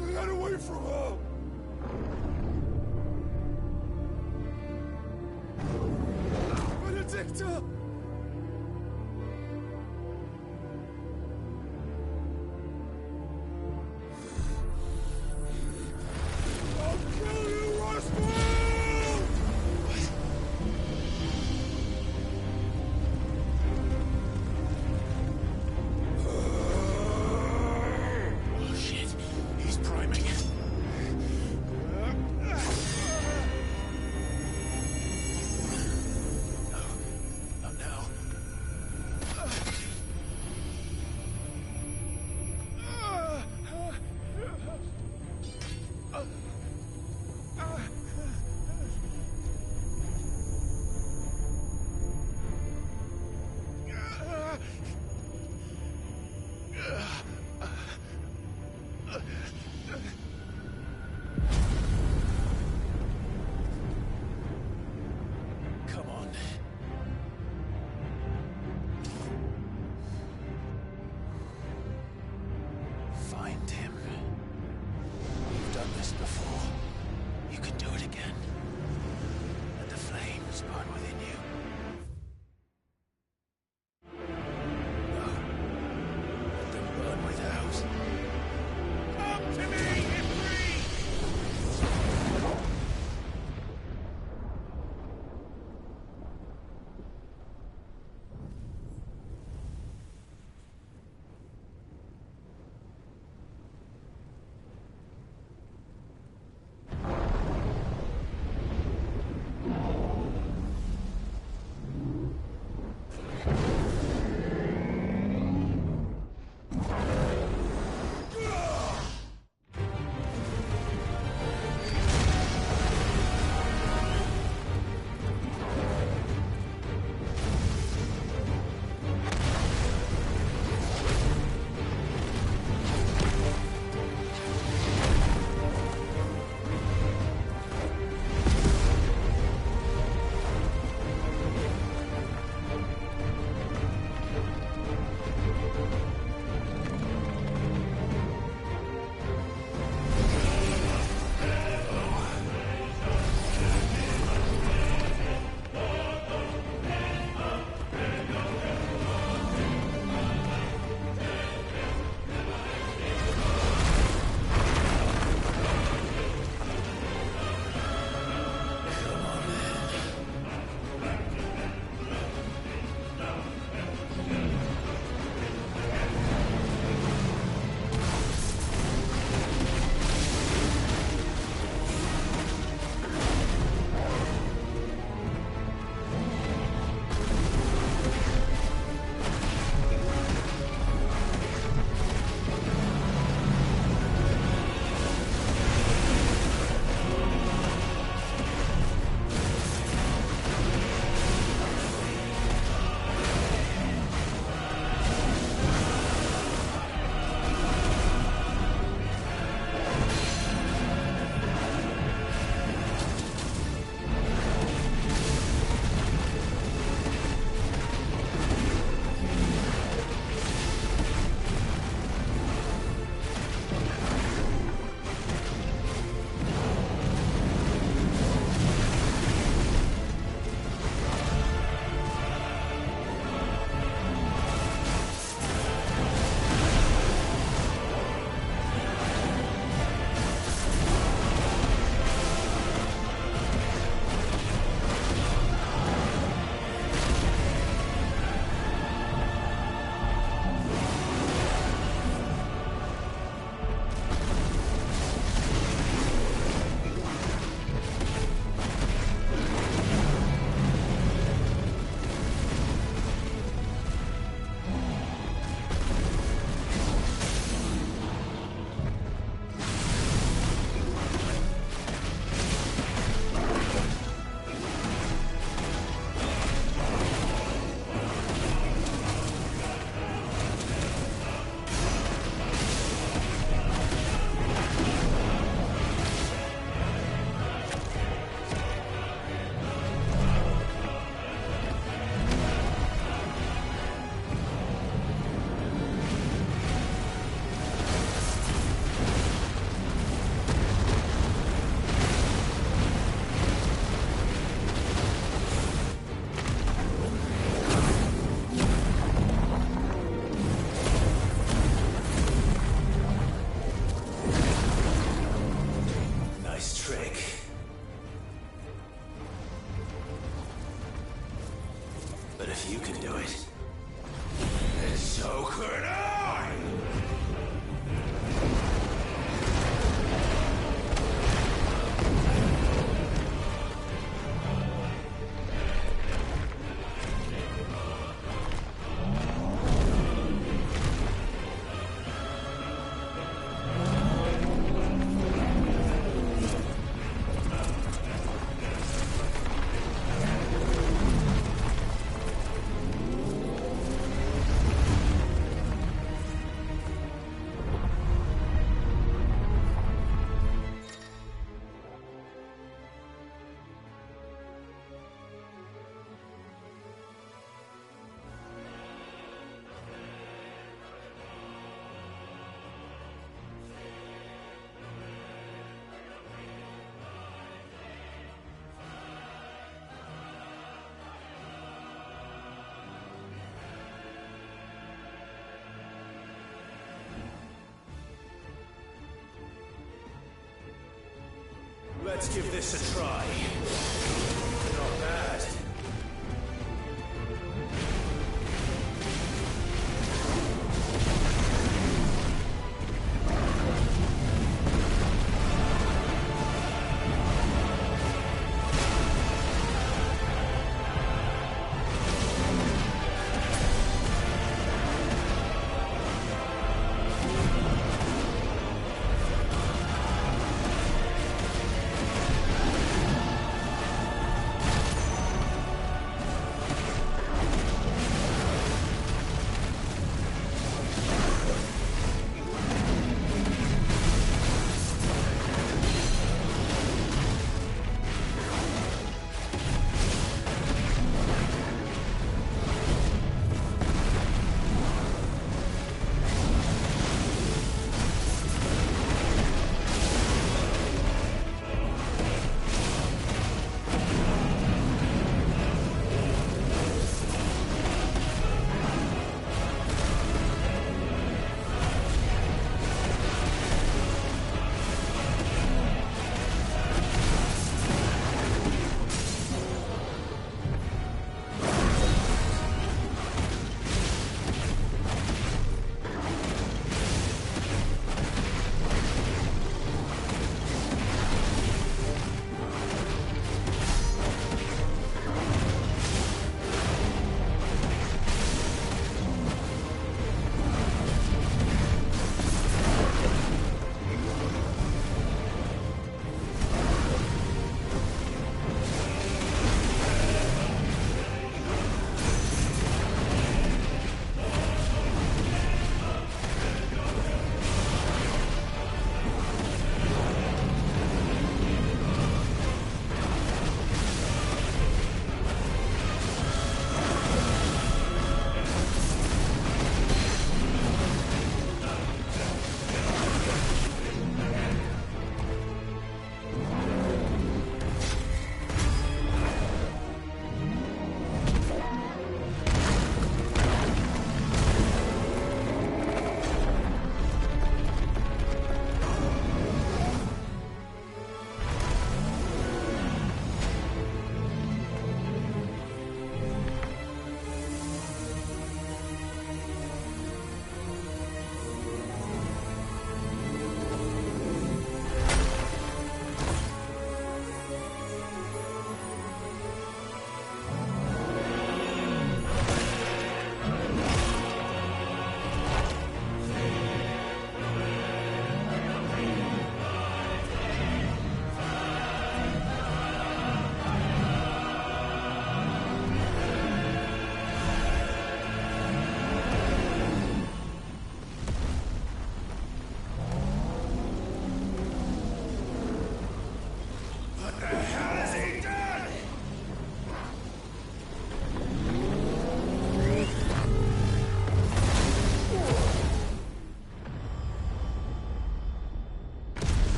You got away from her! Benedicta! I'll kill you, Rasputin! Oh shit, he's priming. But if you can do it, then so could I! Let's give this a try. Not bad.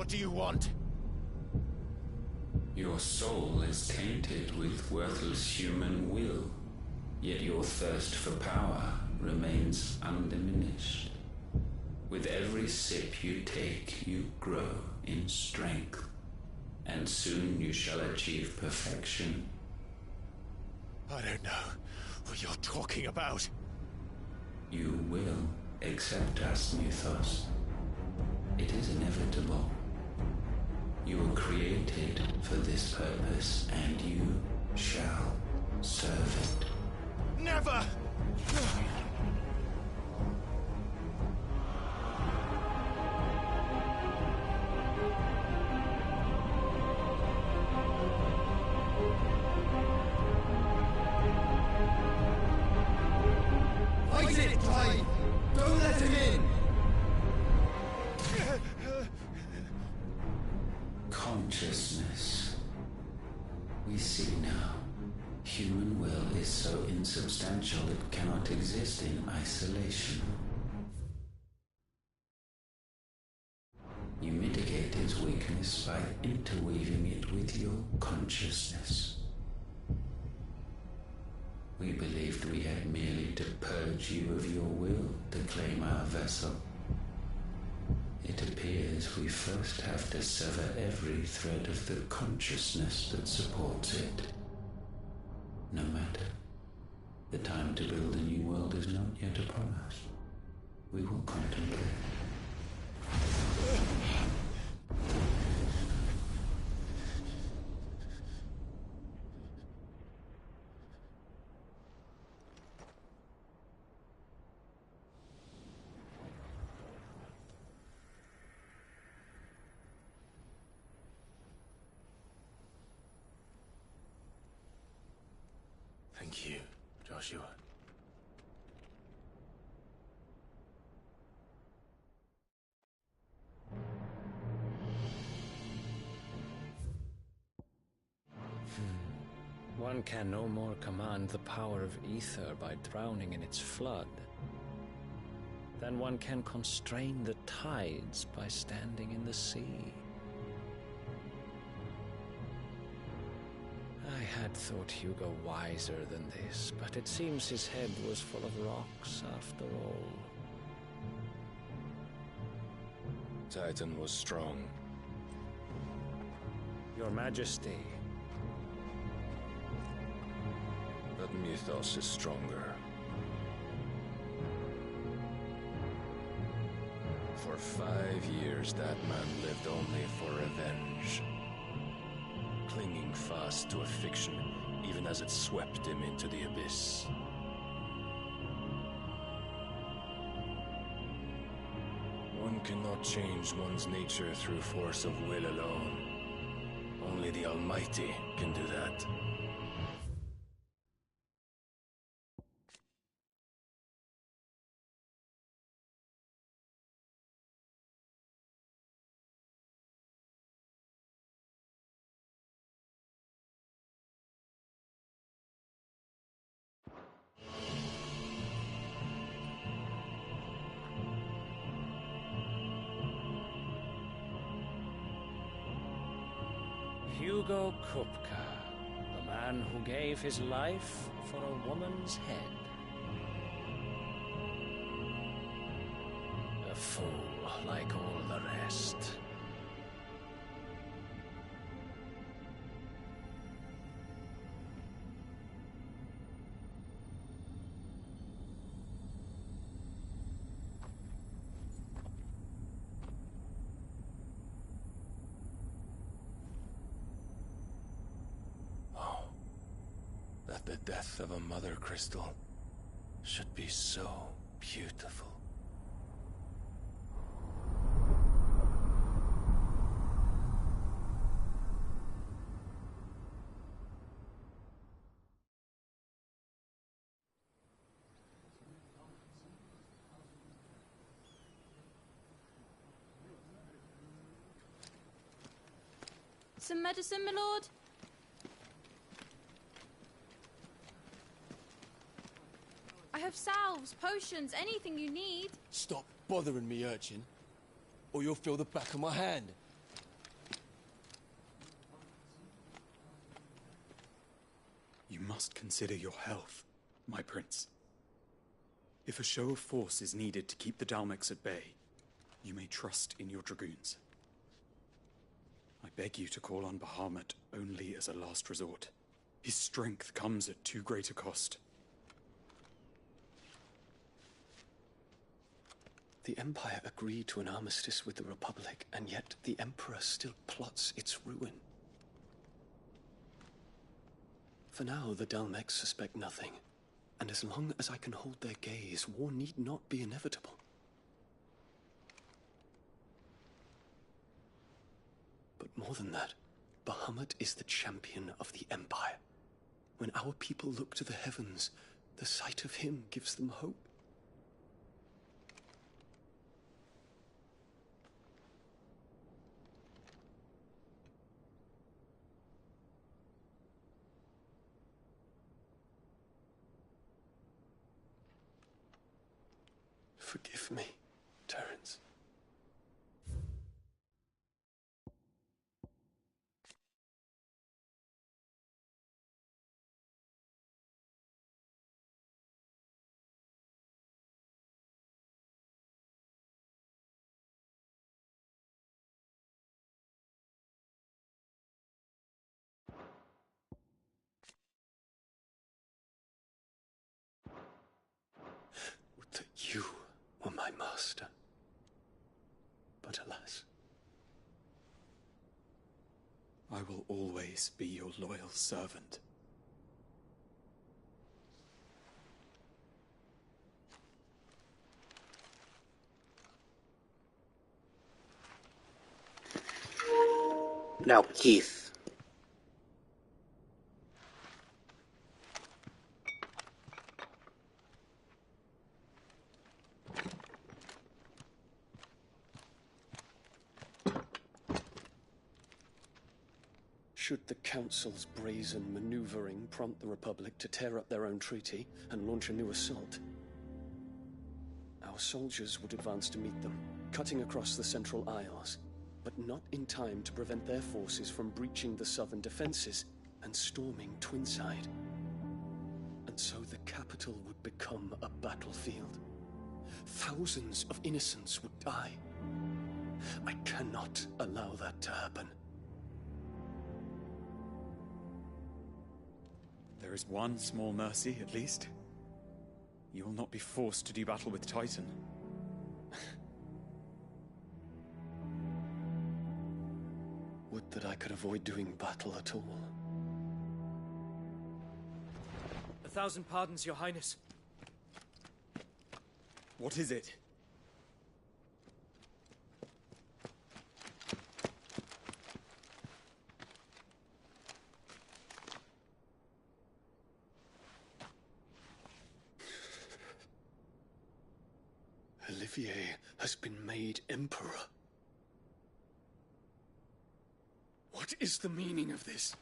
What do you want? Your soul is tainted with worthless human will, yet your thirst for power remains undiminished. With every sip you take, you grow in strength, and soon you shall achieve perfection. I don't know what you're talking about. You will accept us, Mythos. It is inevitable. You were created for this purpose, and you shall serve it. Never! Fight it, Clive! Don't let him in! Consciousness. We see now. Human will is so insubstantial it cannot exist in isolation. You mitigate its weakness by interweaving it with your consciousness. We believed we had merely to purge you of your will to claim our vessel. It appears we first have to sever every thread of the consciousness that supports it. No matter. The time to build a new world is not yet upon us. We will contemplate. Thank you, Joshua. One can no more command the power of ether by drowning in its flood than one can constrain the tides by standing in the sea. I had thought Hugo wiser than this, but it seems his head was full of rocks after all. Titan was strong. Your Majesty. But Mythos is stronger. For 5 years, that man lived only for revenge. Clinging fast to a fiction, even as it swept him into the abyss. One cannot change one's nature through force of will alone. Only the Almighty can do that. Hugo Kupka, the man who gave his life for a woman's head. A fool like all the rest. The death of a mother crystal should be so beautiful. Some medicine, my lord? I have salves, potions, anything you need. Stop bothering me, urchin, or you'll feel the back of my hand. must consider your health, my prince. If a show of force is needed to keep the Dalmex at bay, you may trust in your dragoons. I beg you to call on Bahamut only as a last resort. His strength comes at too great a cost. The Empire agreed to an armistice with the Republic, and yet the Emperor still plots its ruin. For now, the Dalmex suspect nothing, and as long as I can hold their gaze, war need not be inevitable. But more than that, Bahamut is the champion of the Empire. When our people look to the heavens, the sight of him gives them hope. Forgive me, Terence. Would that you were my master. But alas. I will always be your loyal servant. Now, Keith. Should the Council's brazen maneuvering prompt the Republic to tear up their own treaty and launch a new assault, our soldiers would advance to meet them, cutting across the Central Isles, but not in time to prevent their forces from breaching the southern defenses and storming Twinside. And so the capital would become a battlefield. Thousands of innocents would die. I cannot allow that to happen. There is one small mercy, at least. You will not be forced to do battle with Titan. Would that I could avoid doing battle at all. 1,000 pardons, Your Highness. What is it? Olivier has been made Emperor. What is the meaning of this?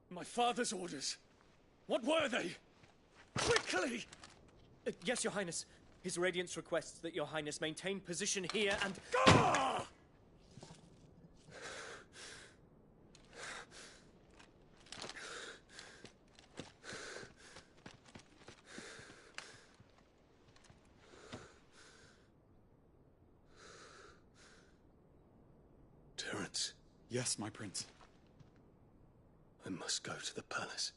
My father's orders. What were they? Quickly! Yes, Your Highness. His Radiance requests that Your Highness maintain position here and... Gah! Terence. Yes, my prince. I must go to the palace.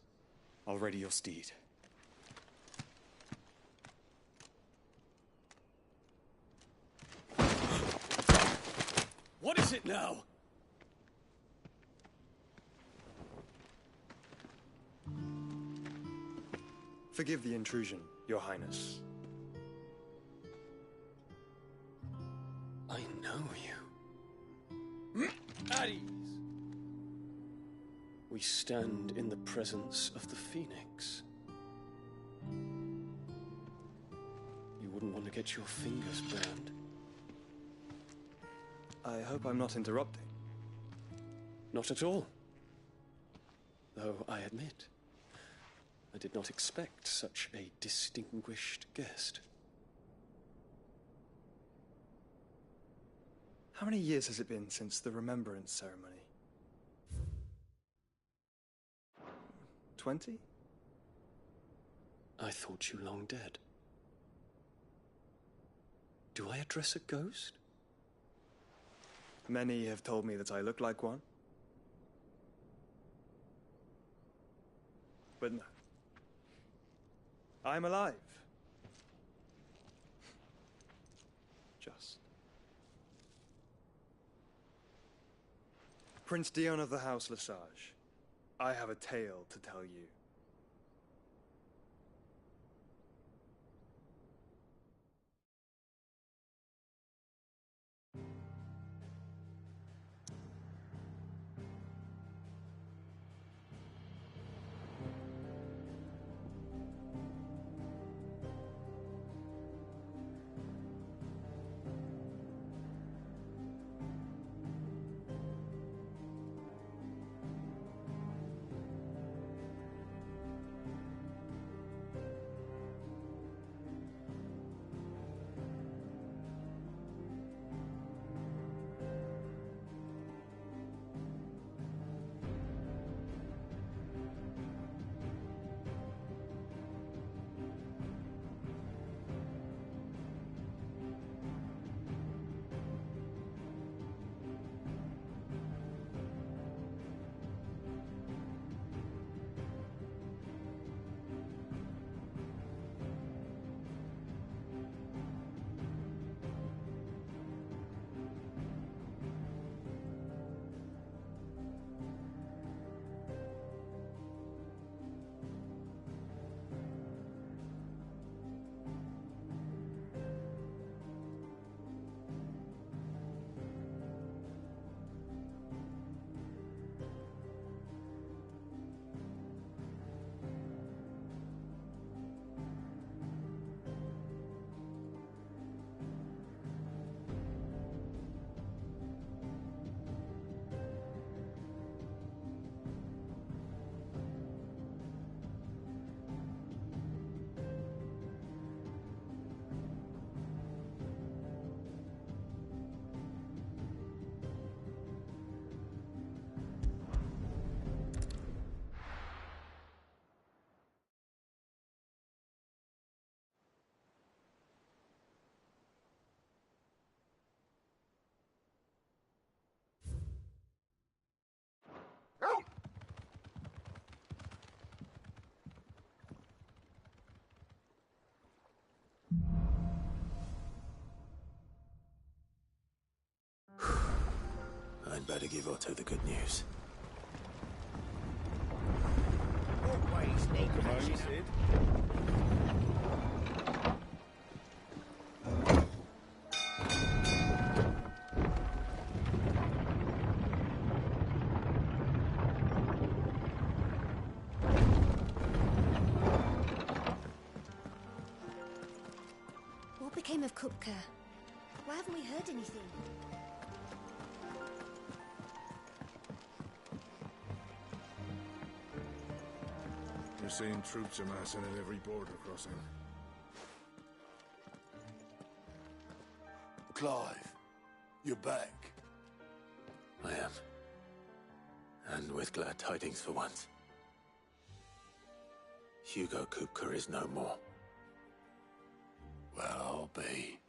I'll ready your steed. What is it now? Forgive the intrusion, Your Highness. I know you. At ease. We stand in the presence of the Phoenix. You wouldn't want to get your fingers burned. I hope I'm not interrupting. Not at all. though I admit I did not expect such a distinguished guest. How many years has it been since the Remembrance ceremony? 20? I thought you long dead. Do I address a ghost? Many have told me that I look like one. But no. I'm alive. Just. Prince Dion of the House Lesage, I have a tale to tell you. I'd better give Otto the good news. Always need catching What became of Kupka? Why haven't we heard anything? We're seeing troops amassing at every border crossing. Clive, you're back. I am. And with glad tidings for once. Hugo Kupka is no more. Well, I'll be.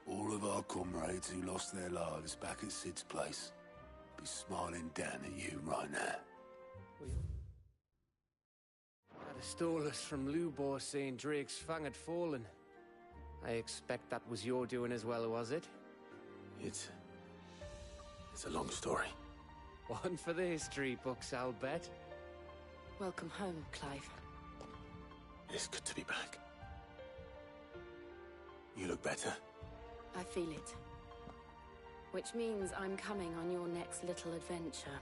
All of our comrades who lost their lives back at Sid's place be smiling down at you right now. Had stole us from Lubor saying Drake's fang had fallen. I expect that was your doing as well, was it? It's a long story. One for the history books, I'll bet. Welcome home, Clive. It's good to be back. You look better. I feel it. Which means I'm coming on your next little adventure.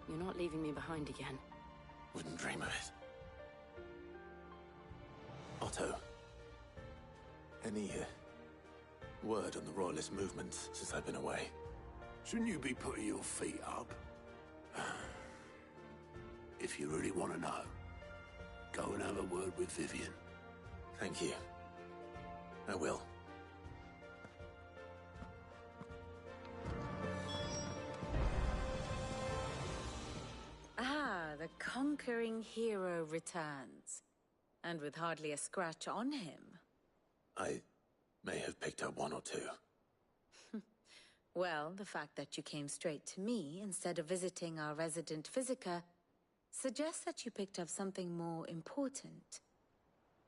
You're not leaving me behind again. Wouldn't dream of it. Otto, any word on the Royalist movements since I've been away? Shouldn't you be putting your feet up? if you really want to know, go and have a word with Vivian. Thank you. I will. Ah, the conquering hero returns. And with hardly a scratch on him. I may have picked up one or two. Well, the fact that you came straight to me instead of visiting our resident physiker suggests that you picked up something more important.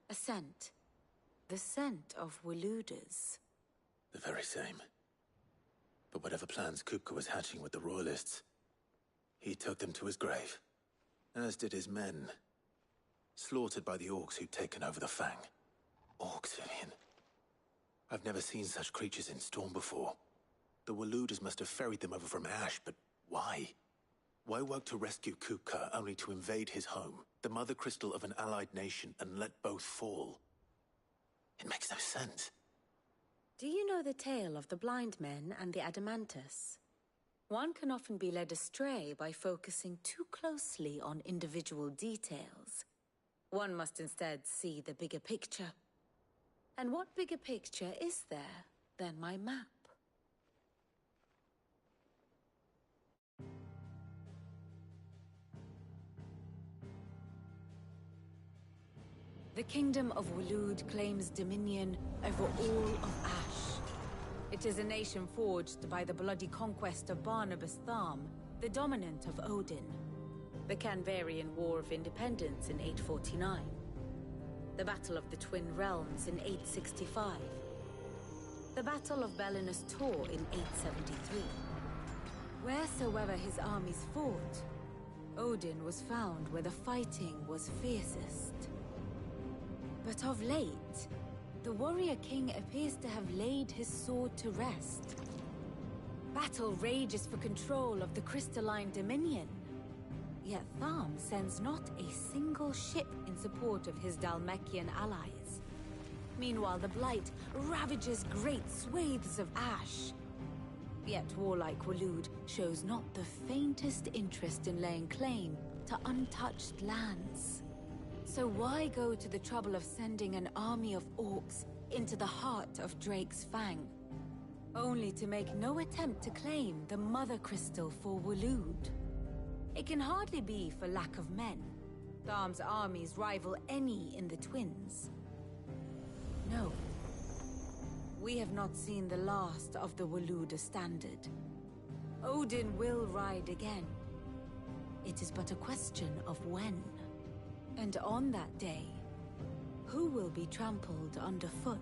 A scent. The scent of Waludas. The very same. But whatever plans Kupka was hatching with the Royalists, he took them to his grave. As did his men. Slaughtered by the orcs who'd taken over the Fang. Orcs, Vivian. I've never seen such creatures in Storm before. The Waludas must have ferried them over from Ash, but why? Why work to rescue Kupka only to invade his home, the mother crystal of an allied nation, and let both fall? It makes no sense. Do you know the tale of the blind men and the Adamantus? One can often be led astray by focusing too closely on individual details. One must instead see the bigger picture. And what bigger picture is there than my map? The Kingdom of Waloed claims dominion over all of Ash. It is a nation forged by the bloody conquest of Barnabas Tharm, the dominant of Odin. The Canvarian War of Independence in 849. The Battle of the Twin Realms in 865. The Battle of Belinus Tor in 873. Wheresoever his armies fought, Odin was found where the fighting was fiercest. But of late, the warrior king appears to have laid his sword to rest. Battle rages for control of the crystalline dominion. Yet Tharm sends not a single ship in support of his Dhalmekian allies. Meanwhile, the Blight ravages great swathes of Ash. Yet warlike Waloed shows not the faintest interest in laying claim to untouched lands. So why go to the trouble of sending an army of orcs into the heart of Drake's Fang, only to make no attempt to claim the Mother Crystal for Waloed? It can hardly be for lack of men. Tharm's armies rival any in the Twins. No. We have not seen the last of the Waluda standard. Odin will ride again. It is but a question of when. And on that day, who will be trampled underfoot?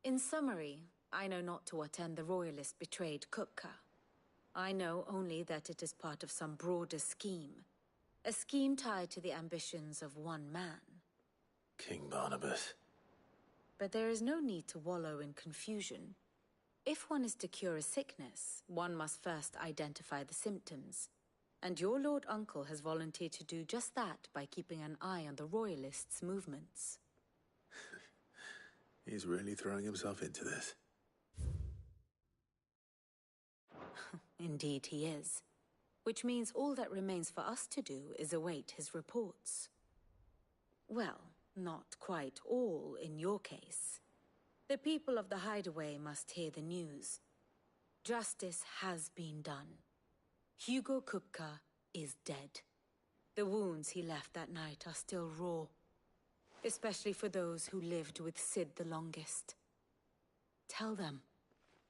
In summary, I know not to what end the Royalists betrayed Kupka. I know only that it is part of some broader scheme. A scheme tied to the ambitions of one man. King Barnabas. But there is no need to wallow in confusion. If one is to cure a sickness, one must first identify the symptoms. And your Lord Uncle has volunteered to do just that by keeping an eye on the Royalists' movements. He's really throwing himself into this. Indeed he is. Which means all that remains for us to do is await his reports. Well, not quite all in your case. The people of the Hideaway must hear the news. Justice has been done. Hugo Kupka is dead. The wounds he left that night are still raw. Especially for those who lived with Sid the longest. Tell them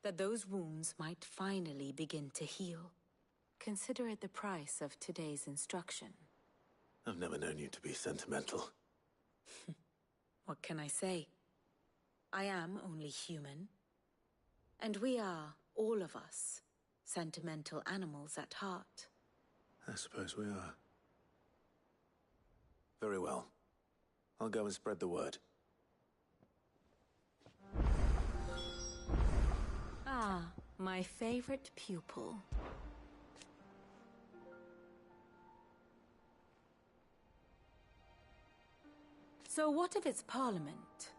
that those wounds might finally begin to heal. Consider it the price of today's instruction. I've never known you to be sentimental. What can I say? I am only human. And we are, all of us, sentimental animals at heart. I suppose we are. Very well. I'll go and spread the word. Ah, my favorite pupil. So what of its parliament?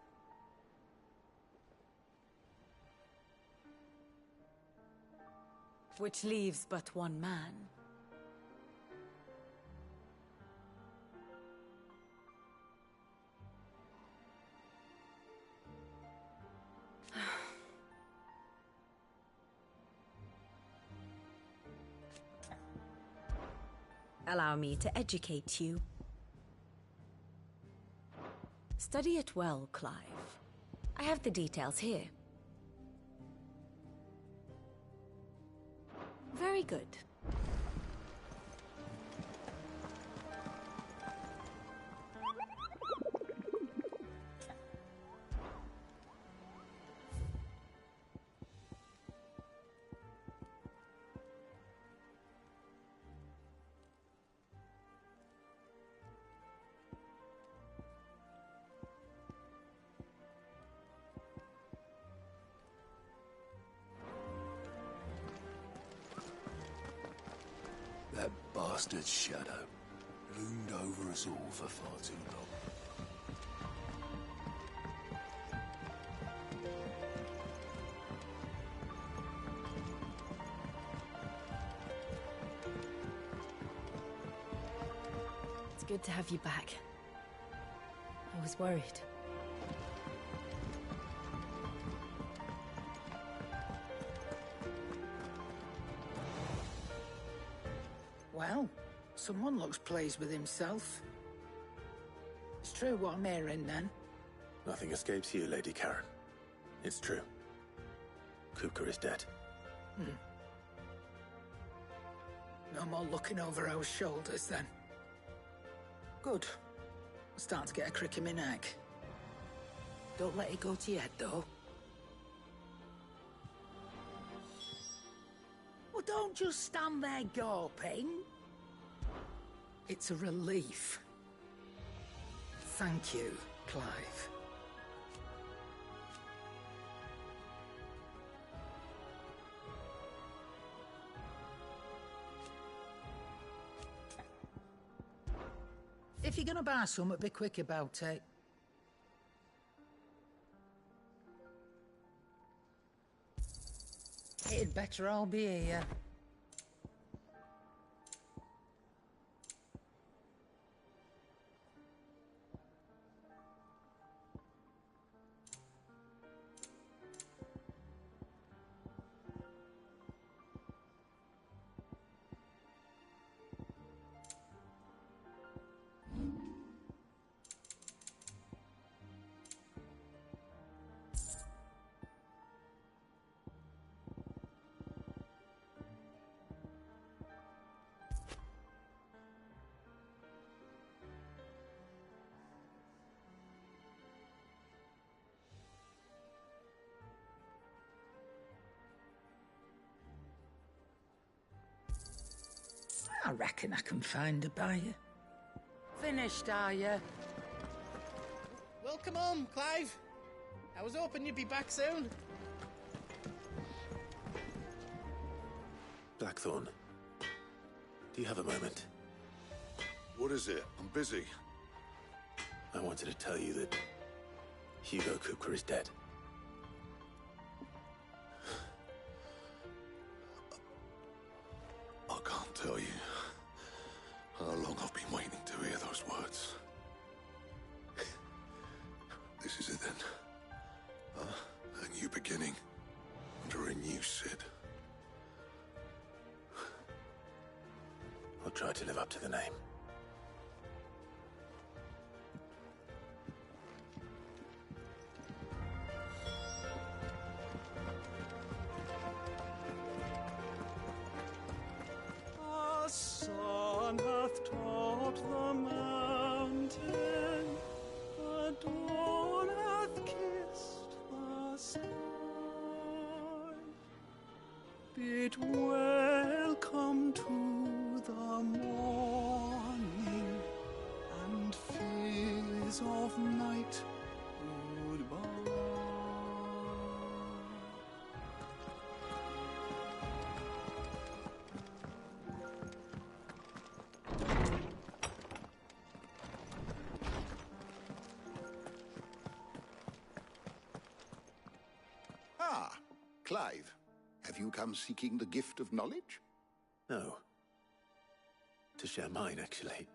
Which leaves but one man. Allow me to educate you. Study it well, Clive. I have the details here. Very good. That bastard shadow loomed over us all for far too long. It's good to have you back. I was worried. Well, someone looks pleased with himself. It's true what I'm hearing, then. Nothing escapes you, Lady Karen. It's true. Kupka is dead. No more looking over our shoulders, then. Good. I'm starting to get a crick in my neck. Don't let it go to your head, though. Well, don't just stand there gawping. It's a relief. Thank you, Clive. If you're gonna buy something, be quick about it. It'd better all be here. I reckon I can find a buyer. Finished, are you? Welcome home, Clive. I was hoping you'd be back soon. Blackthorn, do you have a moment? What is it? I'm busy. I wanted to tell you that Hugo Kupka is dead. I can't tell you how long I've been waiting to hear those words. This is it then. A new beginning under a new Sid. I'll try to live up to the name. The sun hath taught the mountain, the dawn hath kissed the sky. Bid welcome to the morning, and fears of night goodbye. Ah, Clive. Have you come seeking the gift of knowledge? No. To share mine, actually.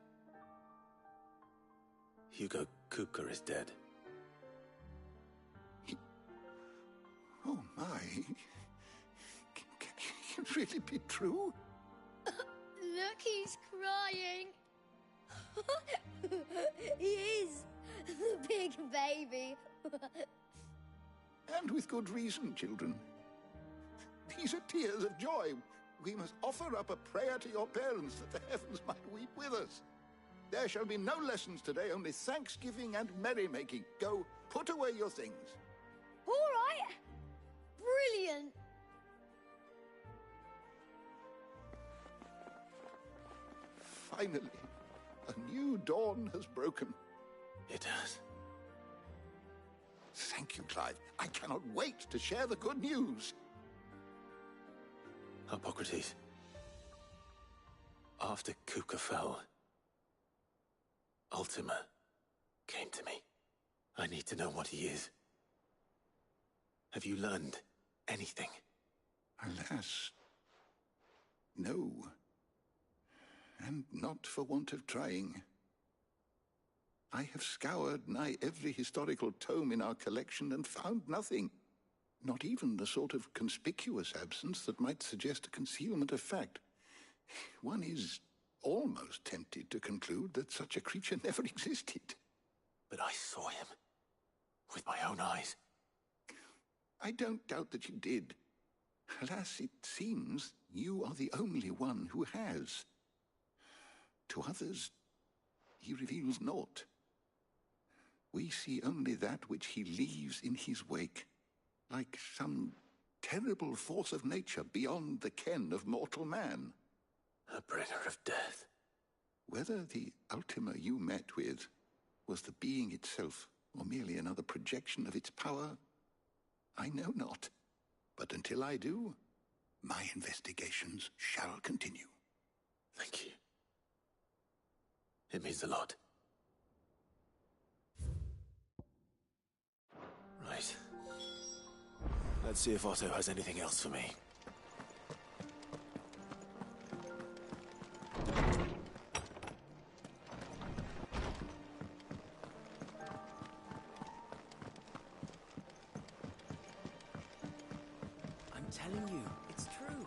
Hugo Kupka is dead. Oh my. Can it really be true? Look, he's crying. He is. The big baby. And with good reason, children. These are tears of joy. We must offer up a prayer to your parents that the heavens might weep with us. There shall be no lessons today, only thanksgiving and merrymaking. Go, put away your things. All right. Brilliant. Finally, a new dawn has broken. It has. Thank you, Clive. I cannot wait to share the good news. Hippocrates. After Kupka fell, Ultima came to me. I need to know what he is. Have you learned anything? Alas, no. And not for want of trying. I have scoured nigh every historical tome in our collection and found nothing. Not even the sort of conspicuous absence that might suggest a concealment of fact. One is almost tempted to conclude that such a creature never existed. But I saw him. With my own eyes. I don't doubt that you did. Alas, it seems you are the only one who has. To others, he reveals naught. We see only that which he leaves in his wake, like some terrible force of nature beyond the ken of mortal man. A bringer of death. Whether the Ultima you met with was the being itself, or merely another projection of its power, I know not. But until I do, my investigations shall continue. Thank you. It means a lot. Right. Let's see if Otto has anything else for me. I'm telling you, it's true.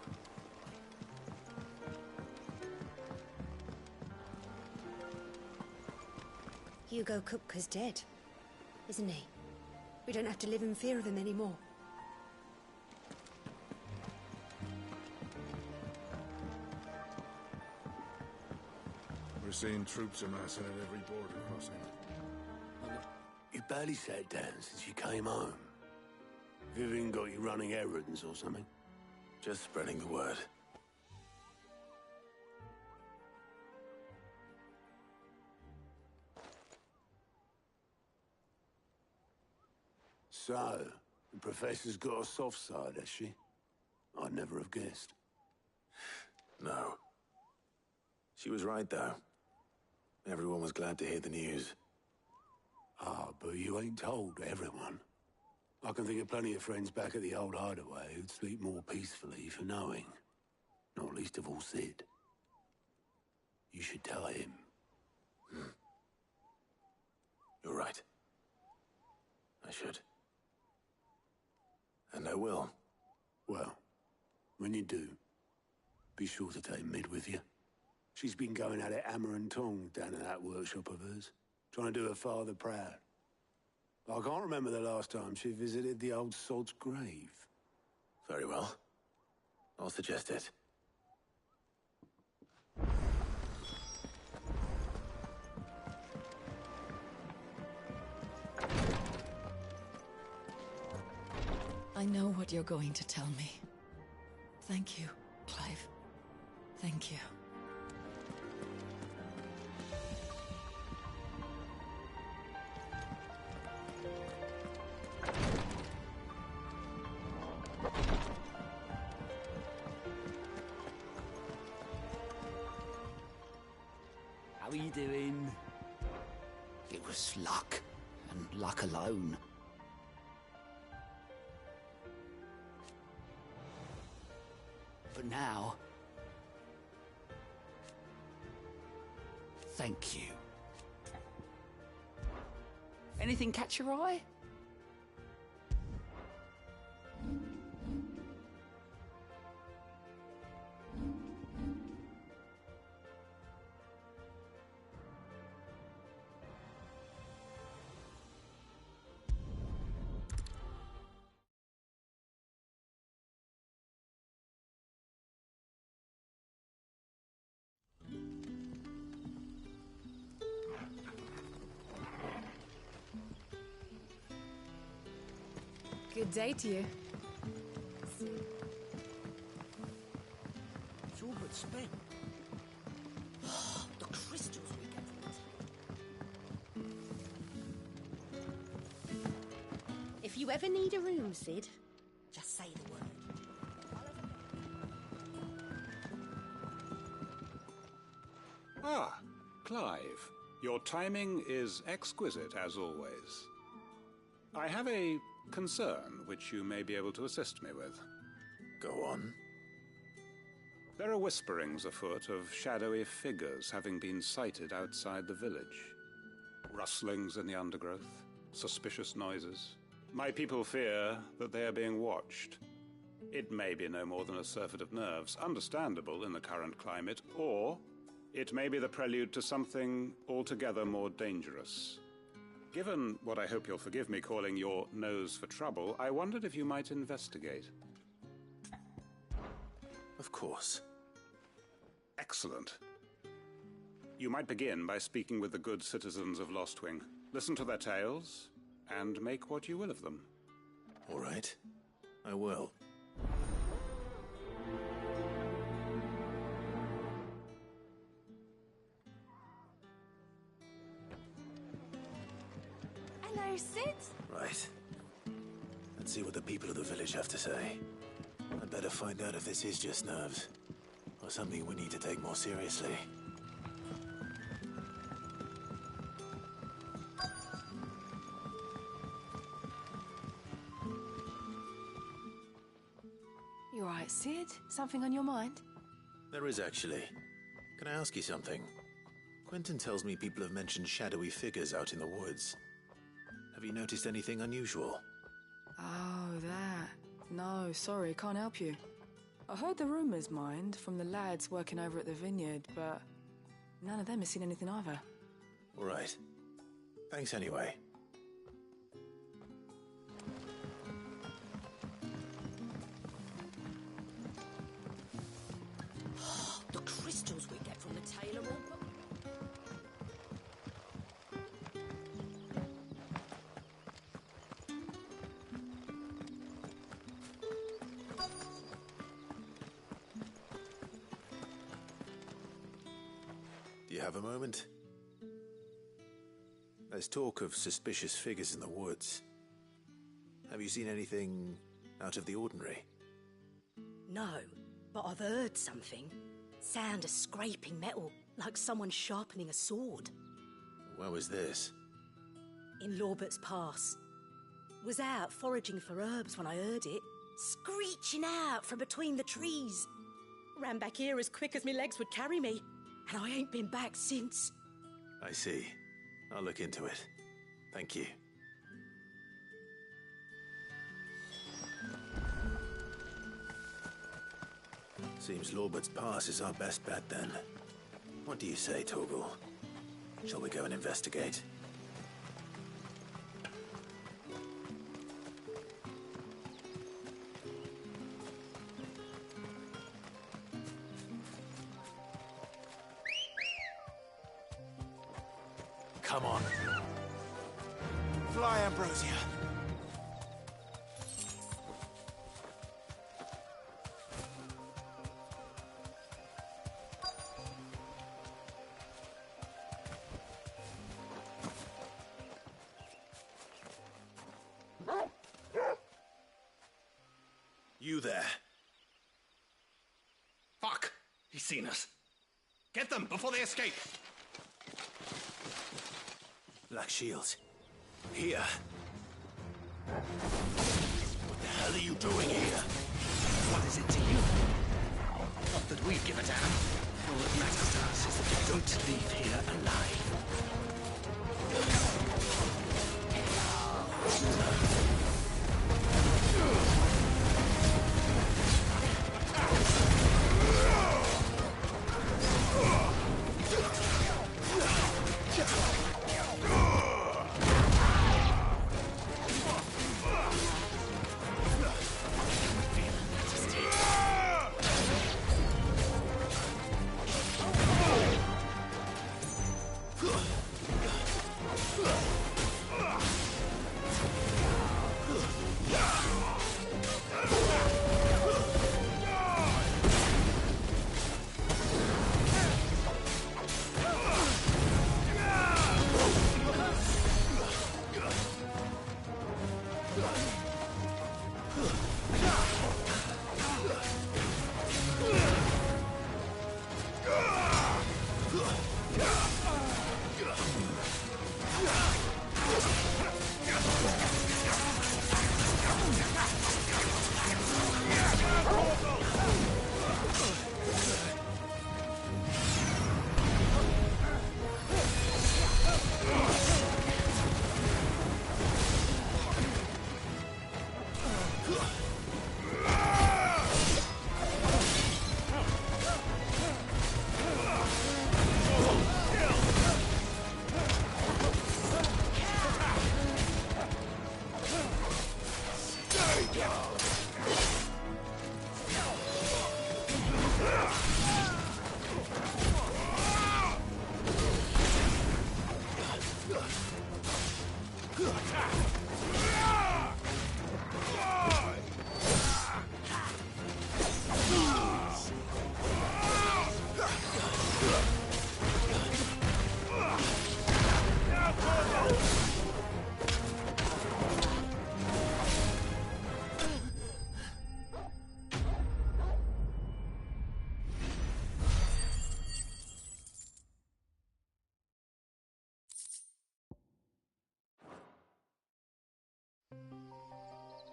Hugo Kupka's dead, isn't he? We don't have to live in fear of him anymore. We're seeing troops amassing at every border crossing. You barely sat down since you came home. Vivian got you running errands or something? Just spreading the word. So, the Professor's got a soft side, has she? I'd never have guessed. No. She was right, though. Everyone was glad to hear the news. Ah, but you ain't told everyone. I can think of plenty of friends back at the old hideaway who'd sleep more peacefully for knowing. Not least of all Sid. You should tell him. You're right. I should. And I will. Well, when you do, be sure to take Mid with you. She's been going at it hammer and tong down in that workshop of hers, trying to do her father proud. I can't remember the last time she visited the old sod's grave. Very well. I'll suggest it. I know what you're going to tell me. Thank you, Clive. Thank you. How are you doing? It was luck, and luck alone. for now. Thank you. Anything catch your eye? Good day to you. It's all but spent. The crystals we get from it. If you ever need a room, Sid, just say the word. Ah, Clive. Your timing is exquisite, as always. I have a concern which you may be able to assist me with. Go on. There are whisperings afoot of shadowy figures having been sighted outside the village. Rustlings in the undergrowth, suspicious noises. My people fear that they are being watched. It may be no more than a surfeit of nerves, understandable in the current climate, or it may be the prelude to something altogether more dangerous. Given what I hope you'll forgive me calling your nose for trouble, I wondered if you might investigate. Of course. Excellent. You might begin by speaking with the good citizens of Lostwing. Listen to their tales, and make what you will of them. All right. I will. Hello, Sid. Right. Let's see what the people of the village have to say. I'd better find out if this is just nerves, or something we need to take more seriously. You all right, Sid? Something on your mind? There is, actually. Can I ask you something? Quentin tells me people have mentioned shadowy figures out in the woods. Have you noticed anything unusual? Oh, that. No, sorry, can't help you. I heard the rumours, mind, from the lads working over at the vineyard, but none of them has seen anything either. All right. Thanks anyway. The crystals we get from the tailor all but... Do you have a moment? There's talk of suspicious figures in the woods. Have you seen anything out of the ordinary? No, but I've heard something. Sound of scraping metal, like someone sharpening a sword. Where was this? In Lorbert's Pass. Was out foraging for herbs when I heard it, screeching out from between the trees. Ran back here as quick as my legs would carry me, and I ain't been back since. I see. I'll look into it. Thank you. Seems Lorbert's Pass is our best bet then. What do you say, Torgal? Shall we go and investigate? Come on. Fly, Ambrosia. You there. Fuck! He's seen us. Get them before they escape. Black Shields. Here. What the hell are you doing here? What is it to you? we give a damn. All that matters to us is that you don't leave here alive.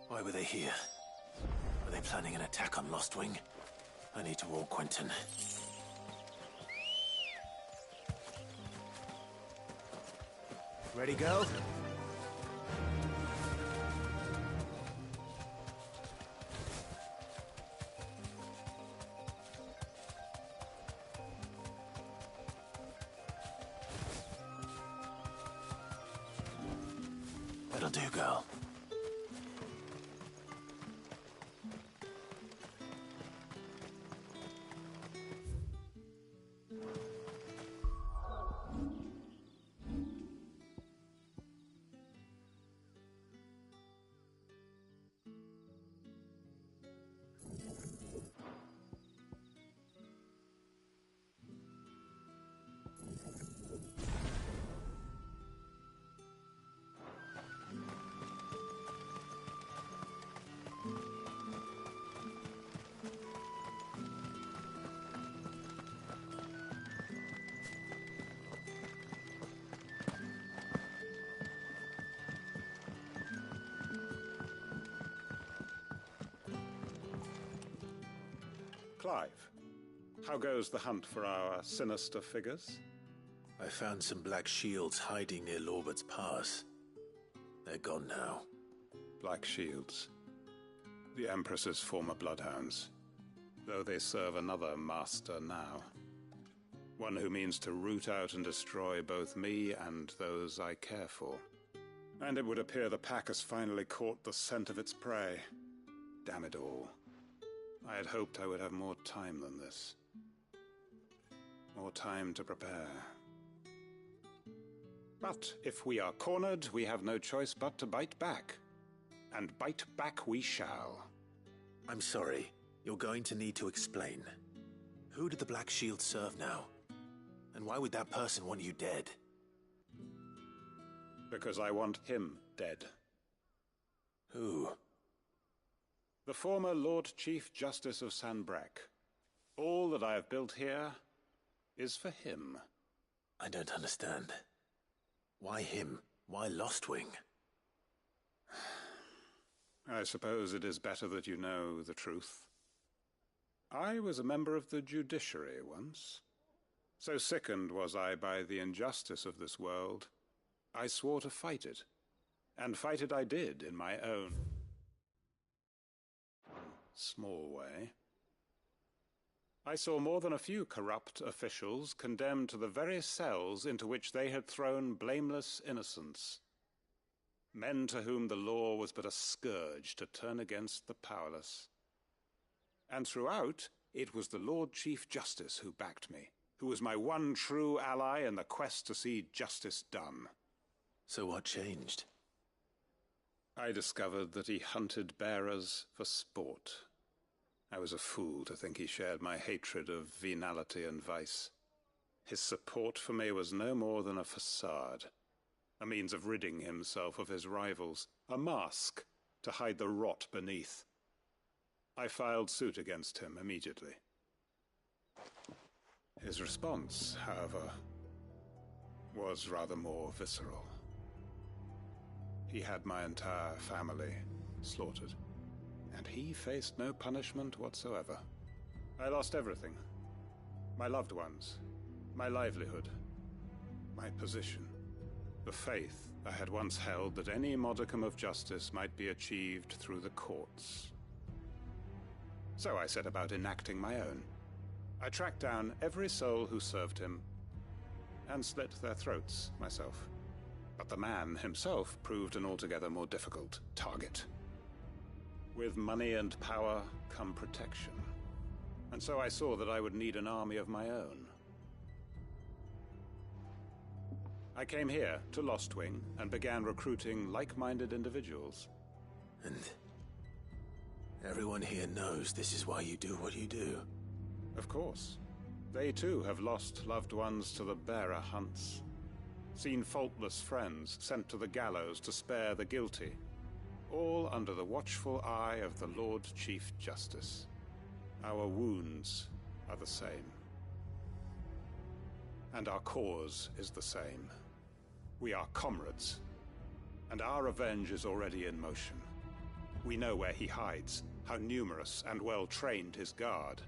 Why were they here? Were they planning an attack on Lostwing? I need to warn Quentin. Ready, go? That'll do, girl. Clive, how goes the hunt for our sinister figures? I found some black shields hiding near Lorbert's Pass. They're gone now. Black shields. The Empress's former bloodhounds. Though they serve another master now. One who means to root out and destroy both me and those I care for. And it would appear the pack has finally caught the scent of its prey. Damn it all. I had hoped I would have more time than this. More time to prepare. But if we are cornered, we have no choice but to bite back. And bite back we shall. I'm sorry. You're going to need to explain. Who did the Black Shield serve now? And why would that person want you dead? Because I want him dead. Who? The former Lord Chief Justice of Sanbreque. All that I have built here is for him. I don't understand. Why him? Why Lostwing? I suppose it is better that you know the truth. I was a member of the judiciary once. So sickened was I by the injustice of this world, I swore to fight it. And fight it I did in my own small way. I saw more than a few corrupt officials condemned to the very cells into which they had thrown blameless innocents. Men to whom the law was but a scourge to turn against the powerless. And throughout, it was the Lord Chief Justice who backed me, who was my one true ally in the quest to see justice done. So what changed? I discovered that he hunted bearers for sport. I was a fool to think he shared my hatred of venality and vice. His support for me was no more than a facade, a means of ridding himself of his rivals, a mask to hide the rot beneath. I filed suit against him immediately. His response, however, was rather more visceral. He had my entire family slaughtered, and he faced no punishment whatsoever. I lost everything. My loved ones, my livelihood, my position, the faith I had once held that any modicum of justice might be achieved through the courts. So I set about enacting my own. I tracked down every soul who served him, and slit their throats myself. But the man himself proved an altogether more difficult target. With money and power come protection. And so I saw that I would need an army of my own. I came here to Lostwing and began recruiting like-minded individuals. And everyone here knows this is why you do what you do. Of course. They too have lost loved ones to the bearer hunts. Seen faultless friends sent to the gallows to spare the guilty, all under the watchful eye of the Lord Chief Justice. Our wounds are the same. And our cause is the same. We are comrades, and our revenge is already in motion. We know where he hides, how numerous and well-trained his guard.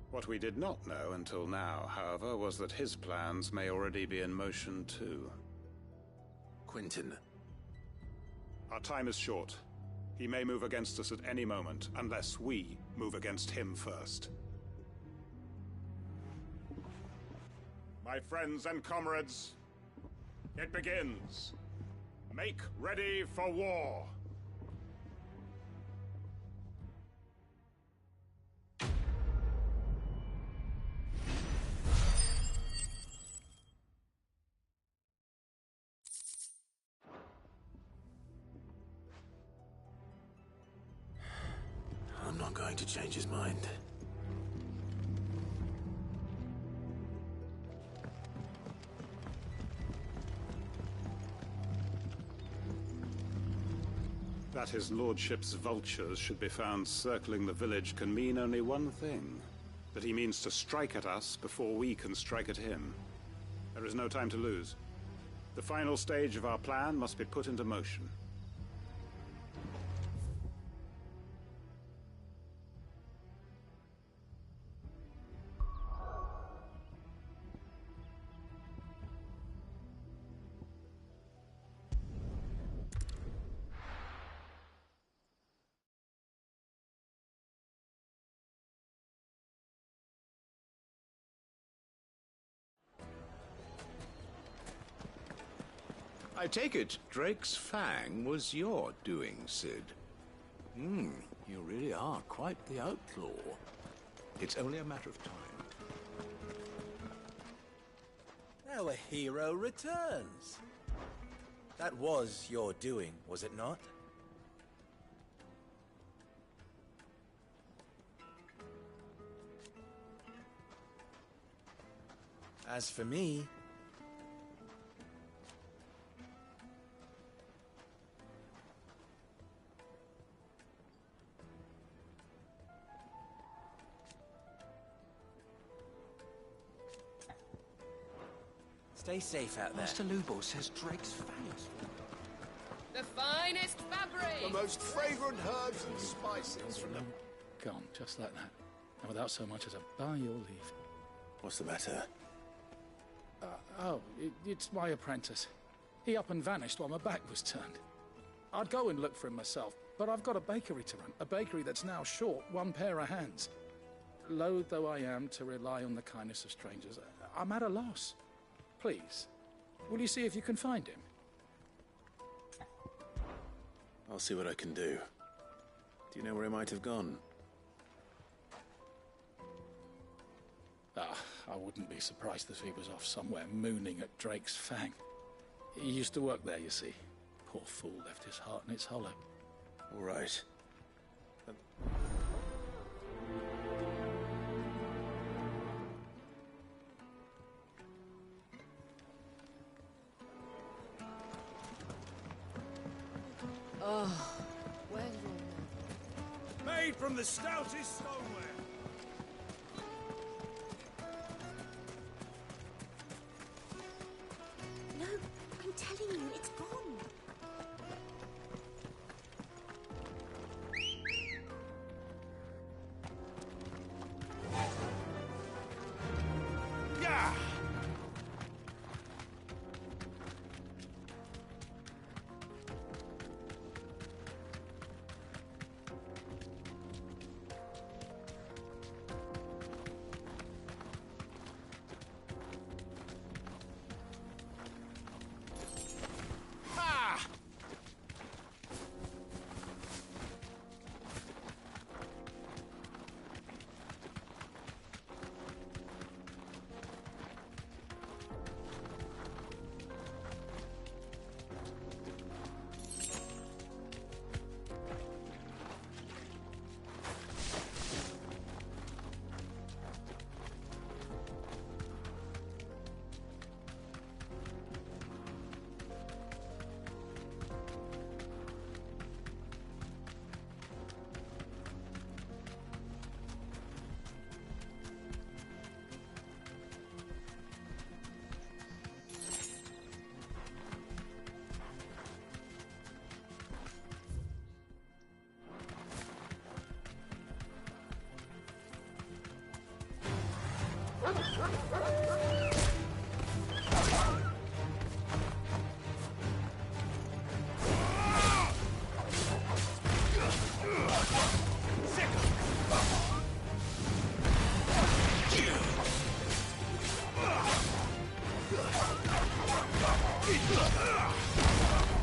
What we did not know until now, however, was that his plans may already be in motion too. Quentin. Our time is short. He may move against us at any moment, unless we move against him first. My friends and comrades, it begins. Make ready for war. I'm not going to change his mind. That his lordship's vultures should be found circling the village can mean only one thing. That he means to strike at us before we can strike at him. There is no time to lose. The final stage of our plan must be put into motion. I take it Drake's Fang was your doing, Sid. You really are quite the outlaw. It's only a matter of time. Our hero returns. That was your doing, was it not? As for me, stay safe out there. Master Lubor says Drake's fangs. The finest fabric! The most fragrant herbs and spices from them. Gone, just like that. Now without so much as a by your leave. What's the matter? It's my apprentice. He up and vanished while my back was turned. I'd go and look for him myself, but I've got a bakery to run. A bakery that's now short one pair of hands. Loath though I am to rely on the kindness of strangers, I'm at a loss. Please, will you see if you can find him? I'll see what I can do. Do you know where he might have gone? I wouldn't be surprised if he was off somewhere mooning at Drake's Fang. He used to work there, you see. Poor fool left his heart in its hollow. All right. Oh, well. Made from the stoutest stoneware. No, I'm telling you, it's gone. Yeah!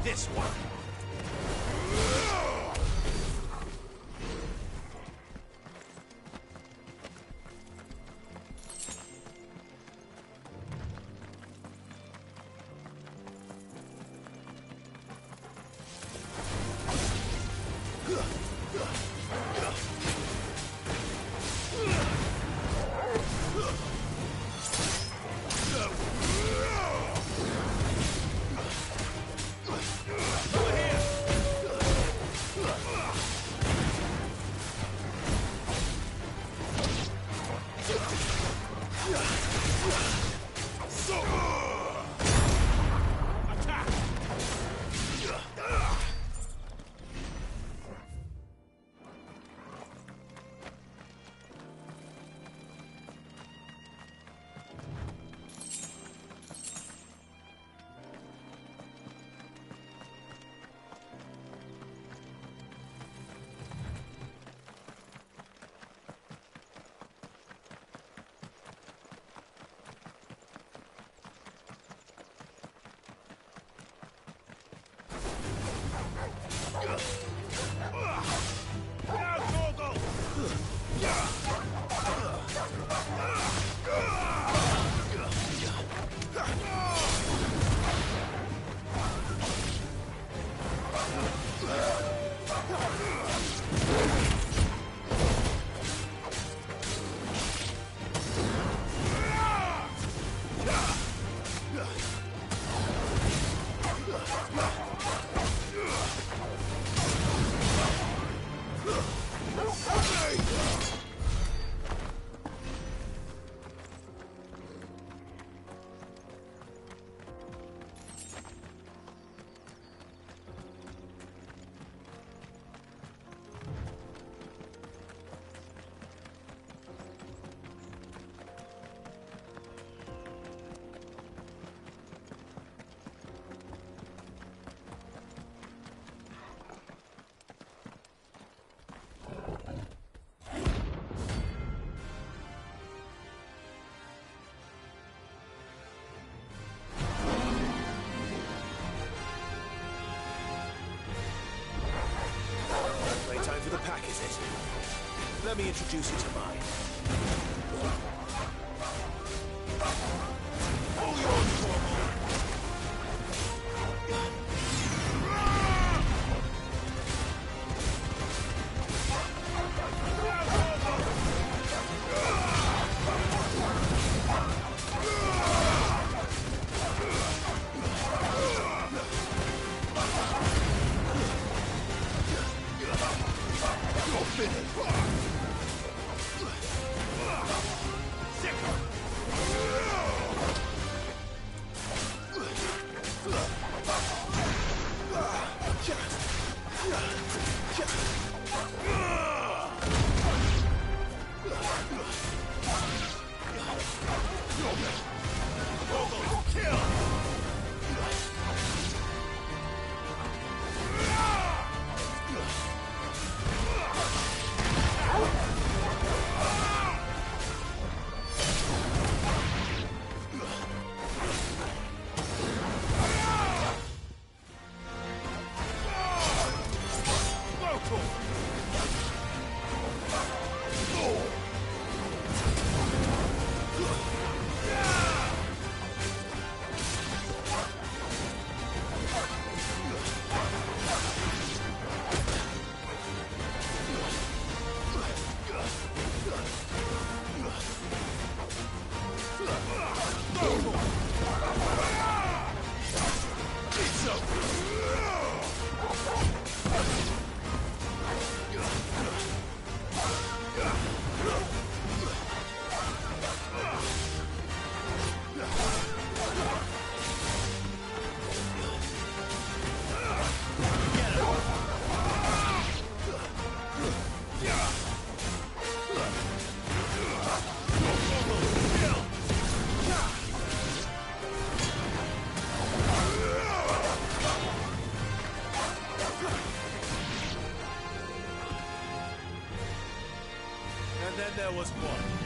This one. Let me introduce you to mine. All yours, Corporal. And then there was one.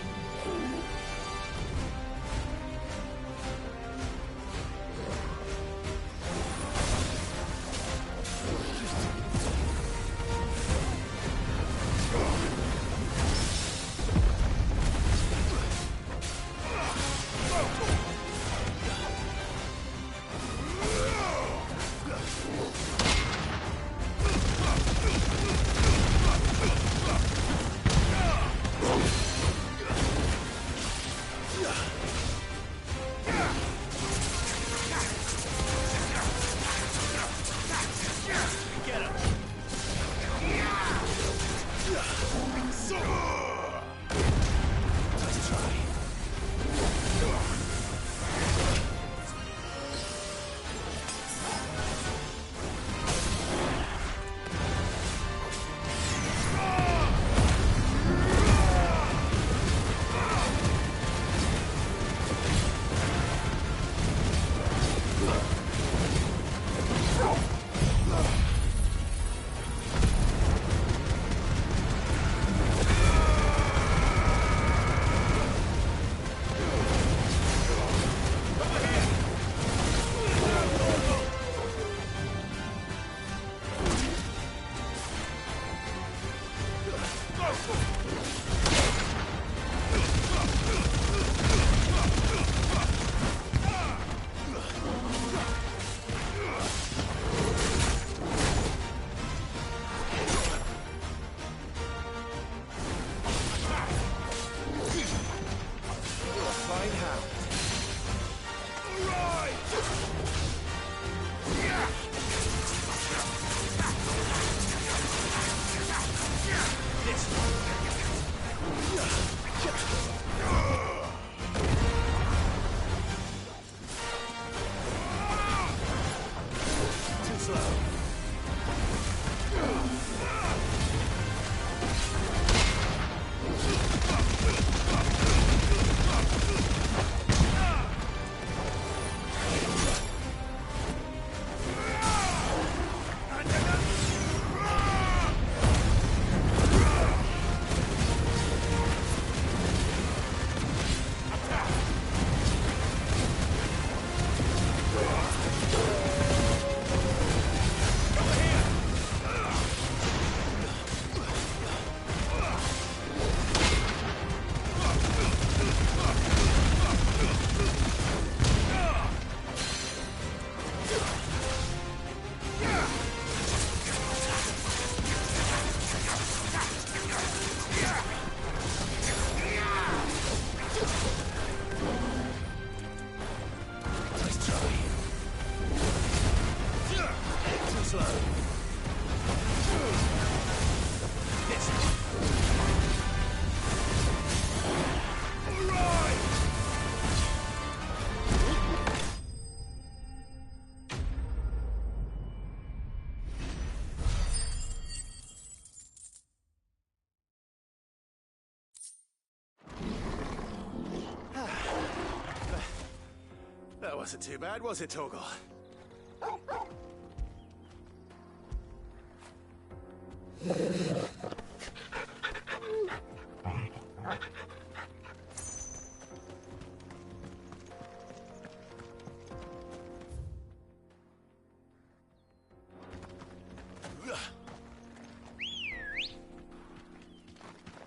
wasn't too bad, was it, Torgal?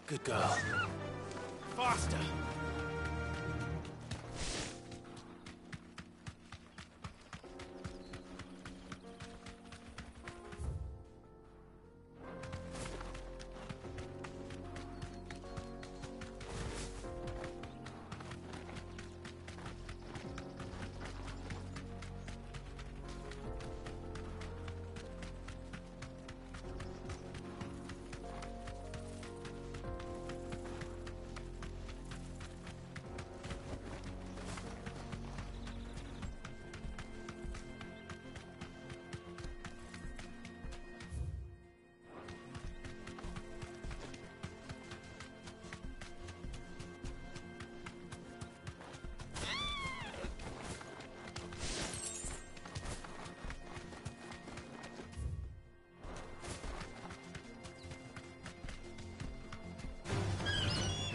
Good girl. Faster!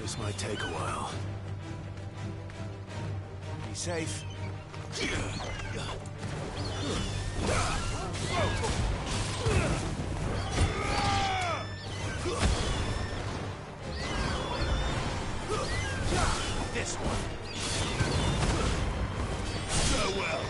This might take a while. Be safe. This one. So well.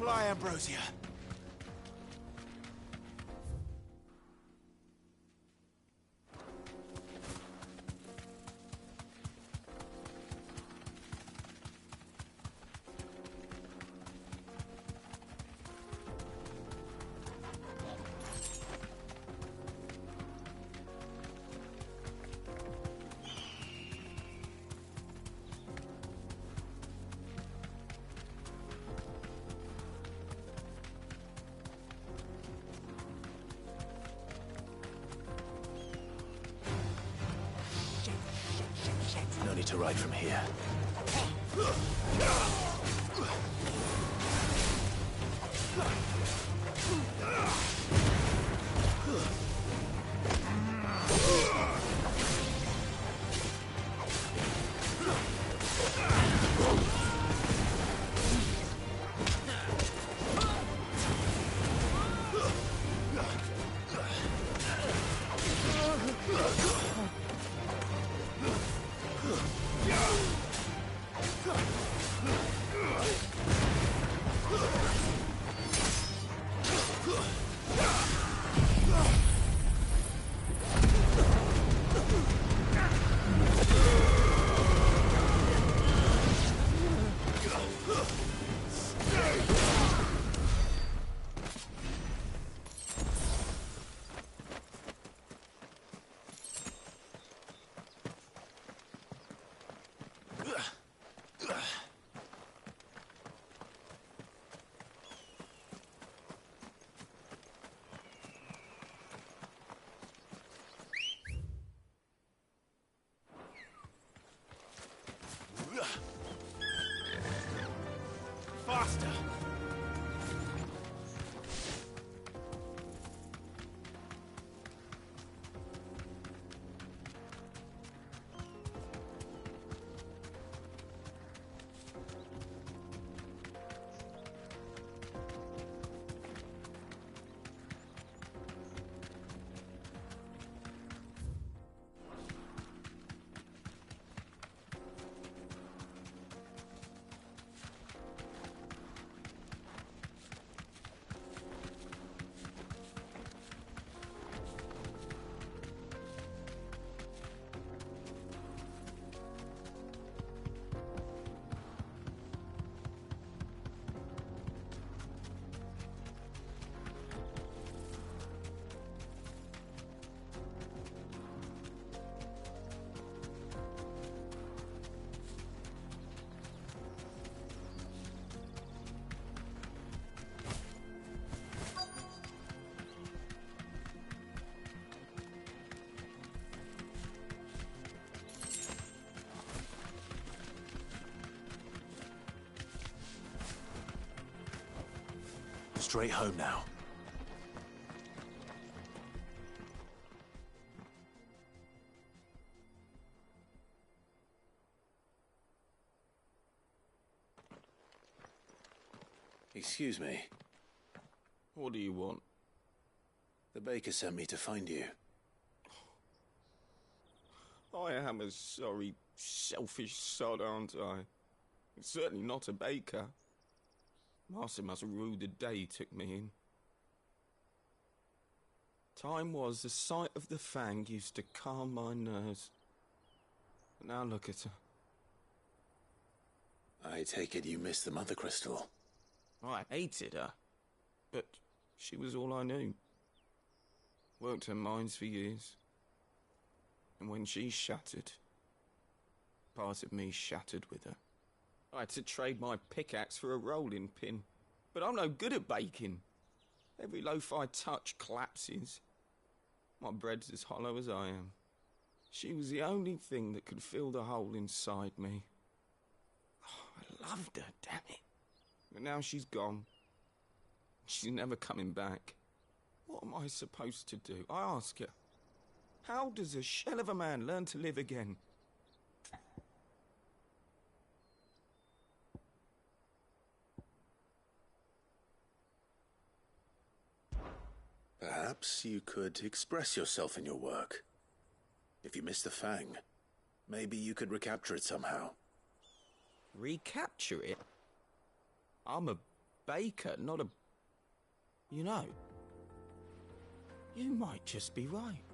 Fly, Ambrosia. No need to ride from here. Faster! Straight home now. Excuse me. What do you want? The baker sent me to find you. I am a sorry, selfish sod, aren't I? Certainly not a baker. Master must rue the day he took me in. Time was the sight of the fang used to calm my nerves. But now look at her. I take it you missed the Mother Crystal. I hated her, but she was all I knew. Worked her mines for years. And when she shattered, part of me shattered with her. I had to trade my pickaxe for a rolling pin, but I'm no good at baking. Every loaf I touch collapses. My bread's as hollow as I am. She was the only thing that could fill the hole inside me. Oh, I loved her, damn it. But now she's gone. She's never coming back. What am I supposed to do? I ask her. How does a shell of a man learn to live again? Perhaps you could express yourself in your work. If you missed the fang, maybe you could recapture it somehow. Recapture it? I'm a baker, not a... You know, you might just be right.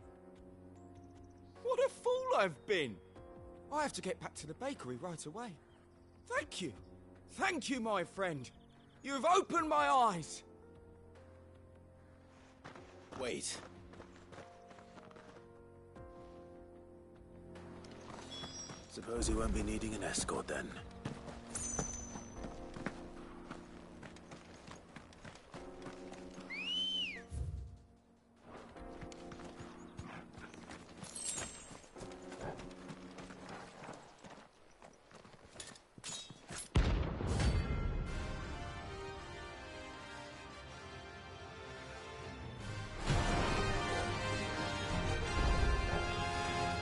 What a fool I've been! I have to get back to the bakery right away. Thank you. Thank you, my friend. You've opened my eyes. Wait. Suppose you won't be needing an escort then.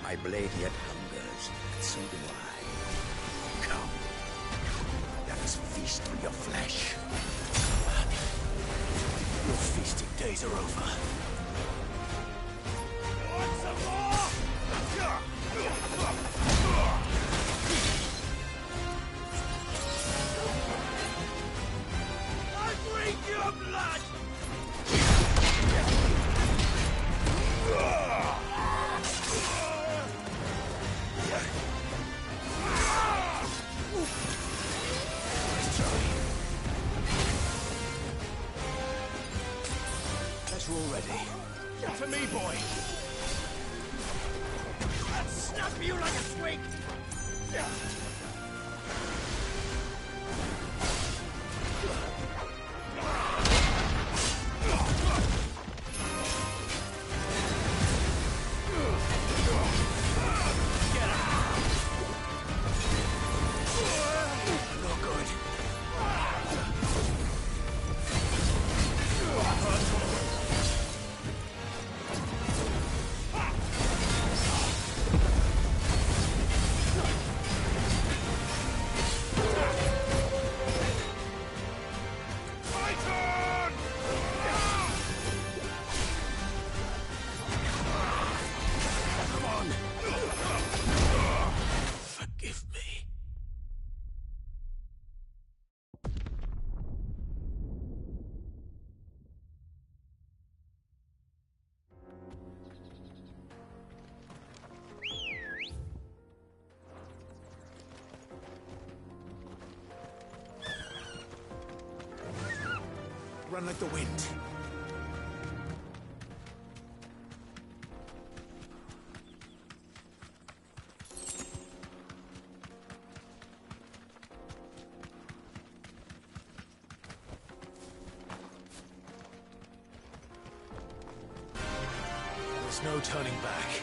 My blade yet hungers, and so do I. Come, let us feast on your flesh. Your feasting days are over. Want some more? I drink your blood! We're all ready. Get to me, boy! I'll snap you like a twig! Run like the wind. There's no turning back.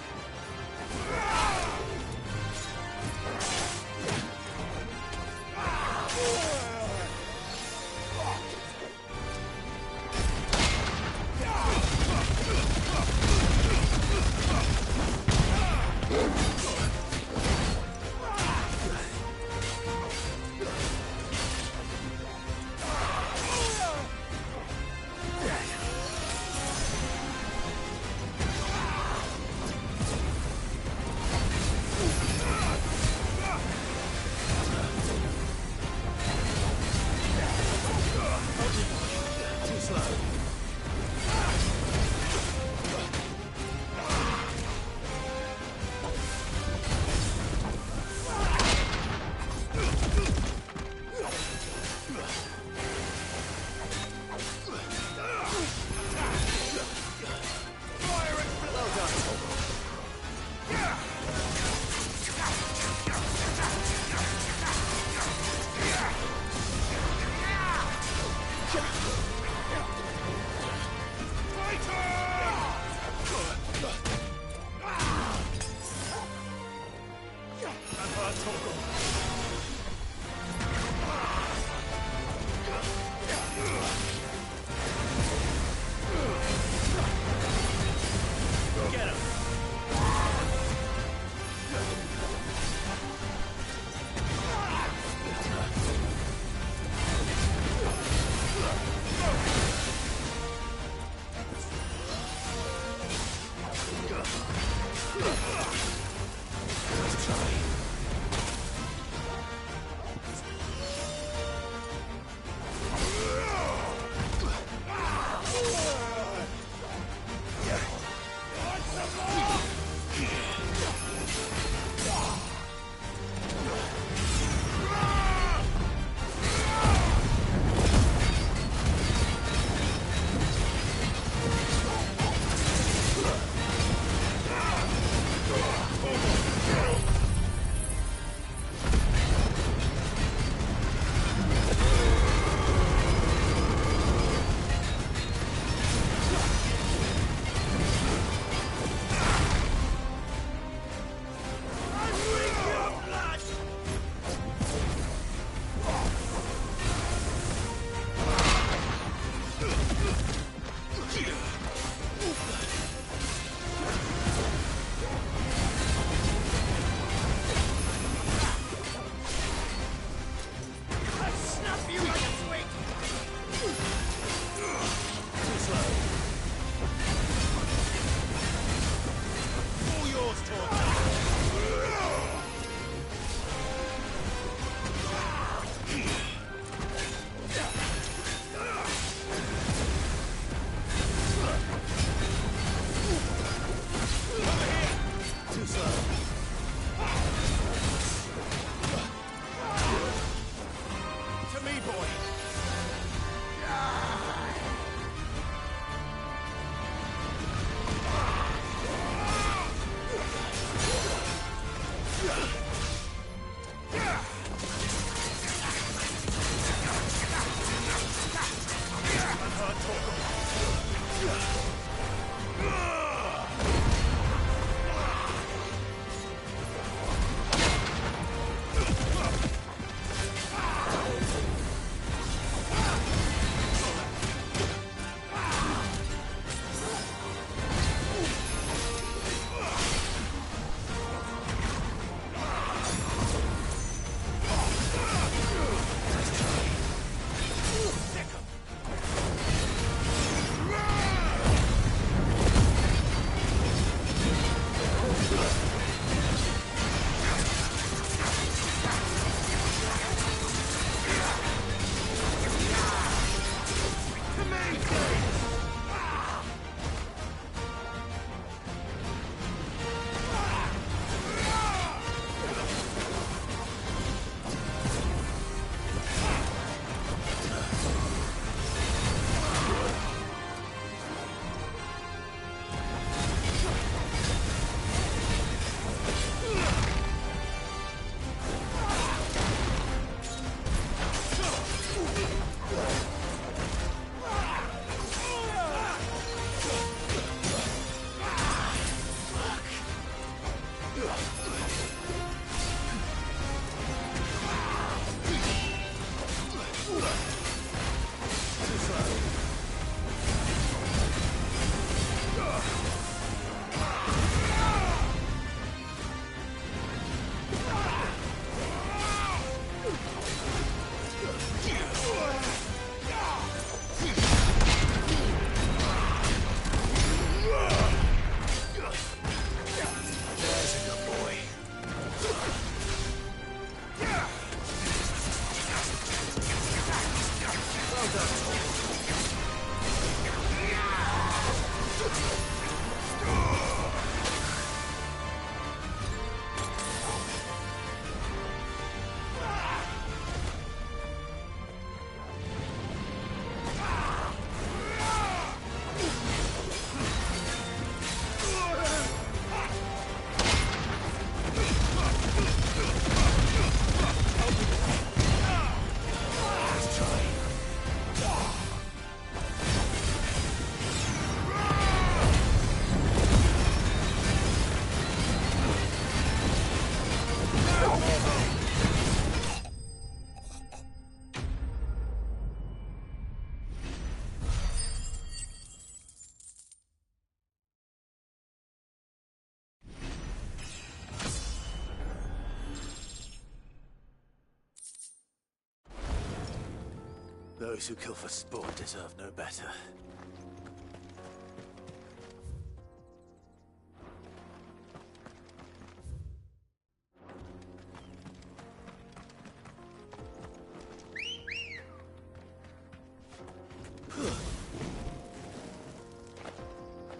Those who kill for sport deserve no better.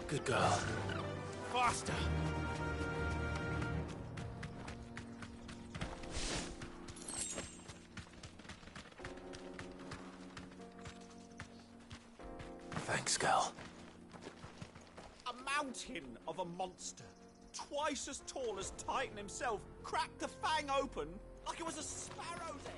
Good girl. Faster! Thanks, girl. A mountain of a monster, twice as tall as Titan himself, cracked the fang open like it was a sparrow's egg.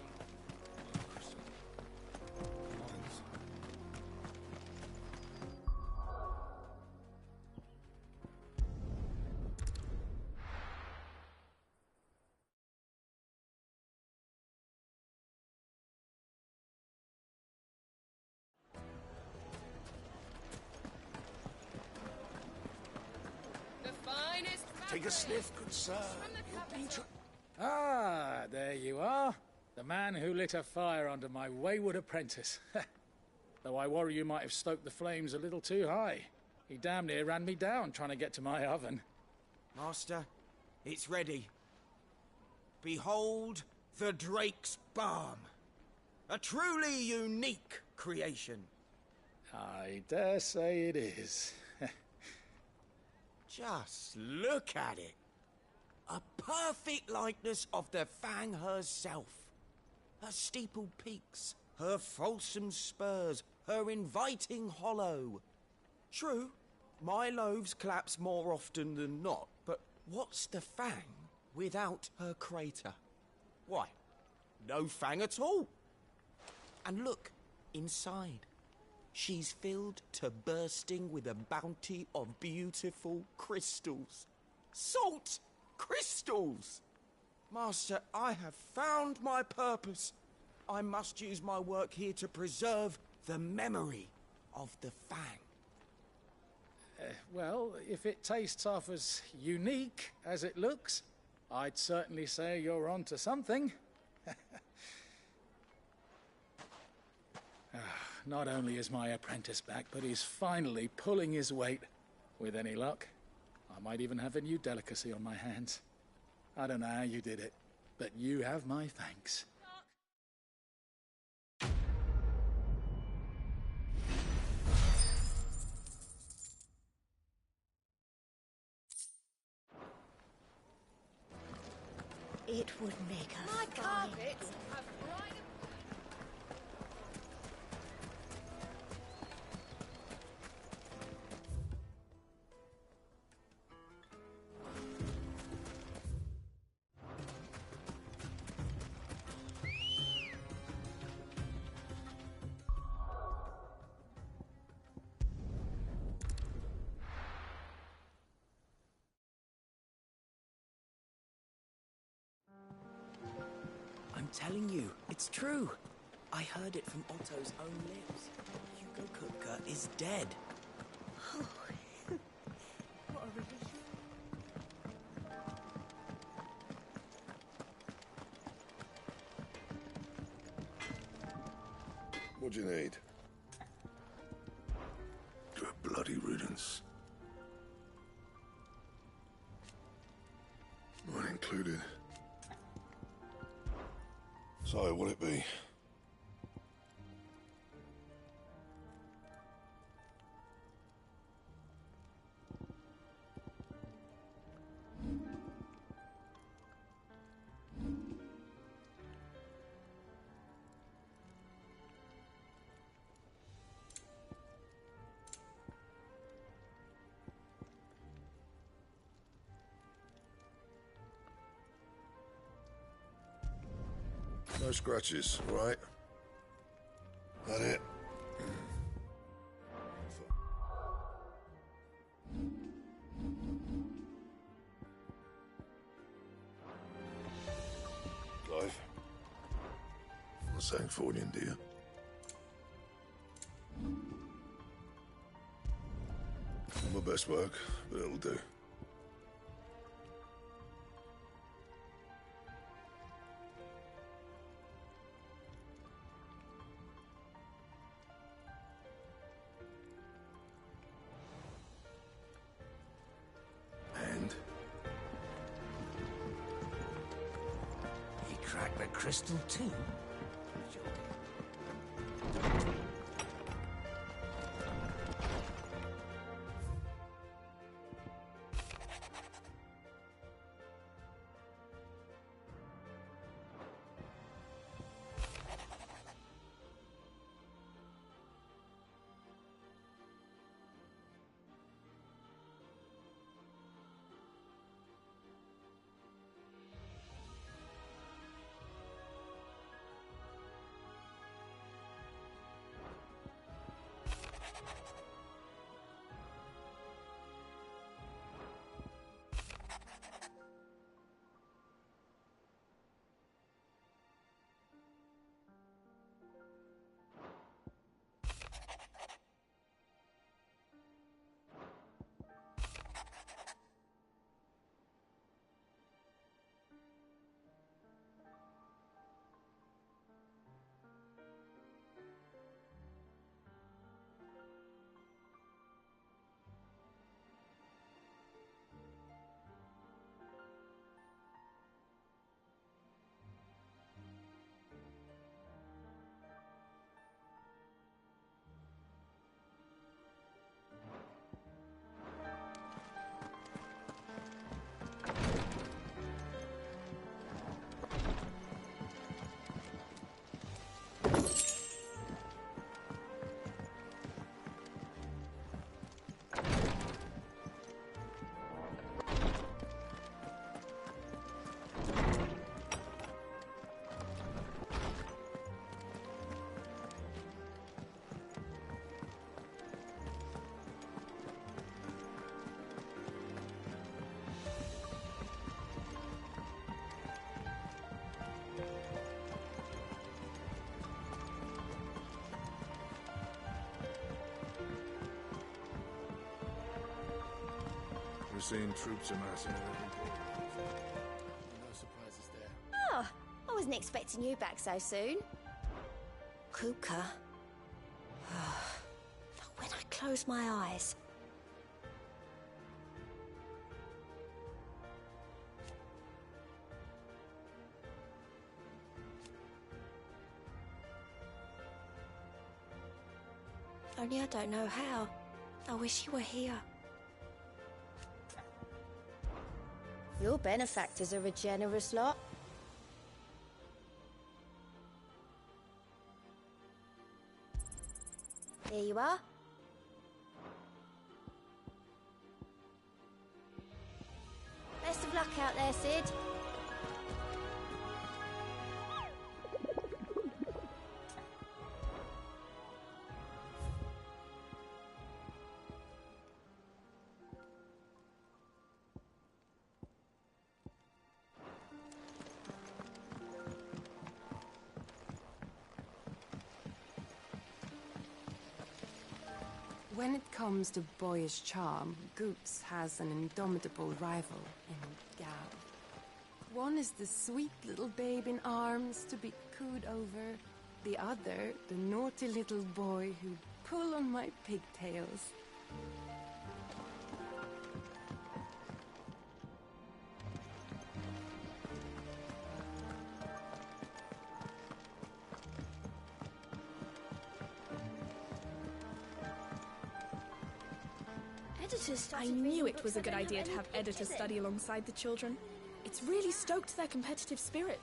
The finest. Take a sniff, good sir. Ah, there you are. The man who lit a fire under my wayward apprentice. Though I worry you might have stoked the flames a little too high. He damn near ran me down trying to get to my oven. Master, it's ready. Behold the Drake's Balm. A truly unique creation. I dare say it is. Just look at it. A perfect likeness of the Fang herself. Her steepled peaks, her fulsome spurs, her inviting hollow. True, my loaves collapse more often than not, but what's the Fang without her crater? Why, no Fang at all. And look, inside. She's filled to bursting with a bounty of beautiful crystals. Salt crystals! Master, I have found my purpose. I must use my work here to preserve the memory of the Fang. Well, if it tastes half as unique as it looks, I'd certainly say you're onto something. Not only is my apprentice back, but he's finally pulling his weight. With any luck, I might even have a new delicacy on my hands. I don't know how you did it, but you have my thanks. It would make a My fine carpets have bright. I'm telling you, it's true. I heard it from Otto's own lips. Hugo Kupka is dead. What a relief. What do you need? Good bloody riddance. Mine included. So, what'll it be? No scratches, right? That it? Clive? Not saying Fordian, do you? Not my best work, but it'll do. a crystal too? We're seeing troops amassing at every corner. No surprises there. Oh, I wasn't expecting you back so soon. Kuka. When I close my eyes. Only I don't know how. I wish you were here. Your benefactors are a generous lot. Here you are. Best of luck out there, Sid. When it comes to boyish charm, Goops has an indomitable rival in Gal. One is the sweet little babe in arms to be cooed over. The other, the naughty little boy who'd pull on my pigtails. I knew it was a good idea to have editors study alongside the children. It's really stoked their competitive spirit.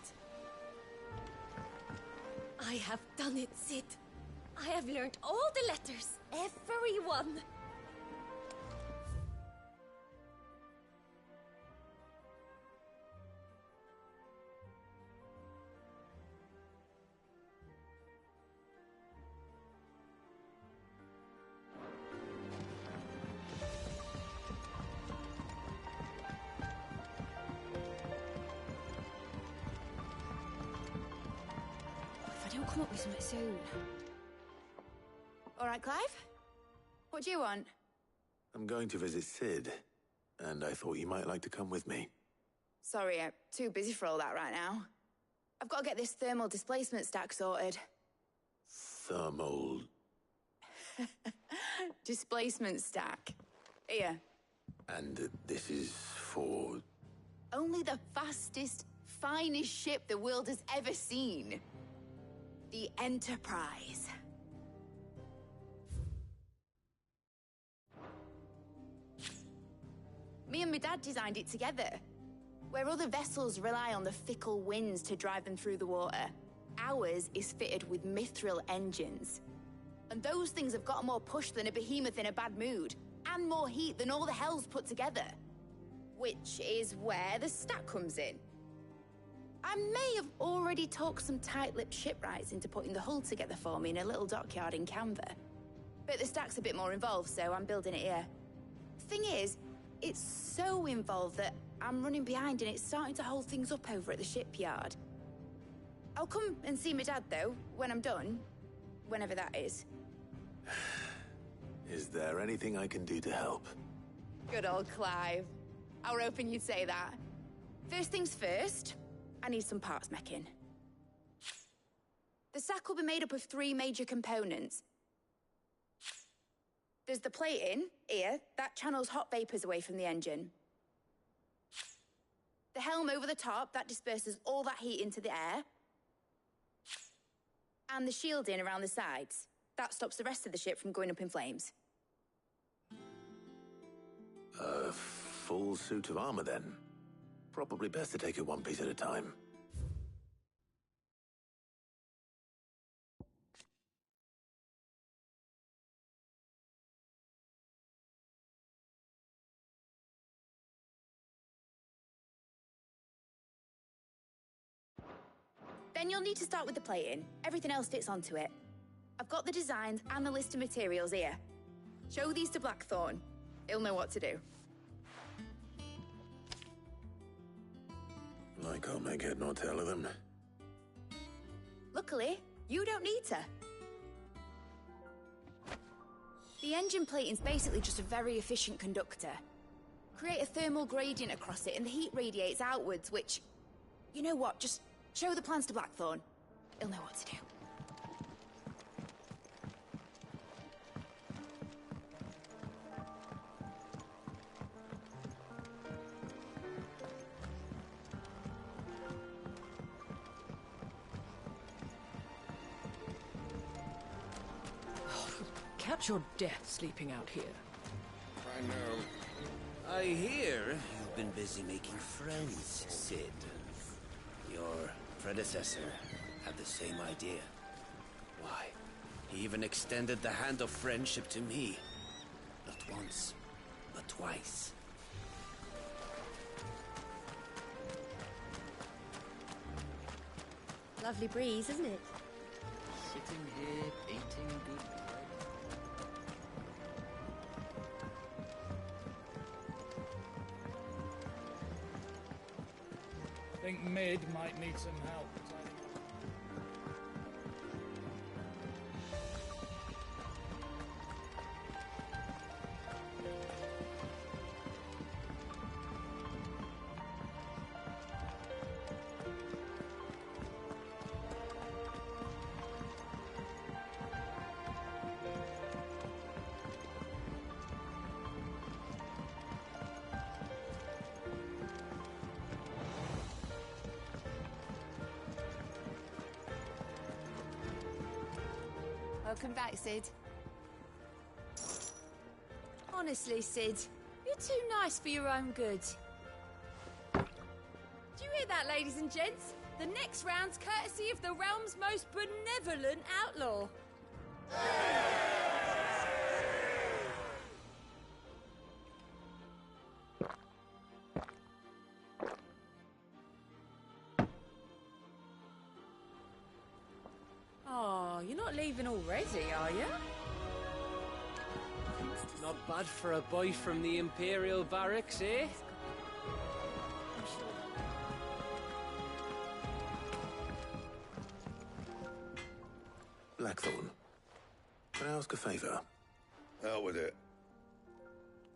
I have done it, Sid. I have learned all the letters. Every one. Come up with something soon. All right, Clive? What do you want? I'm going to visit Sid, and I thought you might like to come with me. Sorry, I'm too busy for all that right now. I've got to get this thermal displacement stack sorted. Thermal... displacement stack. Here. And this is for... Only the fastest, finest ship the world has ever seen. The Enterprise. Me and my dad designed it together. Where other vessels rely on the fickle winds to drive them through the water, ours is fitted with mithril engines. And those things have got more push than a behemoth in a bad mood, and more heat than all the hells put together. Which is where the stack comes in. I may have already talked some tight-lipped shipwrights into putting the hull together for me in a little dockyard in Canva. But the stack's a bit more involved, so I'm building it here. Thing is, it's so involved that I'm running behind and it's starting to hold things up over at the shipyard. I'll come and see my dad, though, when I'm done. Whenever that is. Is there anything I can do to help? Good old Clive. I were hoping you'd say that. First things first, I need some parts mecking. The sack will be made up of 3 major components. There's the plating, here, that channels hot vapors away from the engine. The helm over the top, that disperses all that heat into the air. And the shielding around the sides. That stops the rest of the ship from going up in flames. A full suit of armor, then. Probably best to take it one piece at a time. Then you'll need to start with the plating. Everything else fits onto it. I've got the designs and the list of materials here. Show these to Blackthorn. He'll know what to do. I can't make head nor tail of them. Luckily, you don't need to. The engine plating's basically just a very efficient conductor. Create a thermal gradient across it and the heat radiates outwards, which... You know what, just show the plans to Blackthorn. He'll know what to do. Catch your death sleeping out here. I know. I hear you've been busy making friends, Sid. Your predecessor had the same idea. Why, he even extended the hand of friendship to me. Not once, but twice. Lovely breeze, isn't it? Sitting here, eating good bread. I think Mid might need some help. Welcome back, Sid. Honestly, Sid, you're too nice for your own good. Do you hear that, ladies and gents? The next round's courtesy of the realm's most benevolent outlaw. Oh, you're not leaving already, are you? Not bad for a boy from the Imperial Barracks, eh? Blackthorn, can I ask a favor? Out with it.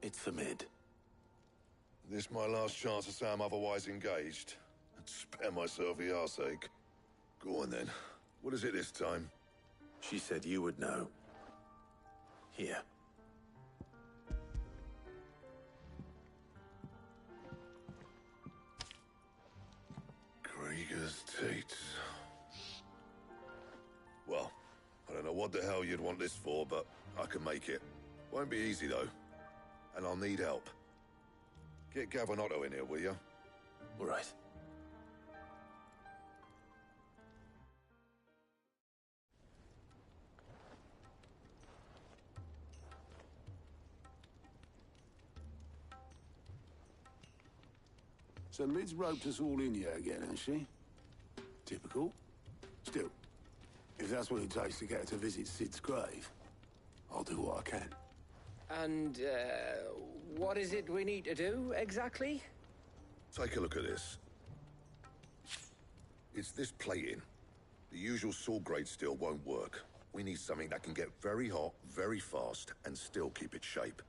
It's for Mid. This my last chance to say I'm otherwise engaged. I'd spare myself the arseache. Go on then. What is it this time? She said you would know. Here. Don't know what the hell you'd want this for, but I can make it. Won't be easy, though. And I'll need help. Get Gavin in here, will you? All right. So Mid's roped us all in here again, hasn't she? Typical. Still, if that's what it takes to get her to visit Sid's grave, I'll do what I can. And, what is it we need to do, exactly? Take a look at this. It's this plating. The usual sword grade steel won't work. We need something that can get very hot, very fast, and still keep its shape.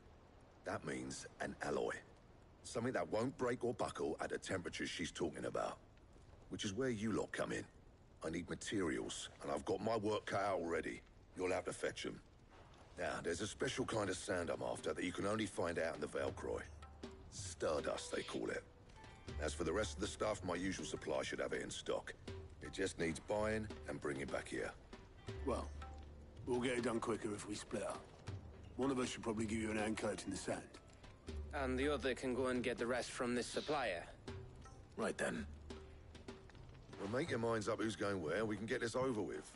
That means an alloy. Something that won't break or buckle at the temperatures she's talking about. Which is where you lot come in. I need materials, and I've got my work cut out already. You'll have to fetch them. Now, there's a special kind of sand I'm after that you can only find out in the Velcroy. Stardust, they call it. As for the rest of the stuff, my usual supply should have it in stock. It just needs buying and bringing back here. Well, we'll get it done quicker if we split up. One of us should probably give you an hand coat in the sand. And the other can go and get the rest from this supplier. Right then. Well, make your minds up who's going where, and we can get this over with.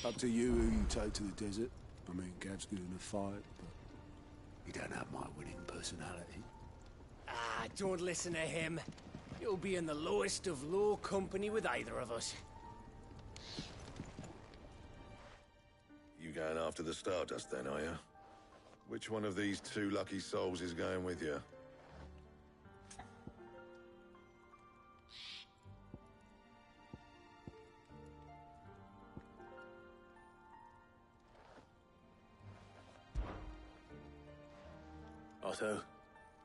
Up to you who you take to the desert. I mean, Gav's good in a fight, but he don't have my winning personality. Ah, don't listen to him. You'll be in the lowest of low company with either of us. You going after the Stardust then, are you? Which one of these two lucky souls is going with you? Otto,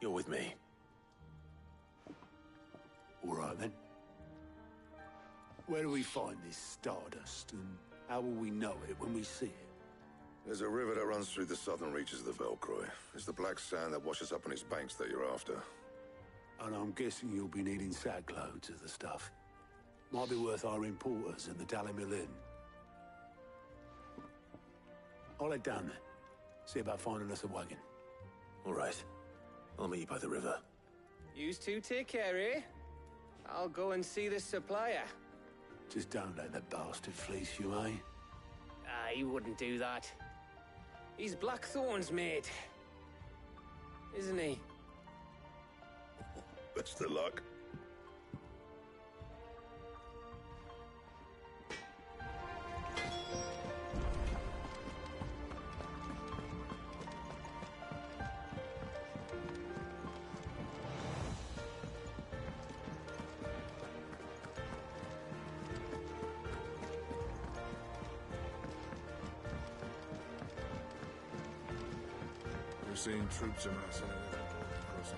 you're with me. All right, then. Where do we find this Stardust, and how will we know it when we see it? There's a river that runs through the southern reaches of the Velcroy. It's the black sand that washes up on its banks that you're after. And I'm guessing you'll be needing sack loads of the stuff. Might be worth our importers at the Dalimil Inn. I'll head down there. See about finding us a wagon. All right. I'll meet you by the river. Yous two take care, eh? I'll go and see this supplier. Just don't let the bastard fleece you, eh? Ah, he wouldn't do that. He's Blackthorn's mate. Isn't he? Best of luck. We're seeing troops amassing at every crossing.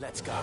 Let's go.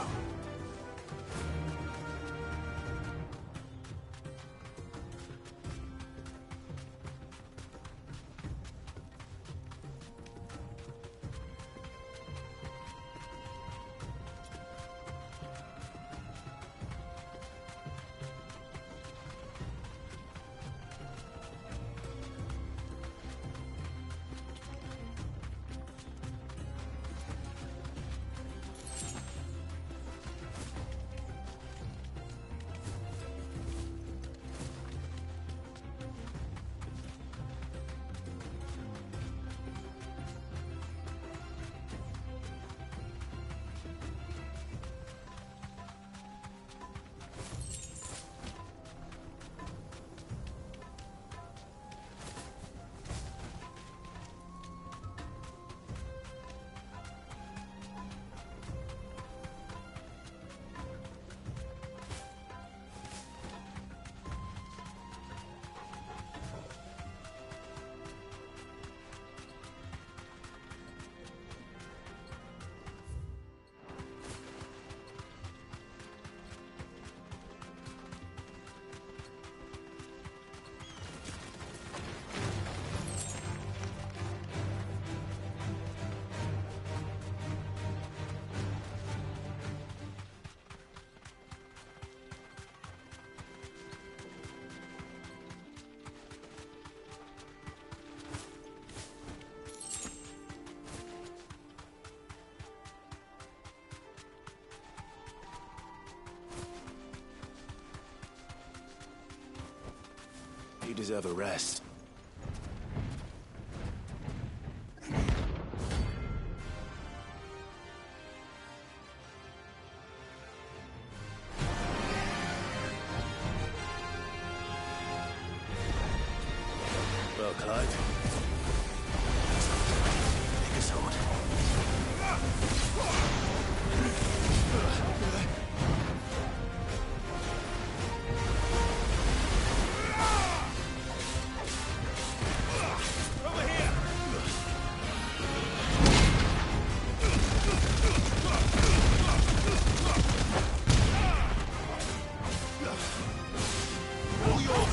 You deserve a rest. Well, Clyde. Take a sword. Over here! All yours,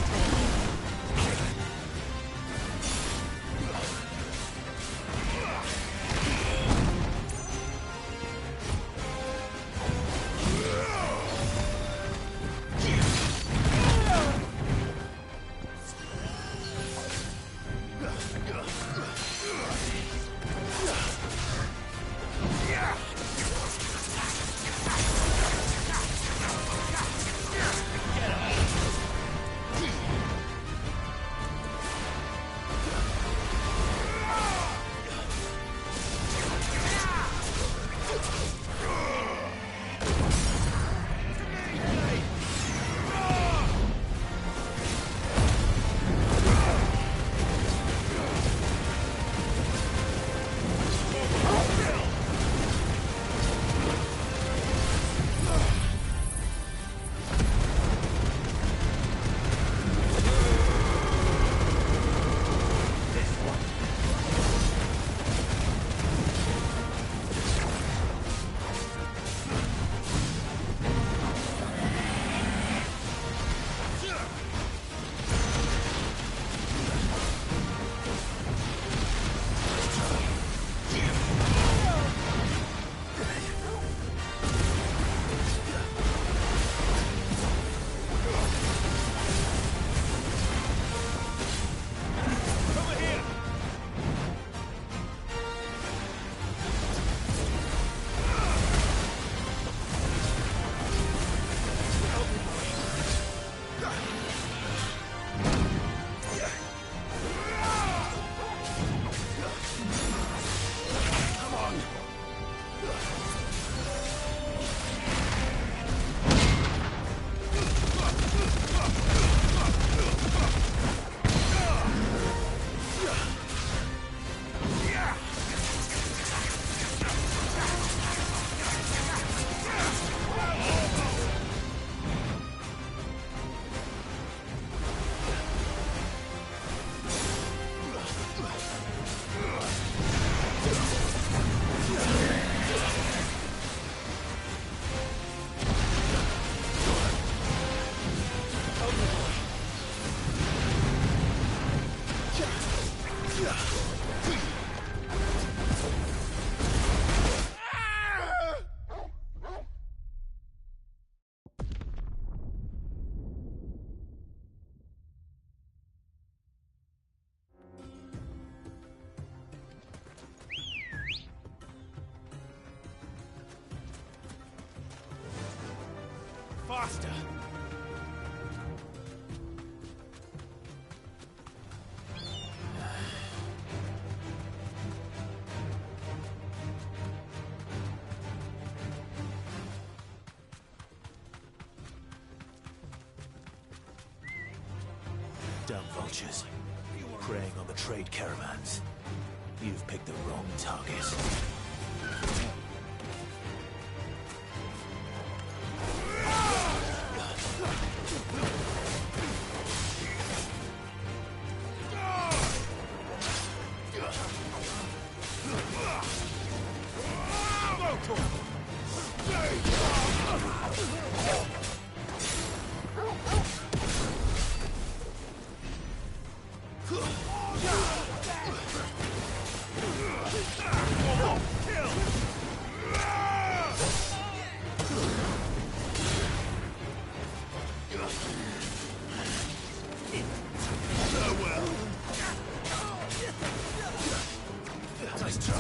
Faster! Dumb vultures, preying on the trade caravans. You've picked the wrong target. Nice try.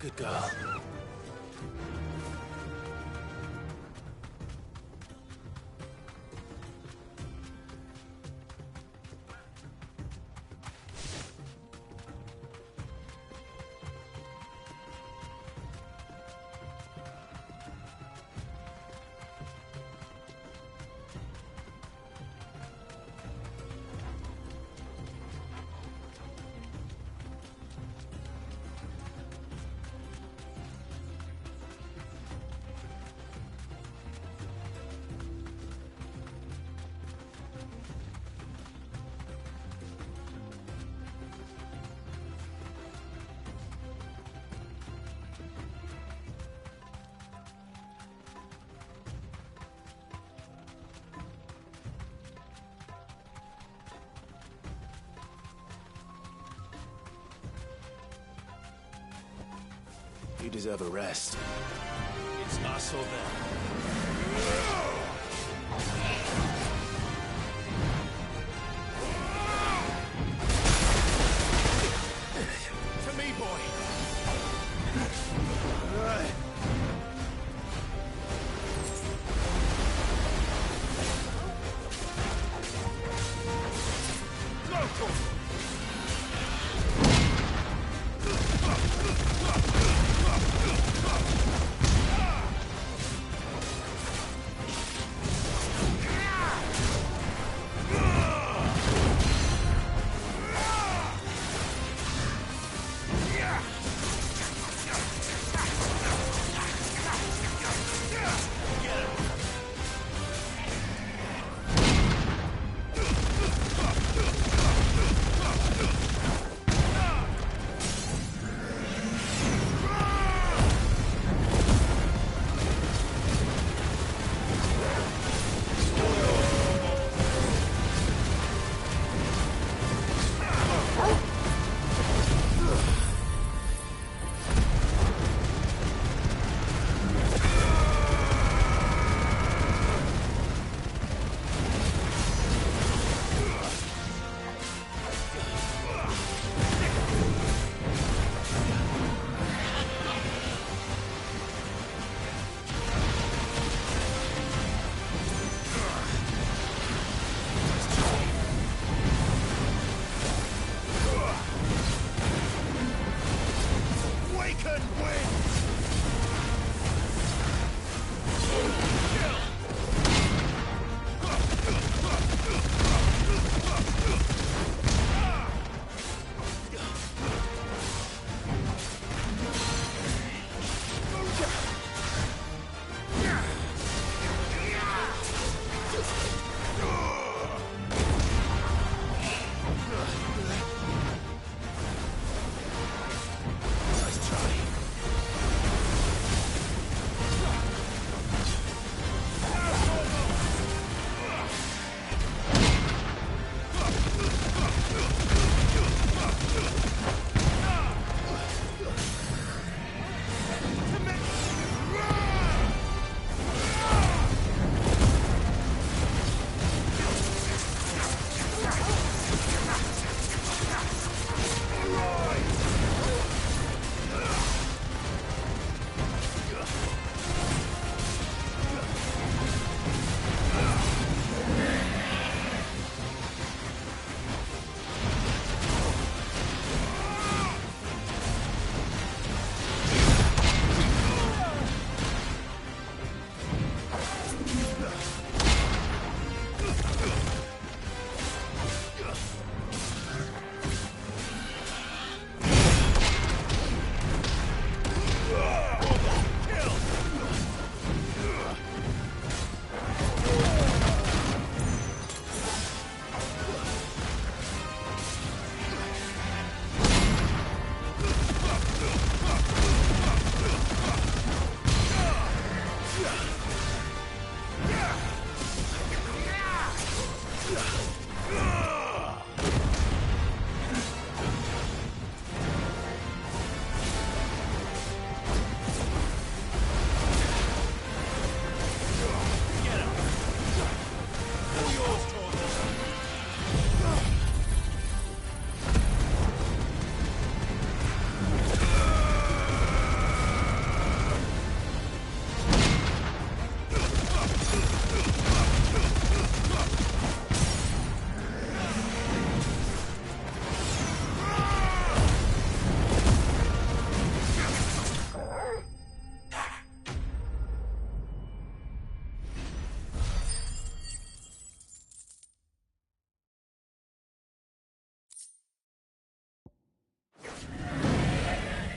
Good girl. You deserve a rest. It's us or them. To me, boy.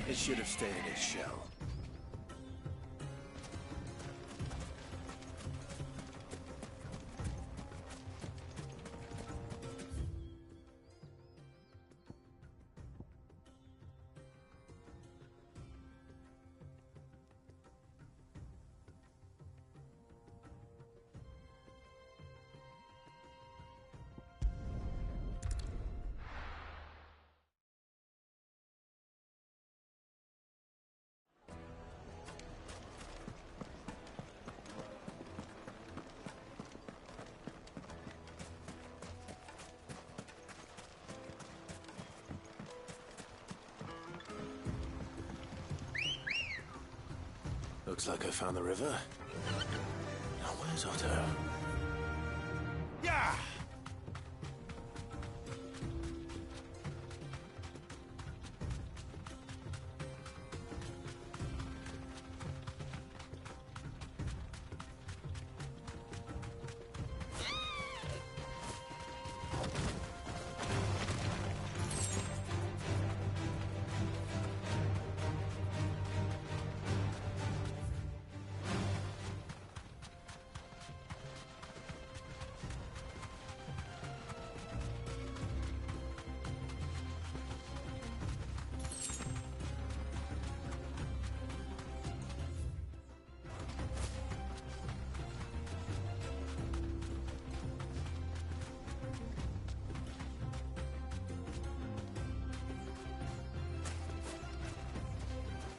It should have stayed in its shell. Looks like I found the river. Now where's Otto? Yeah!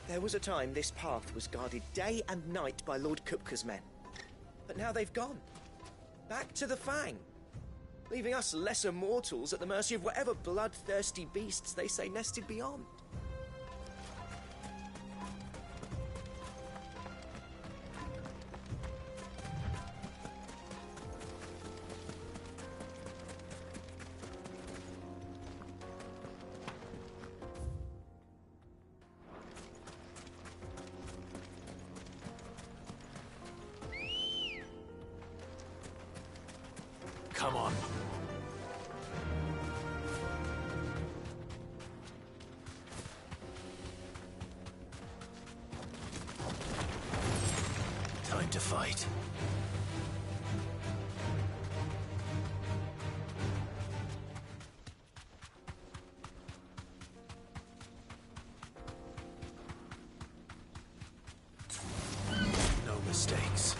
There was a time this path was guarded day and night by Lord Kupka's men. But now they've gone. Back to the Fang. Leaving us lesser mortals at the mercy of whatever bloodthirsty beasts they say nested beyond. Come on. Time to fight. No mistakes.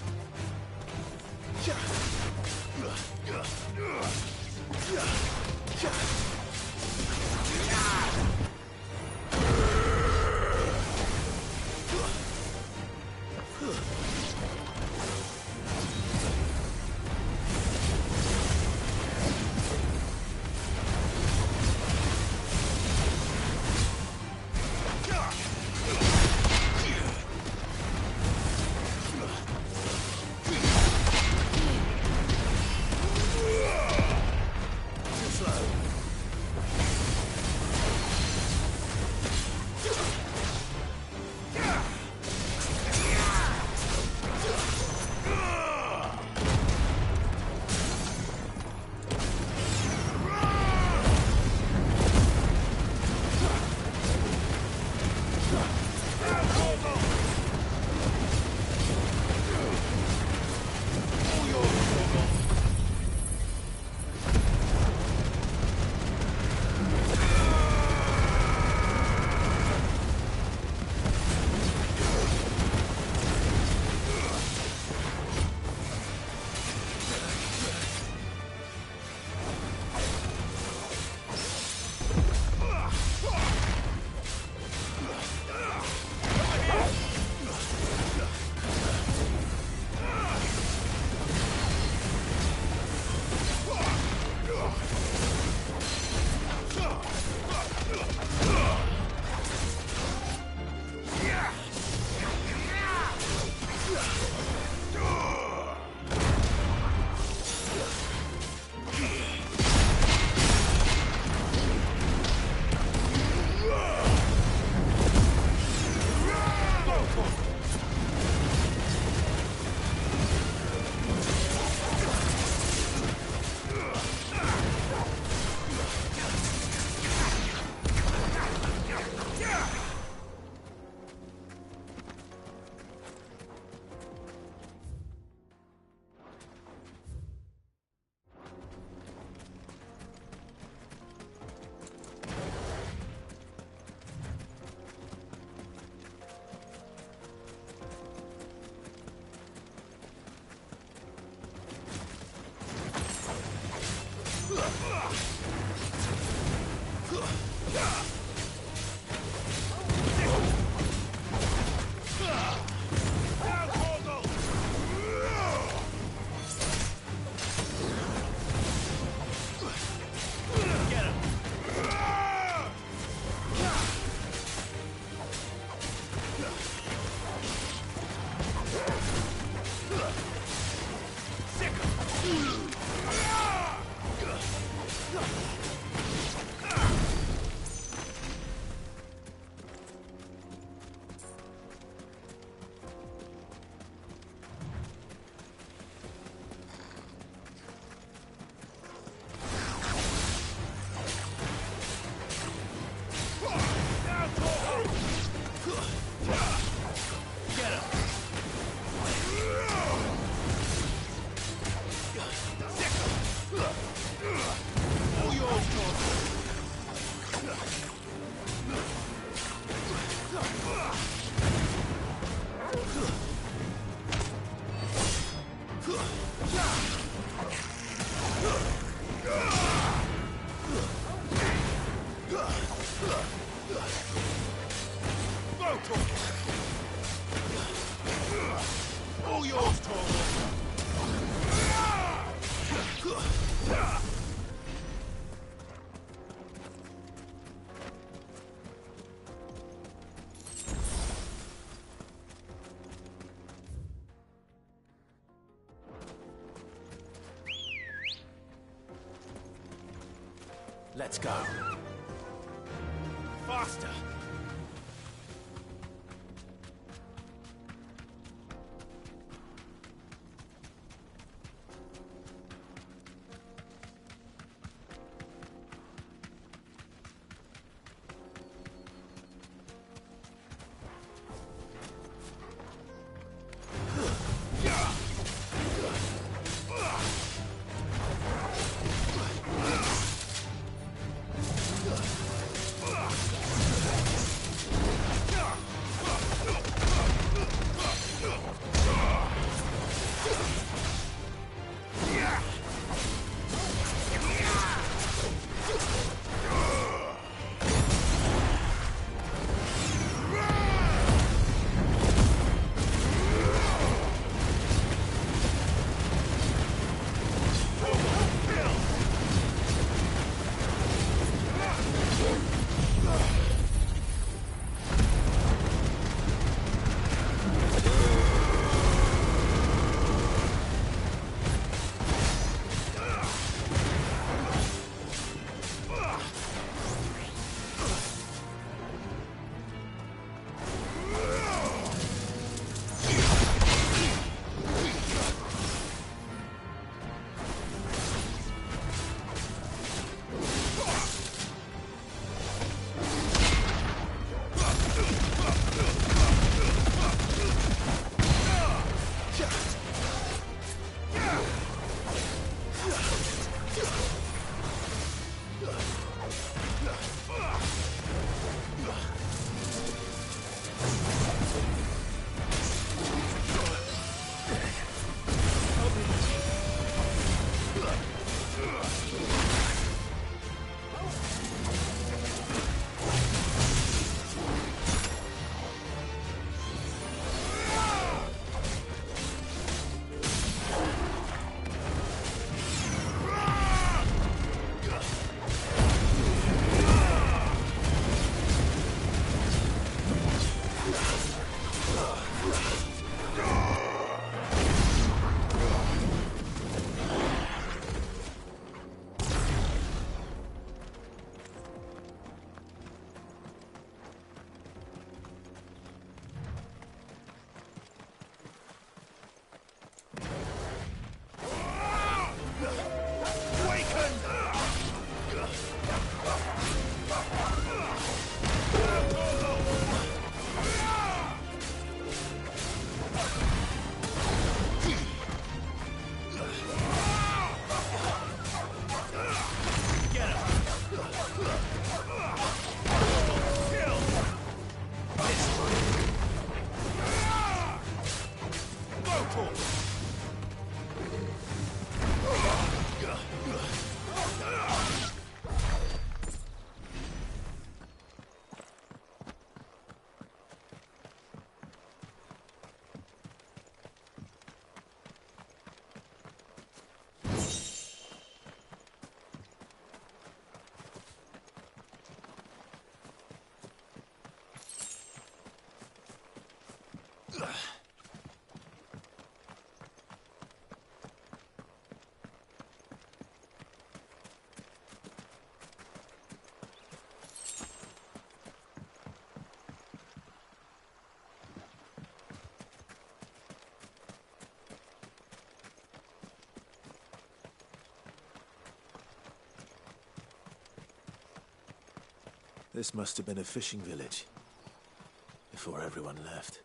All yours, Torvald. Let's go. Faster. This must have been a fishing village before everyone left.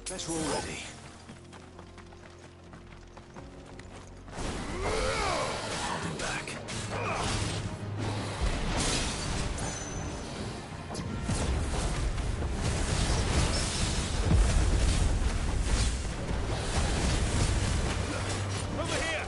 Guess we're all ready. Holding back. Over here!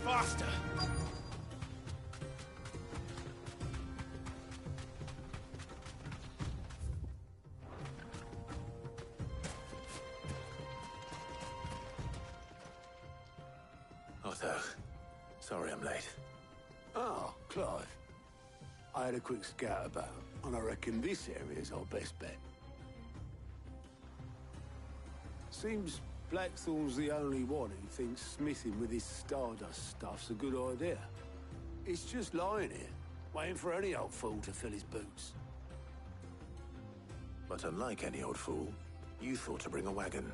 Faster! Otho, sorry I'm late. Oh, Clive. I had a quick scout about, and I reckon this area's our best bet. Seems Blackthorn's the only one who thinks smithing with his Stardust stuff's a good idea. It's just lying here, waiting for any old fool to fill his boots. But unlike any old fool, you thought to bring a wagon.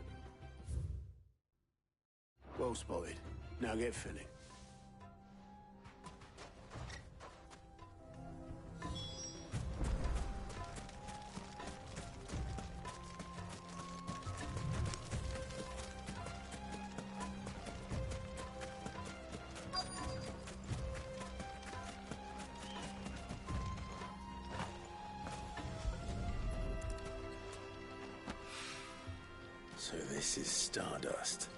Well spotted. Now get filling. So this is Stardust.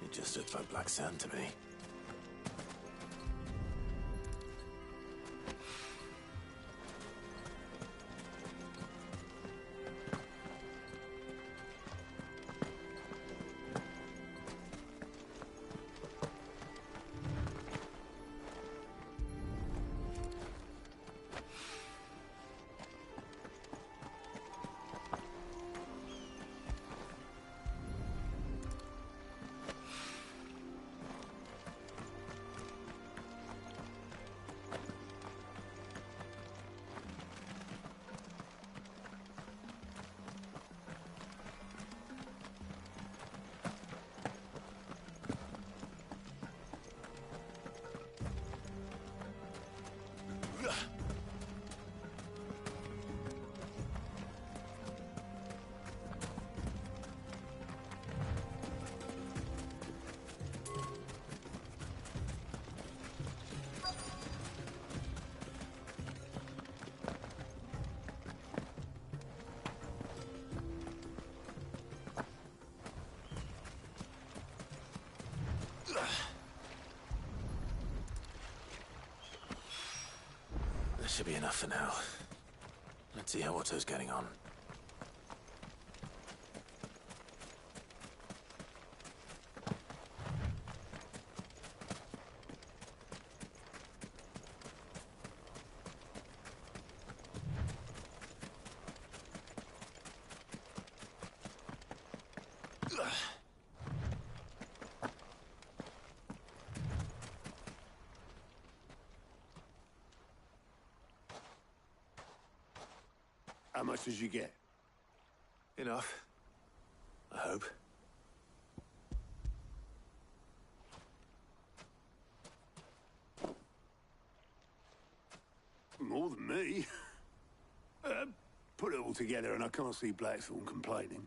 It just looks like black sand to me. should be enough for now. Let's see how Otto's getting on. How much did you get? Enough. I hope. More than me. Put it all together and I can't see Blackthorn complaining.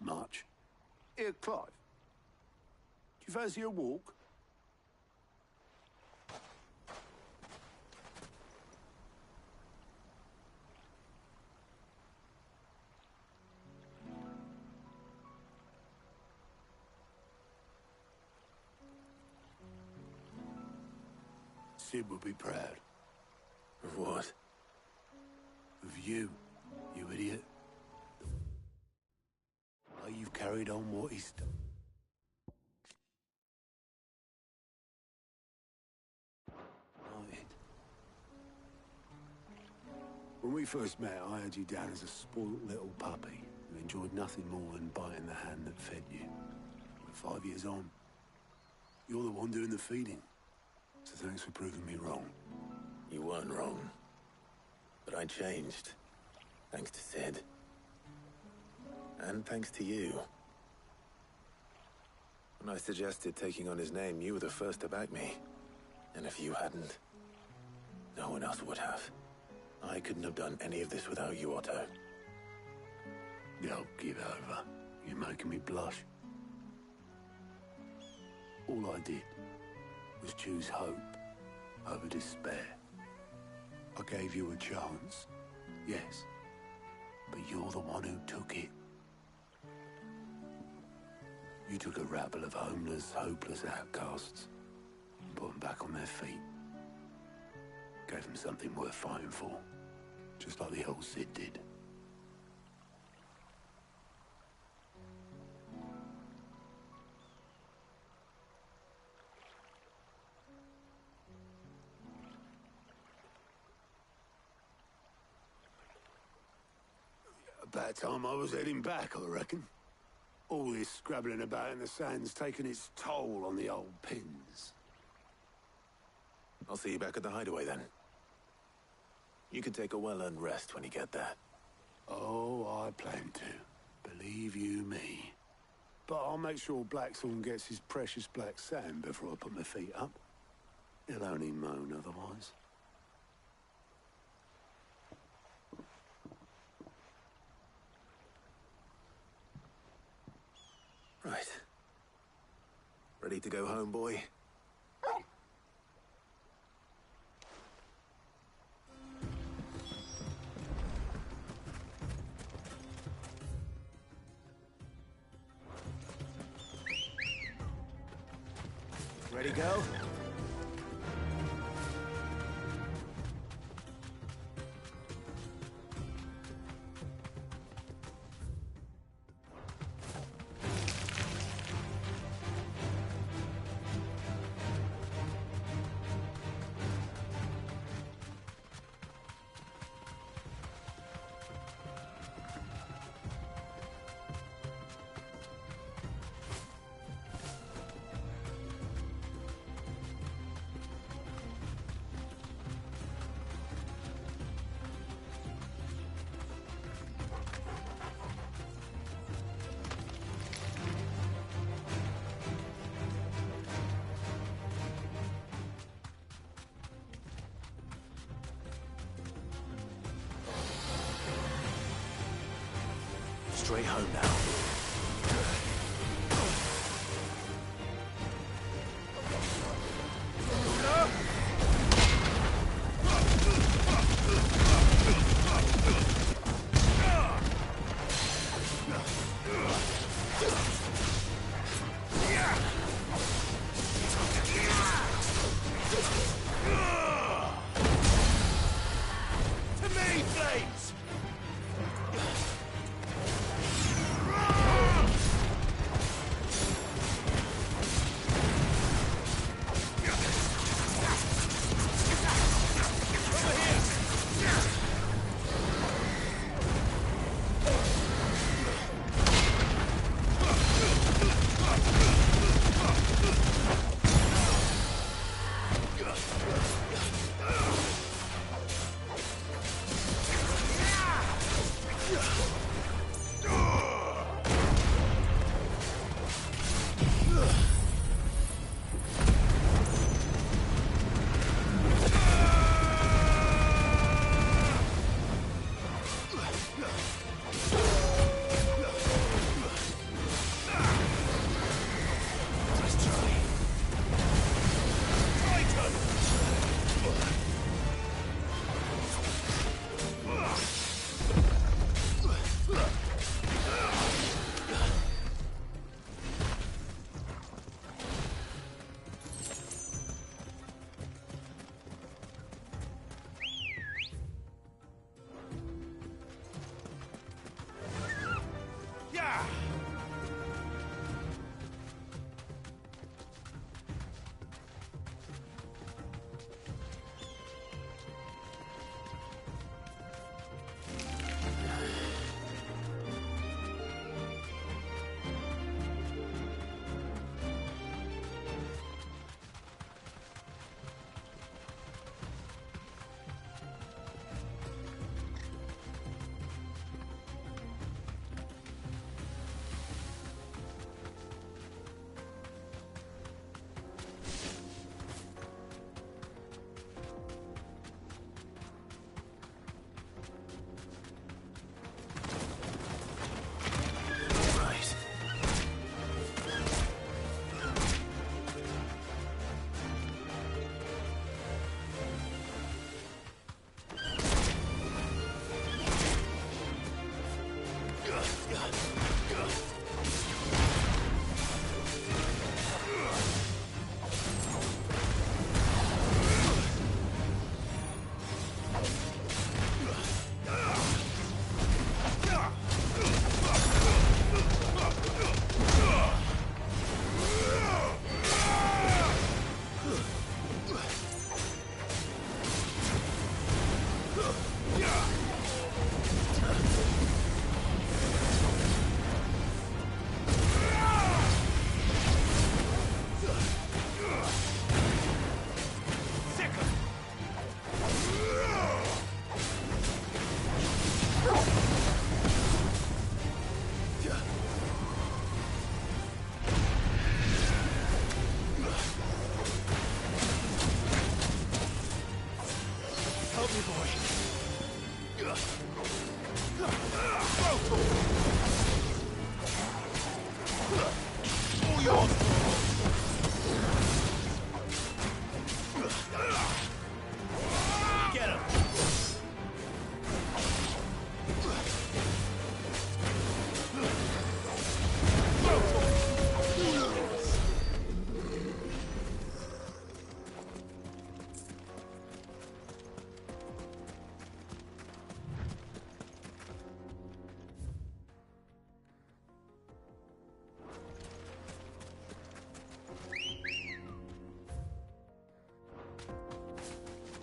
Much. Here, Clive. Do you fancy a walk? Sid would be proud. Of what? Of you, you idiot. Why you've carried on what he's done. When we first met, I had you down as a spoilt little puppy who enjoyed nothing more than biting the hand that fed you. But 5 years on, you're the one doing the feeding. So thanks for proving me wrong. You weren't wrong. But I changed. Thanks to Sid. And thanks to you. When I suggested taking on his name, you were the first to back me. And if you hadn't, no one else would have. I couldn't have done any of this without you, Otto. Don't give over. You're making me blush. All I did was choose hope over despair. I gave you a chance, yes, but you're the one who took it. You took a rabble of homeless, hopeless outcasts and put them back on their feet. Gave them something worth fighting for, just like the old Sid did. About time I was heading back, I reckon. All this scrabbling about in the sand's taken its toll on the old pins. I'll see you back at the hideaway then. You can take a well-earned rest when you get there. Oh, I plan to. Believe you me. But I'll make sure Blackthorn gets his precious black sand before I put my feet up. He'll only moan otherwise. Right. Ready to go home, boy? Ready, go? Straight home now.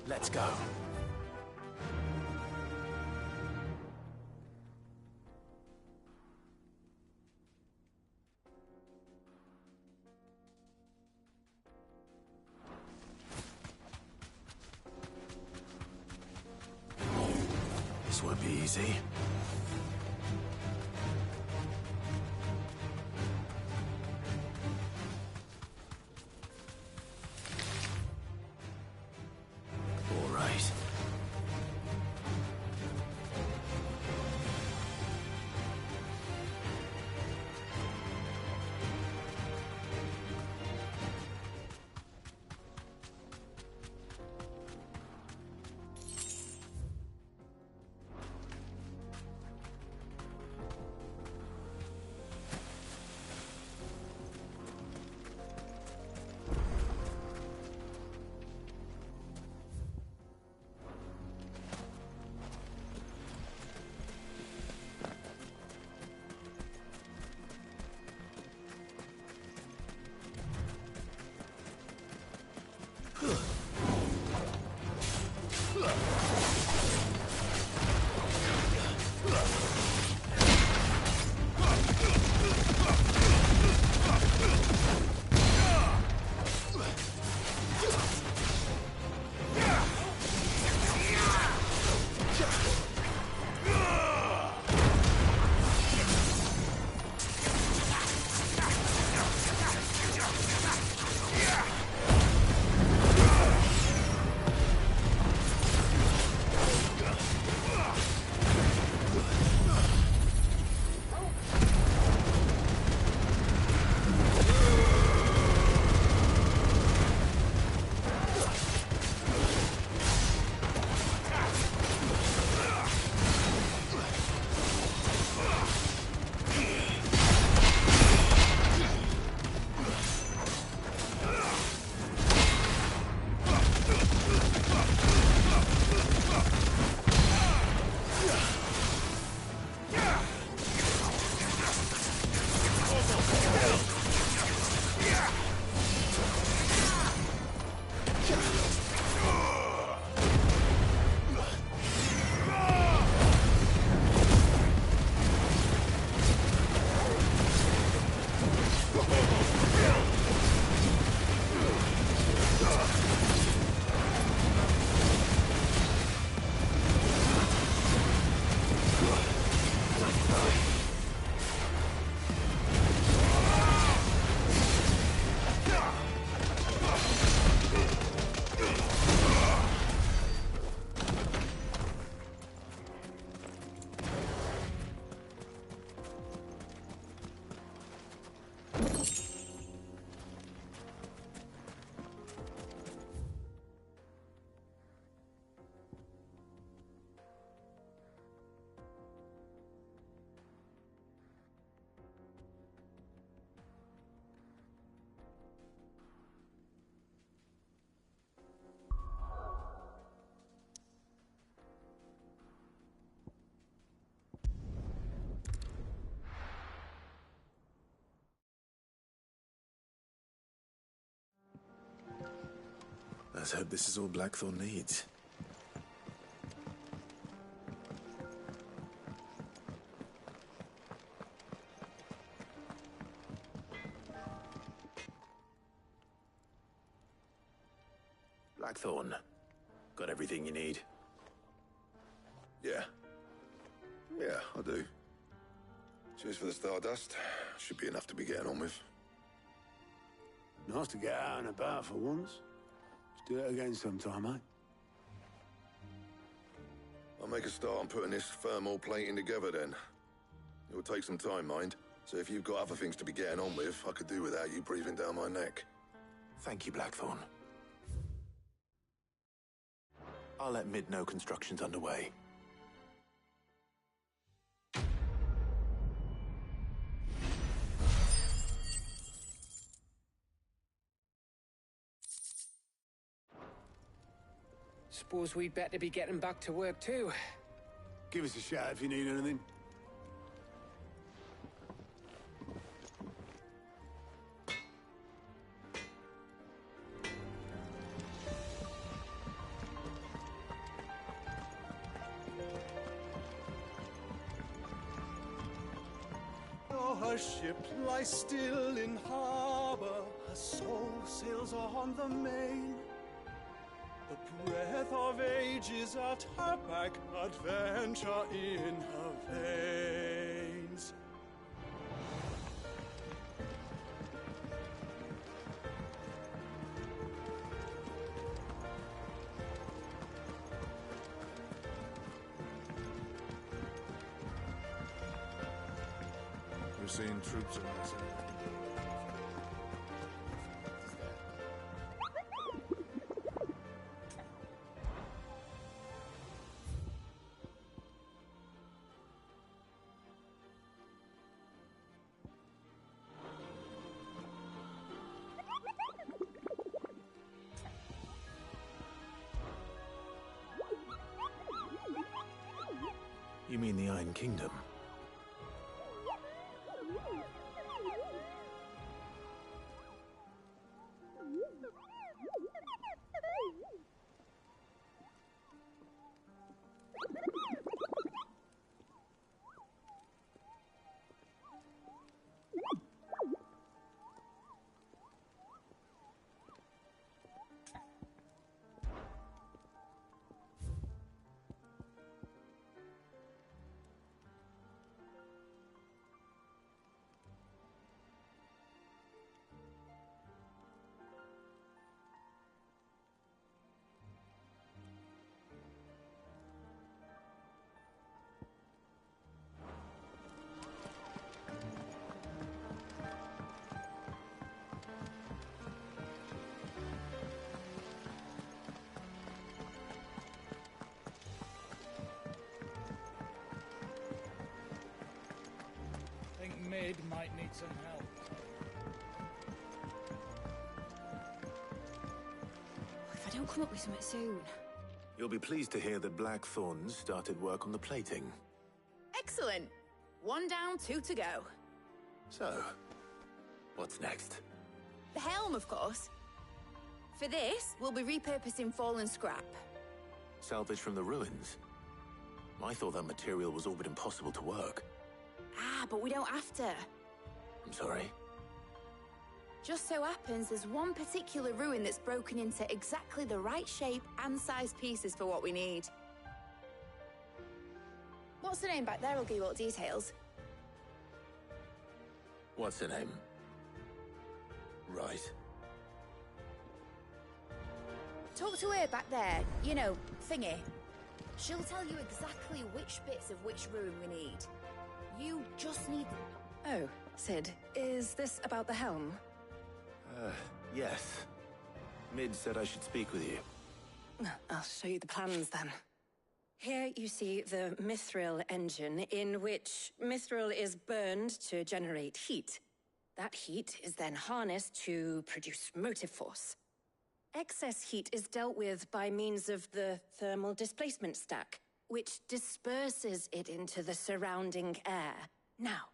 Let's go. This won't be easy. All right. Let's hope this is all Blackthorn needs. Blackthorn, got everything you need? Yeah. Yeah, I do. Cheers for the stardust. Should be enough to be getting on with. Nice to get out and about for once. Let's do it again sometime, eh? I'll make a start on putting this thermal plating together then. It'll take some time, mind. So if you've got other things to be getting on with, I could do without you breathing down my neck. Thank you, Blackthorn. I'll let Mid know construction's underway. Suppose we'd better be getting back to work too. Give us a shout if you need anything. Her ship lies still in harbor, her soul sails on the main. The breath of ages at her back, adventure in her veins. We're seeing troops on our side. You mean the Iron Kingdom? Mid might need some help. If I don't come up with something soon. You'll be pleased to hear that Blackthorn started work on the plating. Excellent. 1 down, 2 to go. So, what's next? The helm, of course. For this, we'll be repurposing fallen scrap. Salvage from the ruins? I thought that material was all but impossible to work. Ah, but we don't have to. I'm sorry. Just so happens there's one particular ruin that's broken into exactly the right shape and size pieces for what we need. What's the name back there? I'll give you all the details. What's her name? Right. Talk to her back there. You know, thingy. She'll tell you exactly which bits of which ruin we need. You just need... Oh, Sid, is this about the helm? Yes. Mid said I should speak with you. I'll show you the plans then. Here you see the mithril engine, in which mithril is burned to generate heat. That heat is then harnessed to produce motive force. Excess heat is dealt with by means of the thermal displacement stack, which disperses it into the surrounding air. Now,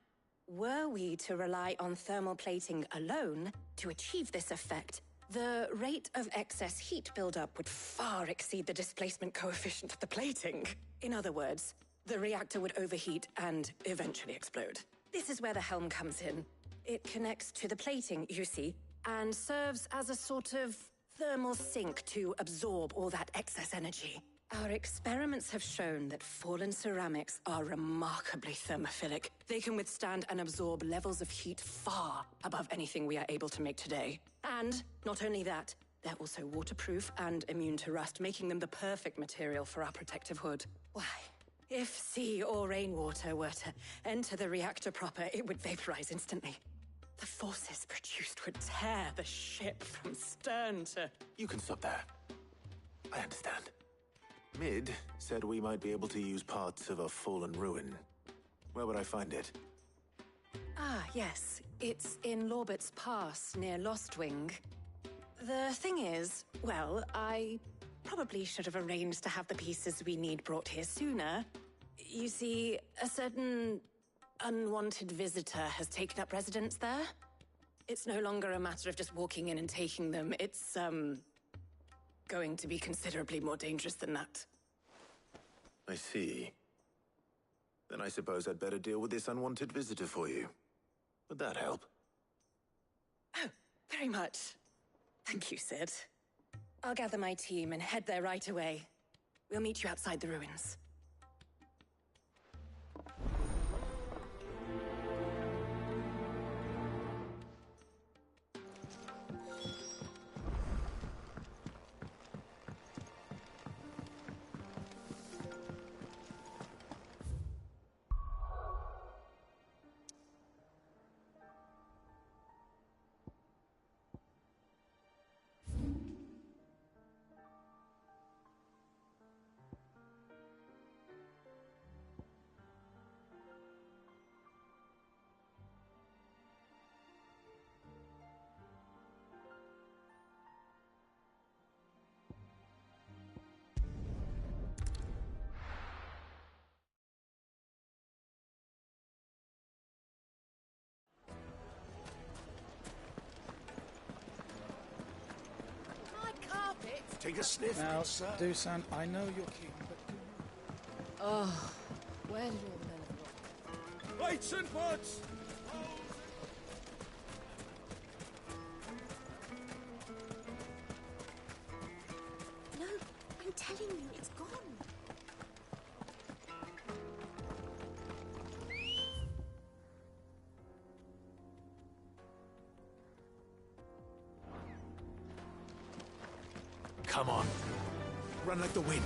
were we to rely on thermal plating alone to achieve this effect, The rate of excess heat buildup would far exceed the displacement coefficient of the plating. In other words, the reactor would overheat and eventually explode. This is where the helm comes in. It connects to the plating, you see, and serves as a sort of thermal sink to absorb all that excess energy. Our experiments have shown that fallen ceramics are remarkably thermophilic. They can withstand and absorb levels of heat far above anything we are able to make today. And not only that, they're also waterproof and immune to rust, making them the perfect material for our protective hood. Why, if sea or rainwater were to enter the reactor proper, it would vaporize instantly. The forces produced would tear the ship from stern to... You can stop there. I understand. Mid said we might be able to use parts of a fallen ruin. Where would I find it? Ah, yes. It's in Lorbert's Pass, near Lostwing. The thing is, well, I probably should have arranged to have the pieces we need brought here sooner. You see, a certain unwanted visitor has taken up residence there. It's no longer a matter of just walking in and taking them. It's, going to be considerably more dangerous than that. I see. Then I suppose I'd better deal with this unwanted visitor for you. Would that help? Oh, very much. Thank you, Sid. I'll gather my team and head there right away. We'll meet you outside the ruins. Take a sniff, Now, good sir. Dusan, I know you're keen, but do you... Oh, where did all the men have gone? Lights and butts! No, I'm telling you, it's gone. Come on. Run like the wind.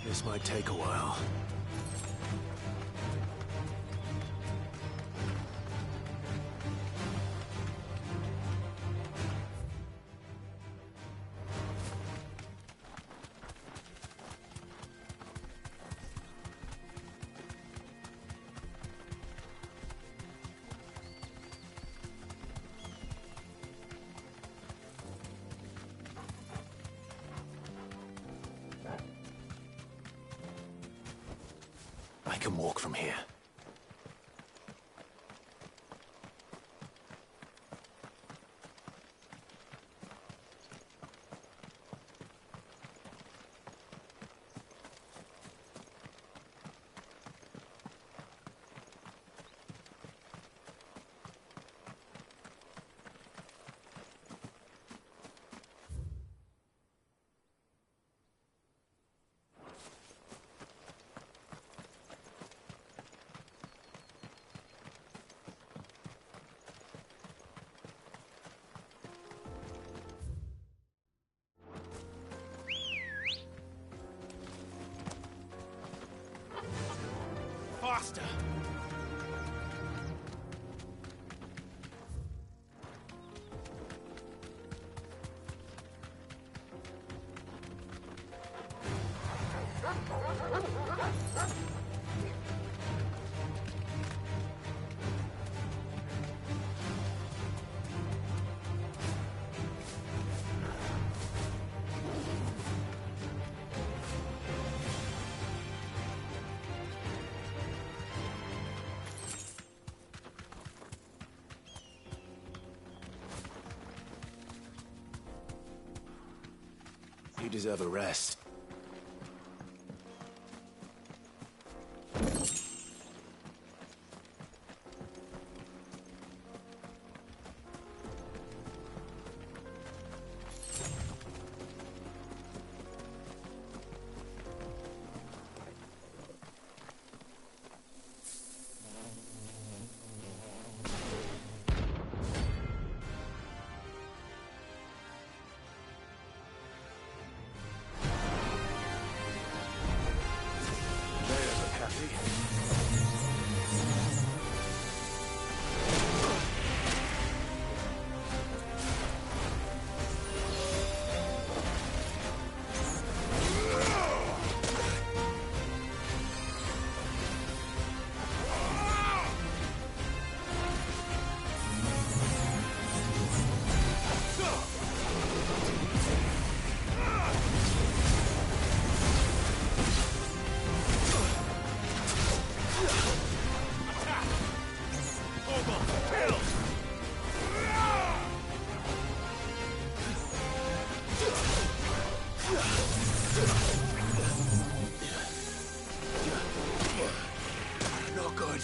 This might take a while. I can walk from here. faster. You deserve a rest. Not good.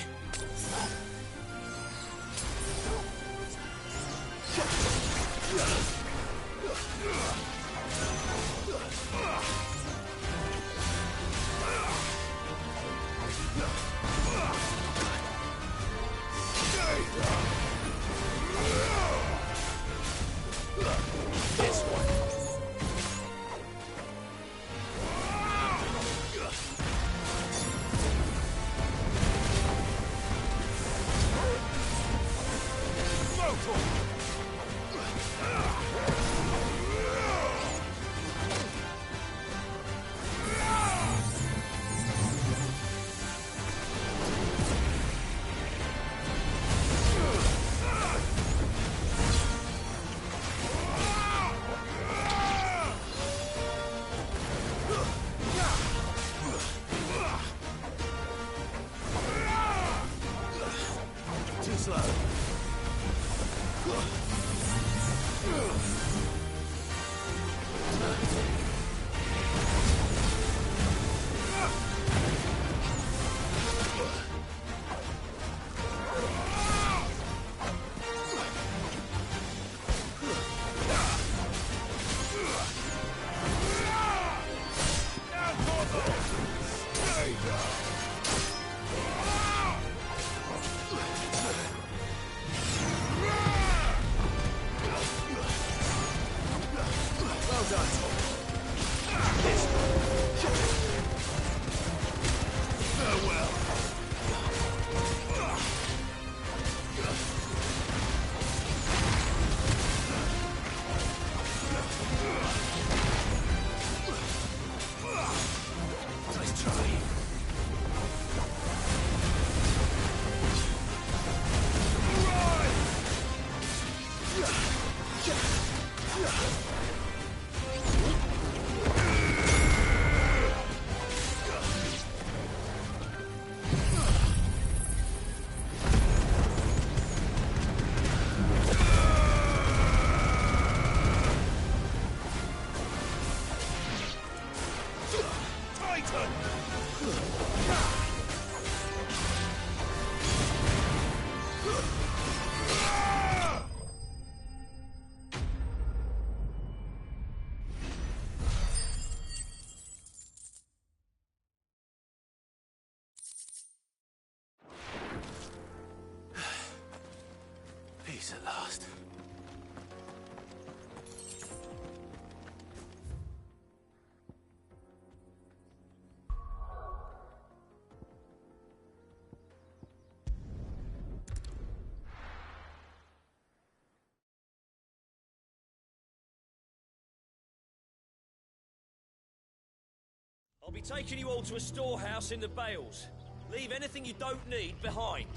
This one. Too slow. Well done. Farewell. Nice try. Peace at last. I'll be taking you all to a storehouse in the Bales. Leave anything you don't need behind.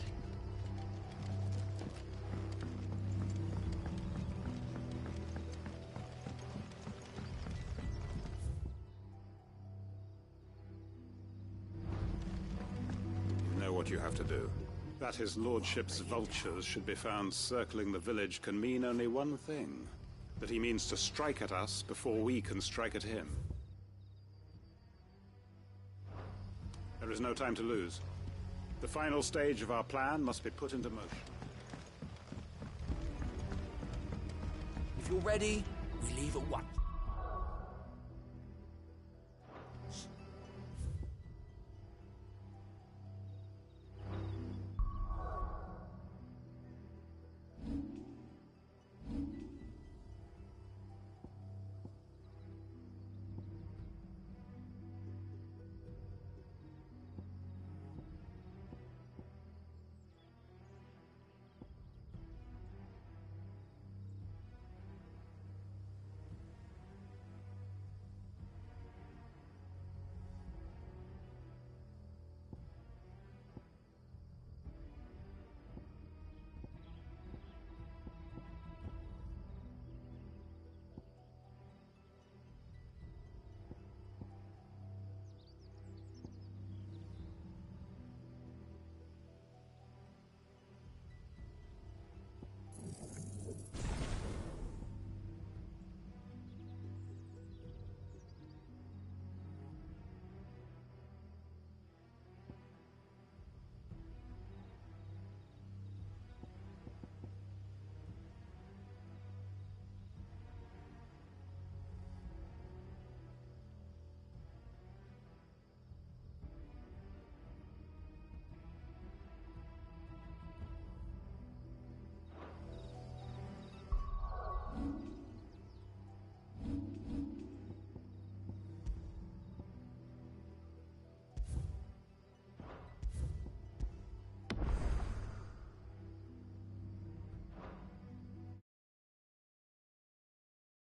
You know what you have to do. That his lordship's vultures should be found circling the village can mean only one thing. That he means to strike at us before we can strike at him. There is no time to lose. The final stage of our plan must be put into motion. If you're ready, we leave at once.